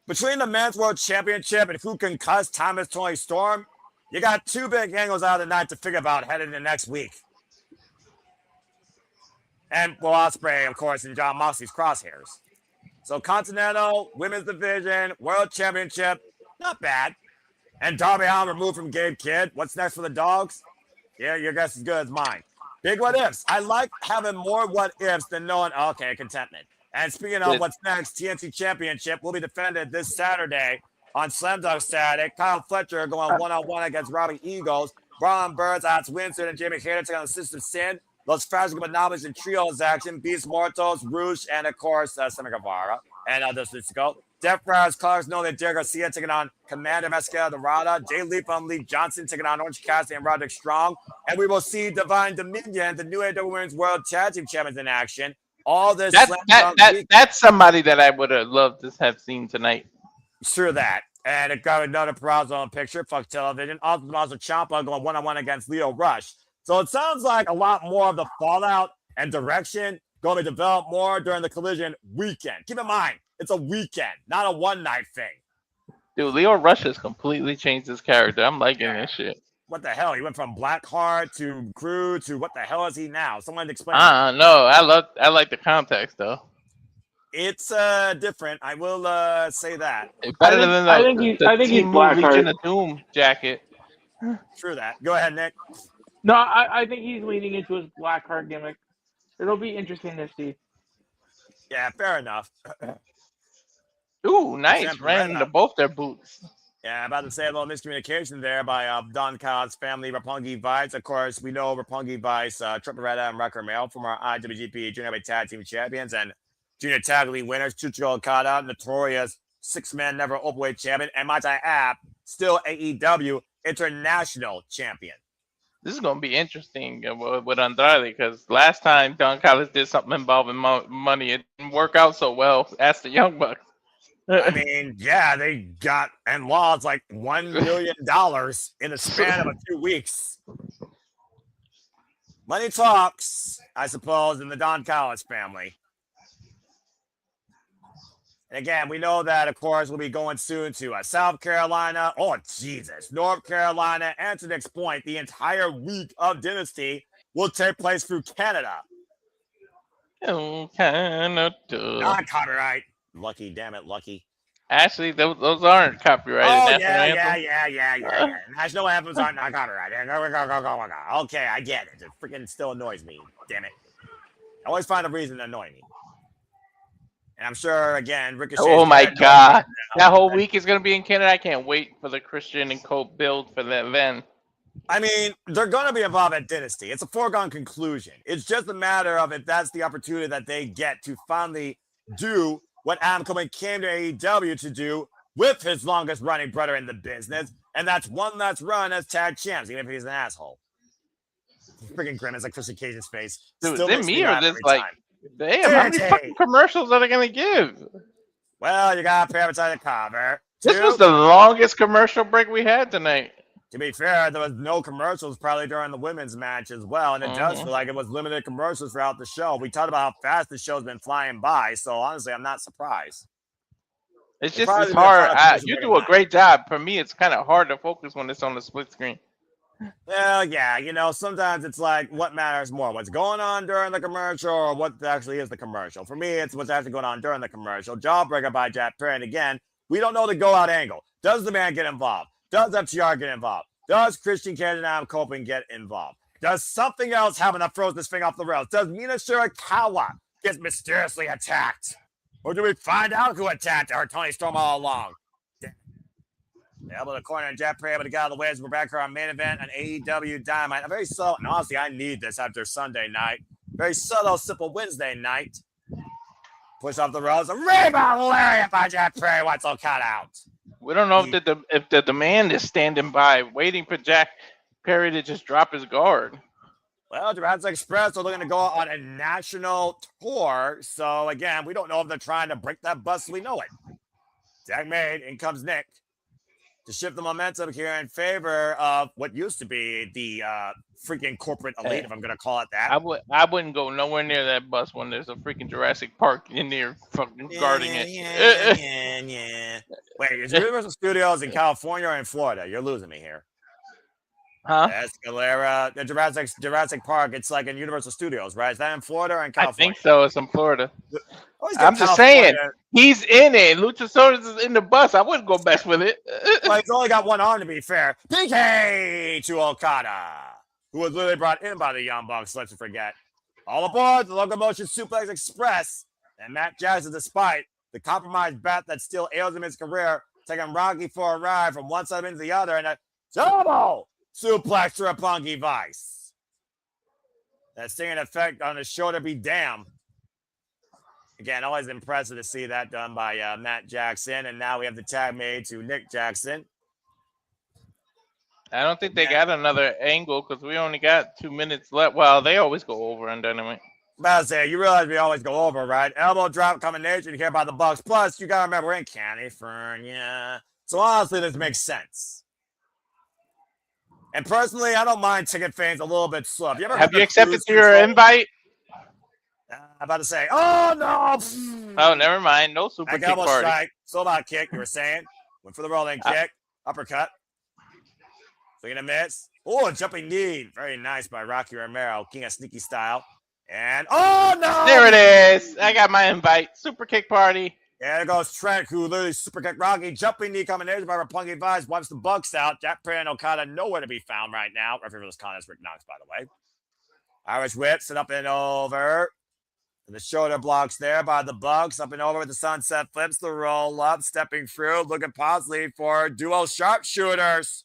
Between the Men's World Championship and who can cuss Toni Storm, you got 2 big angles out of the night to figure about headed into next week. And Ospreay, of course, and Jon Moxley's crosshairs. So Continental, Women's Division, World Championship, not bad. And Darby Allin removed from Gabe Kidd. What's next for the Dogs? Yeah, your guess is good as mine. Big what ifs. I like having more what ifs than knowing, okay, contentment. And speaking of what's next, TNT Championship will be defended this Saturday on Slam Dunk Saturday. Kyle Fletcher going one-on-one against Robbie Eagles. Braun Burns, Alex Winston, and Jamie Hayter taking on the System of Sin. Los Frasco Monopolies and Trios action. Beast Mortos, Rouge, and of course, Sammy Guevara. And others to go. Death Friars, Clark's Nolan, Derek Garcia taking on Commander Mascara Dorada. Jay Lee from Lee Johnson taking on Orange Cassidy and Roderick Strong. And we will see Divine Dominion, the new AEW Women's World Tag Team Champions in action. All this. That's somebody that I would have loved to have seen tonight. Sure that. And it got another Perazzo picture. Fuck television. Also, Ciampa going one-on-one against Leo Rush. So it sounds like a lot more of the fallout and direction going to develop more during the Collision weekend. Keep in mind, it's a weekend, not a one-night thing. Dude, Leo Rush has completely changed his character. I'm liking this shit. What the hell? He went from Blackheart to Cruz to what the hell is he now? Someone explain. No, I like the context though. It's different. I will say that. Better than I think he's Blackheart. Legion of Doom jacket. True that. Go ahead, Nick. No, I think he's leaning into his Blackheart gimmick. It'll be interesting to see. Yeah, fair enough. Ooh, nice. Ran into both their boots. Yeah, about to say a little miscommunication there by Don Kyle's family, Roppongi Vice. Of course, we know Roppongi Vice, Triparetta and Wrecker Mail from our IWGP Junior Heavyweight Tag Team Champions and Junior Tag League winners. Chucho Okada, notorious 6-man never openweight champion, and might I add, still AEW International Champion. This is going to be interesting with Andrade because last time Don Callis did something involving money, it didn't work out so well. Ask the Young Bucks. I mean, yeah, they got and lost like $1 million in the span of a few weeks. Money talks, I suppose, in the Don Callis family. And again, we know that, of course, we'll be going soon to South Carolina. Oh, Jesus. North Carolina. And to the next point, the entire week of Dynasty will take place through Canada. Oh, Canada. Not copyright. Lucky, damn it, lucky. Actually, those aren't copyrighted. Oh, yeah. National anthems aren't not copyrighted. Okay, I get it. It freaking still annoys me. Damn it. I always find a reason to annoy me. And I'm sure, again, Ricochet. Oh, my God. That whole week is going to be in Canada. I can't wait for the Christian and Cope build for that then. I mean, they're going to be involved at Dynasty. It's a foregone conclusion. It's just a matter of if that's the opportunity that they get to finally do what Adam Cole came to AEW to do with his longest running brother in the business. And that's one last run as tag champs, even if he's an asshole. Freaking grimace like Christian Cage's face. Dude, is it me or this, like, damn, how many fucking commercials are they going to give? Well, you got to pay to cover. This was the longest commercial break we had tonight. To be fair, there was no commercials probably during the women's match as well. And it does feel like it was limited commercials throughout the show. We talked about how fast the show's been flying by. So honestly, I'm not surprised. It's just it's hard. You do a great job. For me, it's kind of hard to focus when it's on the split screen. Well, yeah, you know, sometimes it's like what matters more, what's going on during the commercial or what actually is the commercial. For me, it's what's actually going on during the commercial. Jawbreaker by Jack Perry. And again, we don't know the go-out angle. Does the man get involved? Does FTR get involved? Does Christian Cage and Adam Copeland get involved? Does something else happen that throws this thing off the rails? Does Mina Shirakawa get mysteriously attacked? Or do we find out who attacked our Toni Storm all along? Able to corner and Jeff Perry able to get out of the way as we're back here on main event on AEW Dynamite. A very subtle, and honestly, I need this after Sunday night. Very subtle, simple Wednesday night. Push off the ropes. A rebound lariat by Jeff Perry. What's all cut out? We don't know if the demand is standing by, waiting for Jack Perry to just drop his guard. Well, Jurassic Express are looking to go on a national tour. So, again, we don't know if they're trying to break that bus. We know it. Jack made, in comes Nick to shift the momentum here in favor of what used to be the freaking corporate elite, if I'm going to call it that. I wouldn't go nowhere near that bus when there's a freaking Jurassic Park in there fucking guarding it. Yeah. Wait, is Universal Studios in California or in Florida? You're losing me here. Huh? Escalera, the Jurassic Park. It's like in Universal Studios, right? Is that in Florida or in California? I think so. It's in Florida. I'm just saying, he's in it. Luchasaurus is in the bus. I wouldn't go mess with it. Well, he's only got one arm, to be fair. PK to Okada, who was literally brought in by the Young Bucks. Let's forget. All aboard the Locomotion Suplex Express. And Matt Jackson, despite the compromised bat that still ails him in his career, taking Rocky for a ride from one side into the other, and a double suplex to Roppongi Vice. That stinging effect on his shoulder be damned. Again, always impressive to see that done by Matt Jackson. And now we have the tag made to Nick Jackson. I don't think they got another angle because we only got 2 minutes left. Well, they always go over on Dynamite. About to say, you realize we always go over, right? Elbow drop combination here by the Bucks. Plus, you got to remember, we're in California. So honestly, this makes sense. And personally, I don't mind ticket fans a little bit slow. Have you accepted your invite? I'm about to say, oh no! Oh, never mind. No super kick party. Strike. So about kick, you were saying. Went for the rolling kick. Uppercut. Swinging a miss. Oh, jumping knee. Very nice by Rocky Romero. King of Sneaky style. And, oh no! There it is. I got my invite. Super kick party. Yeah, there goes Trent, who literally super kick Rocky. Jumping knee combination by Roppongi Vice. Wipes the Bucks out. Jack Perry and Okada nowhere to be found right now. Referee was calling us Rick Knox, by the way. Irish whip, sit up and over. The shoulder blocks there by the Bucks. Up and over with the sunset flips. The roll up, stepping through, looking possibly for dual sharpshooters.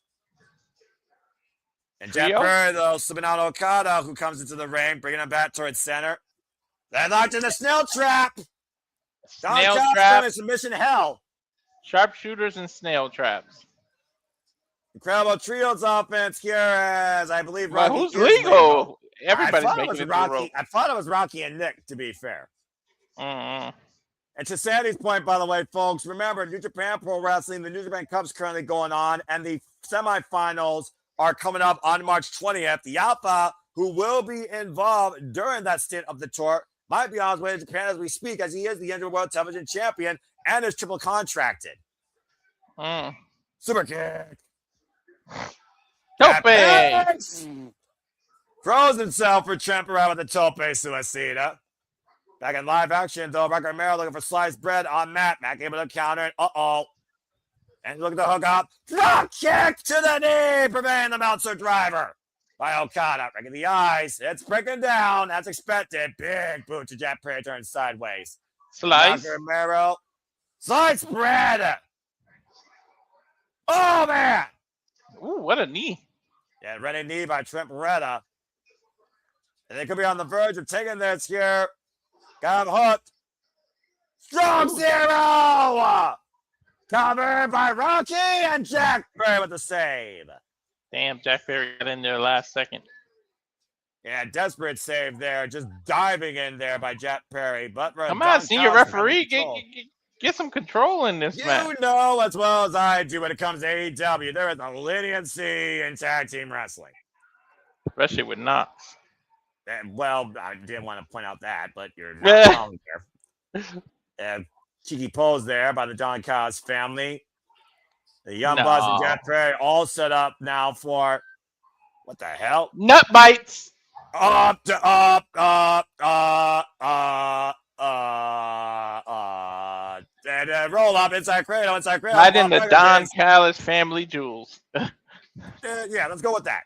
And Jack Perry, though, slipping out Okada, who comes into the ring, bringing him back towards center. Then locked in the snail trap. Snail trap. Submission hell. Sharpshooters and snail traps. Incredible trios offense here, as I believe. Well, who's legal? Everybody's making it Rocky. I thought it was Rocky and Nick, to be fair. And to Sandy's point, by the way, folks, remember, New Japan Pro Wrestling, the New Japan Cup's currently going on, and the semifinals are coming up on March 20th. The Alpha, who will be involved during that stint of the tour, might be on his way to Japan as we speak, as he is the Injured World Television Champion and is triple contracted. Super kick. Tope! Throws himself for Tremper with the Tope Suicida. Back in live action, though, Rocky Romero looking for sliced bread on Matt. Matt able to counter it. Uh-oh. And looking to hook up. Drop kick to the knee, preventing the Meltzer driver by Okada. Breaking the eyes. It's breaking down as expected. Big boot to Jack Perry, turns sideways. Slice. Rocky Romero. Sliced bread. Oh, man. Ooh, what a knee. Yeah, ready knee by Trent Beretta. And they could be on the verge of taking this here. Got him hooked. Strong zero. Covered by Rocky and Jack Perry with the save. Damn, Jack Perry got in there last second. Yeah, desperate save there. Just diving in there by Jack Perry. But come on, senior referee. Get some control in this match. You know as well as I do when it comes to AEW, there is a leniency in tag team wrestling. Especially with Knox. And, well, I didn't want to point out that, but you're not wrong there. Cheeky pose there by the Don Callis family. The Young Bucks and Jack Perry all set up now for, what the hell? Nut bites. And roll up inside cradle. Right in the Don Callis family jewels. Yeah, let's go with that.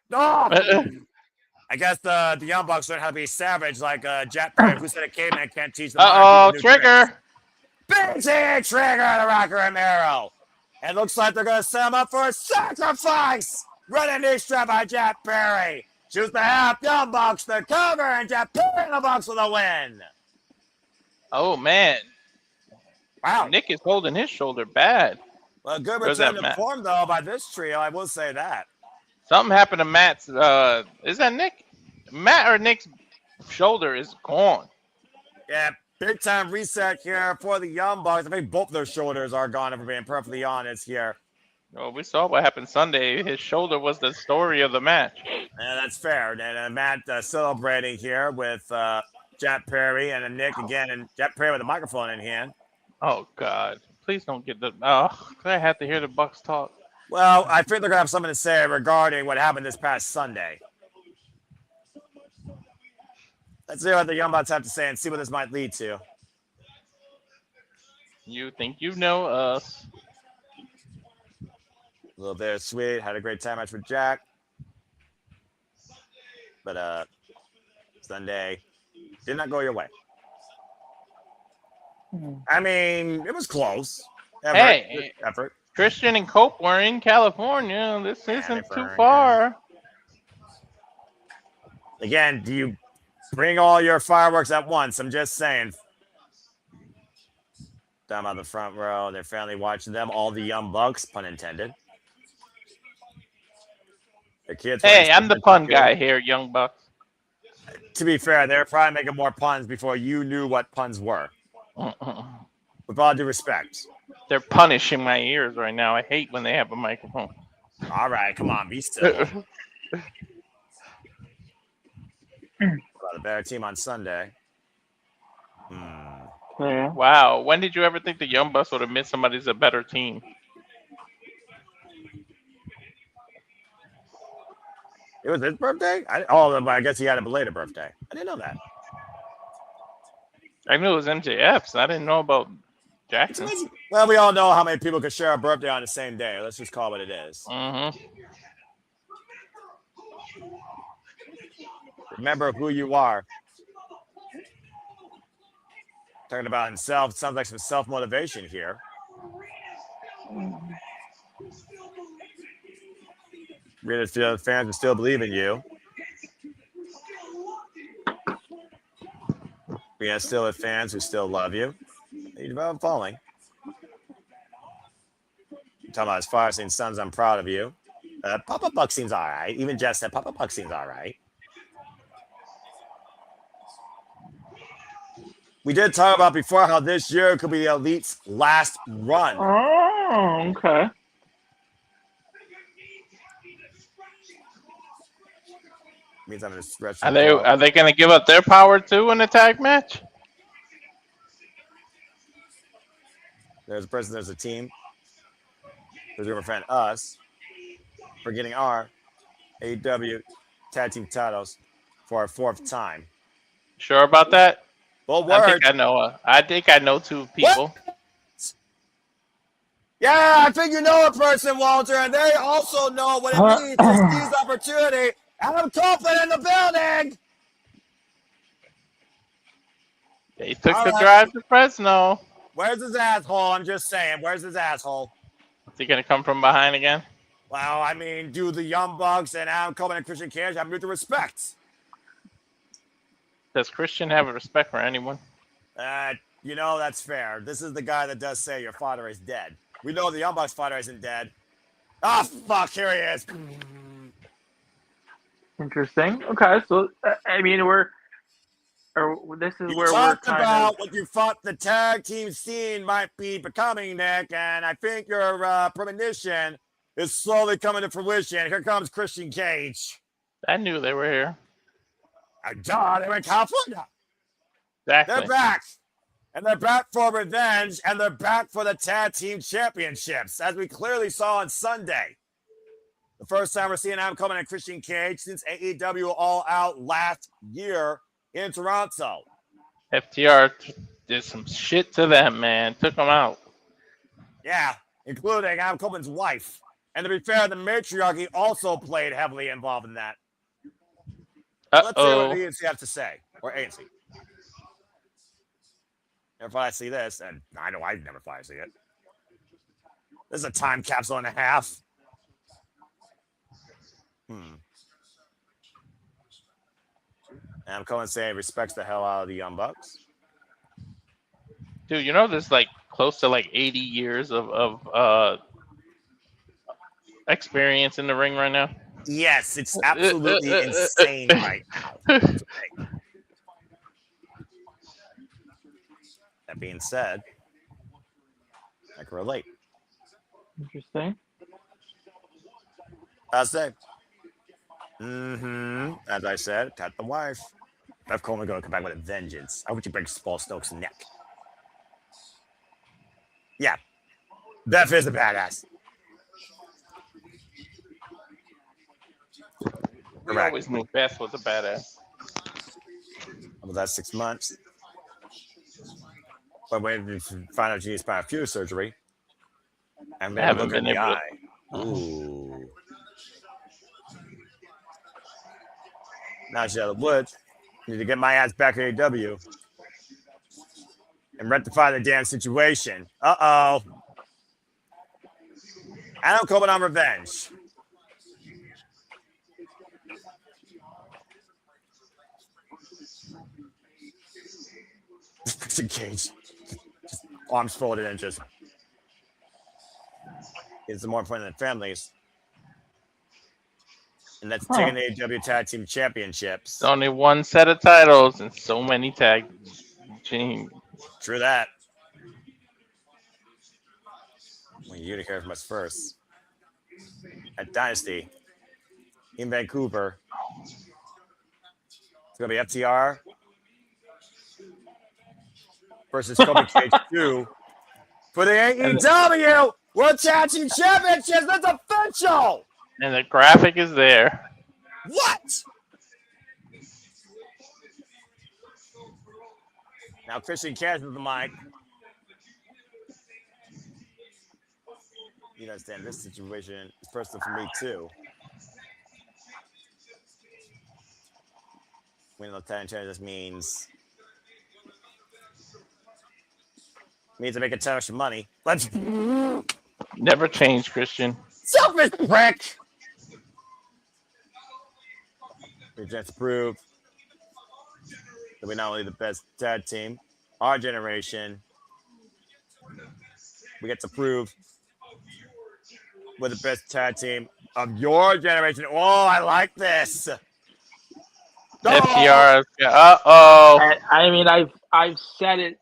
I guess the Young Bucks learn how to be savage like Jack Perry, who said a caveman can't teach them. Trigger. BT trigger the Rocker Romero. It looks like they're going to set him up for a sacrifice. Running knee strap by Jeff Perry. Choose the half Young Bucks the cover, and Jeff Perry in the Bucks for the win. Oh man, Wow. Nick is holding his shoulder bad. Well, good Where's return that, to Matt? form, though, by this trio. I will say that. Something happened to Matt's. Is that Nick? Matt or Nick's shoulder is gone. Yeah, big time reset here for the Young Bucks. I think both their shoulders are gone, if we're being perfectly honest here. Well, we saw what happened Sunday. His shoulder was the story of the match. Yeah, that's fair. And Matt celebrating here with Jeff Perry and Nick again, and Jeff Perry with a microphone in hand. Oh God! Please don't get the. Oh, I have to hear the Bucks talk. Well, I think they're going to have something to say regarding what happened this past Sunday. Let's see what the Young Bucks have to say and see what this might lead to. You think you know us? A little bit sweet. Had a great time match with Jack. But Sunday did not go your way. I mean, it was close. Effort. Christian and Cope were in California. This isn't too California. far. Again, do you bring all your fireworks at once? I'm just saying. Down by the front row, their family watching them. All the Young Bucks, pun intended. Their kids. Hey, I'm the pun guy here, Young Bucks. To be fair, they're probably making more puns before you knew what puns were. With all due respect. They're punishing my ears right now. I hate when they have a microphone. All right, come on, be still. About a better team on Sunday. Yeah. Wow. When did you ever think the Young Bucks would admit somebody's a better team? It was his birthday? I guess he had a belated birthday. I didn't know that. I knew it was MJF's. I didn't know about Jackson. Well, we all know how many people could share a birthday on the same day. Let's just call it what it is. Remember who you are. Talking about himself. Sounds like some self-motivation here. Really feel the fans will still believe in you. We have still have fans who still love you. You develop following. Talking about his fire scene sons, I'm proud of you. Papa Buck seems all right. Even Jeff said Papa Buck seems all right. We did talk about before how this year could be the Elite's last run. Oh, okay. Means I'm going to stretch. Are they going to give up their power too in a tag match? There's a person, there's a team. There's a friend, us, for getting our AEW tag team titles for our fourth time. Sure about that? Well, I think I know. I think I know two people. What? Yeah, I think you know a person, Walter, and they also know what it means to seize opportunity. Adam Coffin in the building. They took the drive to Fresno. Where's his asshole? I'm just saying. Where's his asshole? Is he going to come from behind again? Well, I mean, do the Young Bucks and Adam Coffin and Christian Cage have mutual respect? Does Christian have a respect for anyone? You know, that's fair. This is the guy that does say your father is dead. We know the Young Bucks' father isn't dead. Ah, fuck, here he is. Interesting. Okay, so I mean, this is where we're talked kind about of what you thought the tag team scene might be becoming, Nick, and I think your premonition is slowly coming to fruition. Here comes Christian Cage. I knew they were here. God, they were in California. Exactly. They're back. And they're back for revenge, and they're back for the tag team championships, as we clearly saw on Sunday. The first time we're seeing Adam Coleman and Christian Cage since AEW All Out last year in Toronto. FTR did some shit to them, man. Took them out. Yeah, including Adam Coleman's wife. And to be fair, the matriarchy also played heavily involved in that. Let's see what the ENC have to say, or ANC. Never thought I'd see this, and I know I'd never thought I'd see it. This is a time capsule and a half. Adam Cohen saying respects the hell out of the Young Bucks. Dude, you know there's like close to like 80 years of experience in the ring right now. Yes, it's absolutely insane right now. That being said, I can relate. Interesting. I'll say. As I said, got the wife. Beth Coleman going to come back with a vengeance. I want you to break Paul Stokes' neck. Yeah. Beth is a badass. We always knew Beth was a badass. Over that 6 months. But when we find out she's by a few surgery, and then look in the eye. Ooh. Now she's out of the woods. Need to get my ass back at AEW and rectify the damn situation. Uh-oh. Adam Coleman on revenge. Christian Cage. Just arms folded and just. It's more important than families. And that's taking the AEW Tag Team Championships. It's only one set of titles and so many tag teams. True that. Well, you're going to hear from us first. At Dynasty in Vancouver. It's going to be FTR versus Kobe Cage 2 for the AEW World Tag Team Championships. That's official. And the graphic is there. What? Now Christian Cage with the mic. You understand this situation is personal for me too. Winning the tag team just means to make a ton of money. Let's never change, Christian. Selfish prick. We just prove that we're not only the best tag team, our generation. We get to prove we're the best tag team of your generation. Oh, I like this. FTR. I mean, I've said it.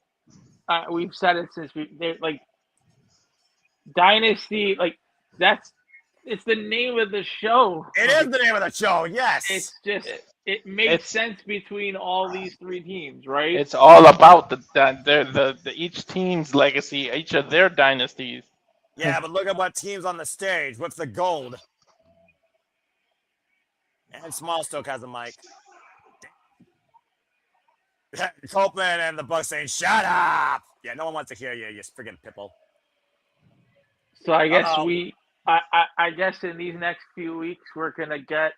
We've said it since like Dynasty. Like it's the name of the show. It is the name of the show. Yes. It's just it makes sense between all these three teams, right? It's all about the each team's legacy, each of their dynasties. Yeah, but look at what team's on the stage. What's the gold? And Smallstoke has a mic. Copeland and the Bucks saying, "Shut up!" Yeah, no one wants to hear you. You friggin' pipple. So I guess I guess in these next few weeks we're gonna get.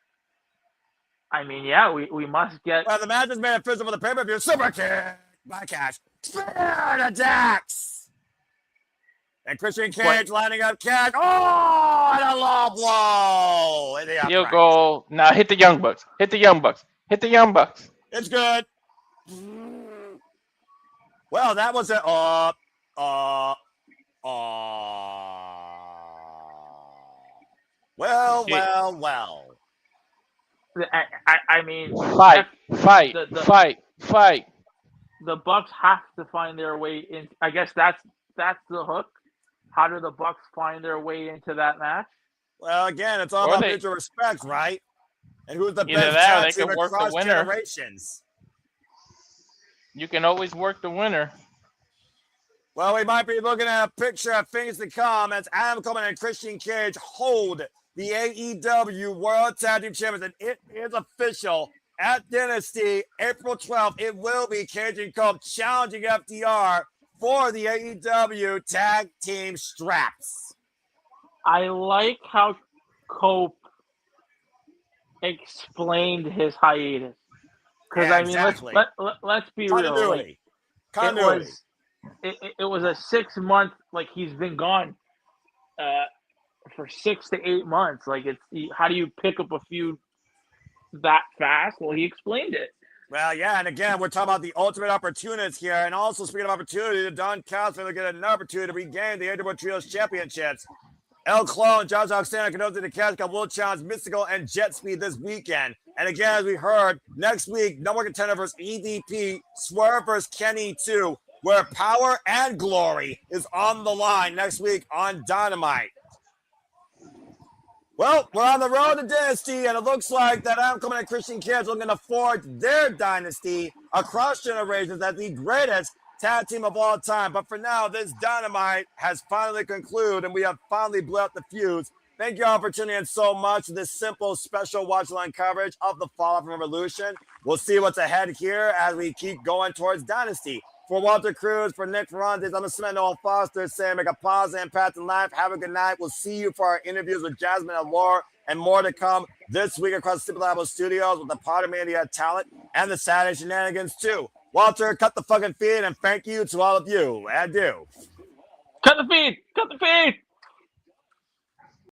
I mean, yeah, we must get. Well, the match is made official for the pay-per-view. Super kick by Cash. Spear attacks. And Christian Cage lining up Cash. Oh, and a low blow. Field goal. Now hit the Young Bucks. Hit the Young Bucks. Hit the Young Bucks. It's good. Well, that was it. Well. I mean, fight. The Bucks have to find their way in. I guess that's the hook. How do the Bucks find their way into that match? Well, again, it's all about mutual respect, right? And who's the either best that or they team can work across the winner. generations? You can always work the winner. Well, we might be looking at a picture of things to come as Adam Coleman and Christian Cage hold the AEW World Tag Team Champions, and it is official at Dynasty, April 12th. It will be Cage and Cope challenging FDR for the AEW Tag Team straps. I like how Cope explained his hiatus. Because, yeah, exactly. let's be real. Continuity. it was a 6 month, like he's been gone for 6 to 8 months. Like how do you pick up a feud that fast? Well, he explained it. Well, yeah, and again, we're talking about the ultimate opportunists here, and also speaking of opportunity, Don Callis will get an opportunity to regain the AEW Trios Championships. El Clone, Josh Alexander, Canosa de Casca will challenge Mystical and Jet Speed this weekend. And again, as we heard, next week, number one contender versus EDP, Swerve versus Kenny 2, where power and glory is on the line next week on Dynamite. Well, we're on the road to Dynasty, and it looks like that Outcoming and Christian Kids are looking to forge their dynasty across generations as the greatest tag team of all time. But for now, this Dynamite has finally concluded, and we have finally blew out the fuse. Thank you all for tuning in so much to this simple, special watch-line coverage of the fallout from Reveloution. We'll see what's ahead here as we keep going towards Dynasty. For Walter Cruz, for Nick Ferrantes, I'm Samantha Noel Foster saying make a pause and pass in life. Have a good night. We'll see you for our interviews with Jasmine and Laura and more to come this week across the Simple Labo Studios with the Potter Media talent and the Saturday Shenanigans too. Walter, cut the fucking feed and thank you to all of you. Adieu. Cut the feed. Cut the feed.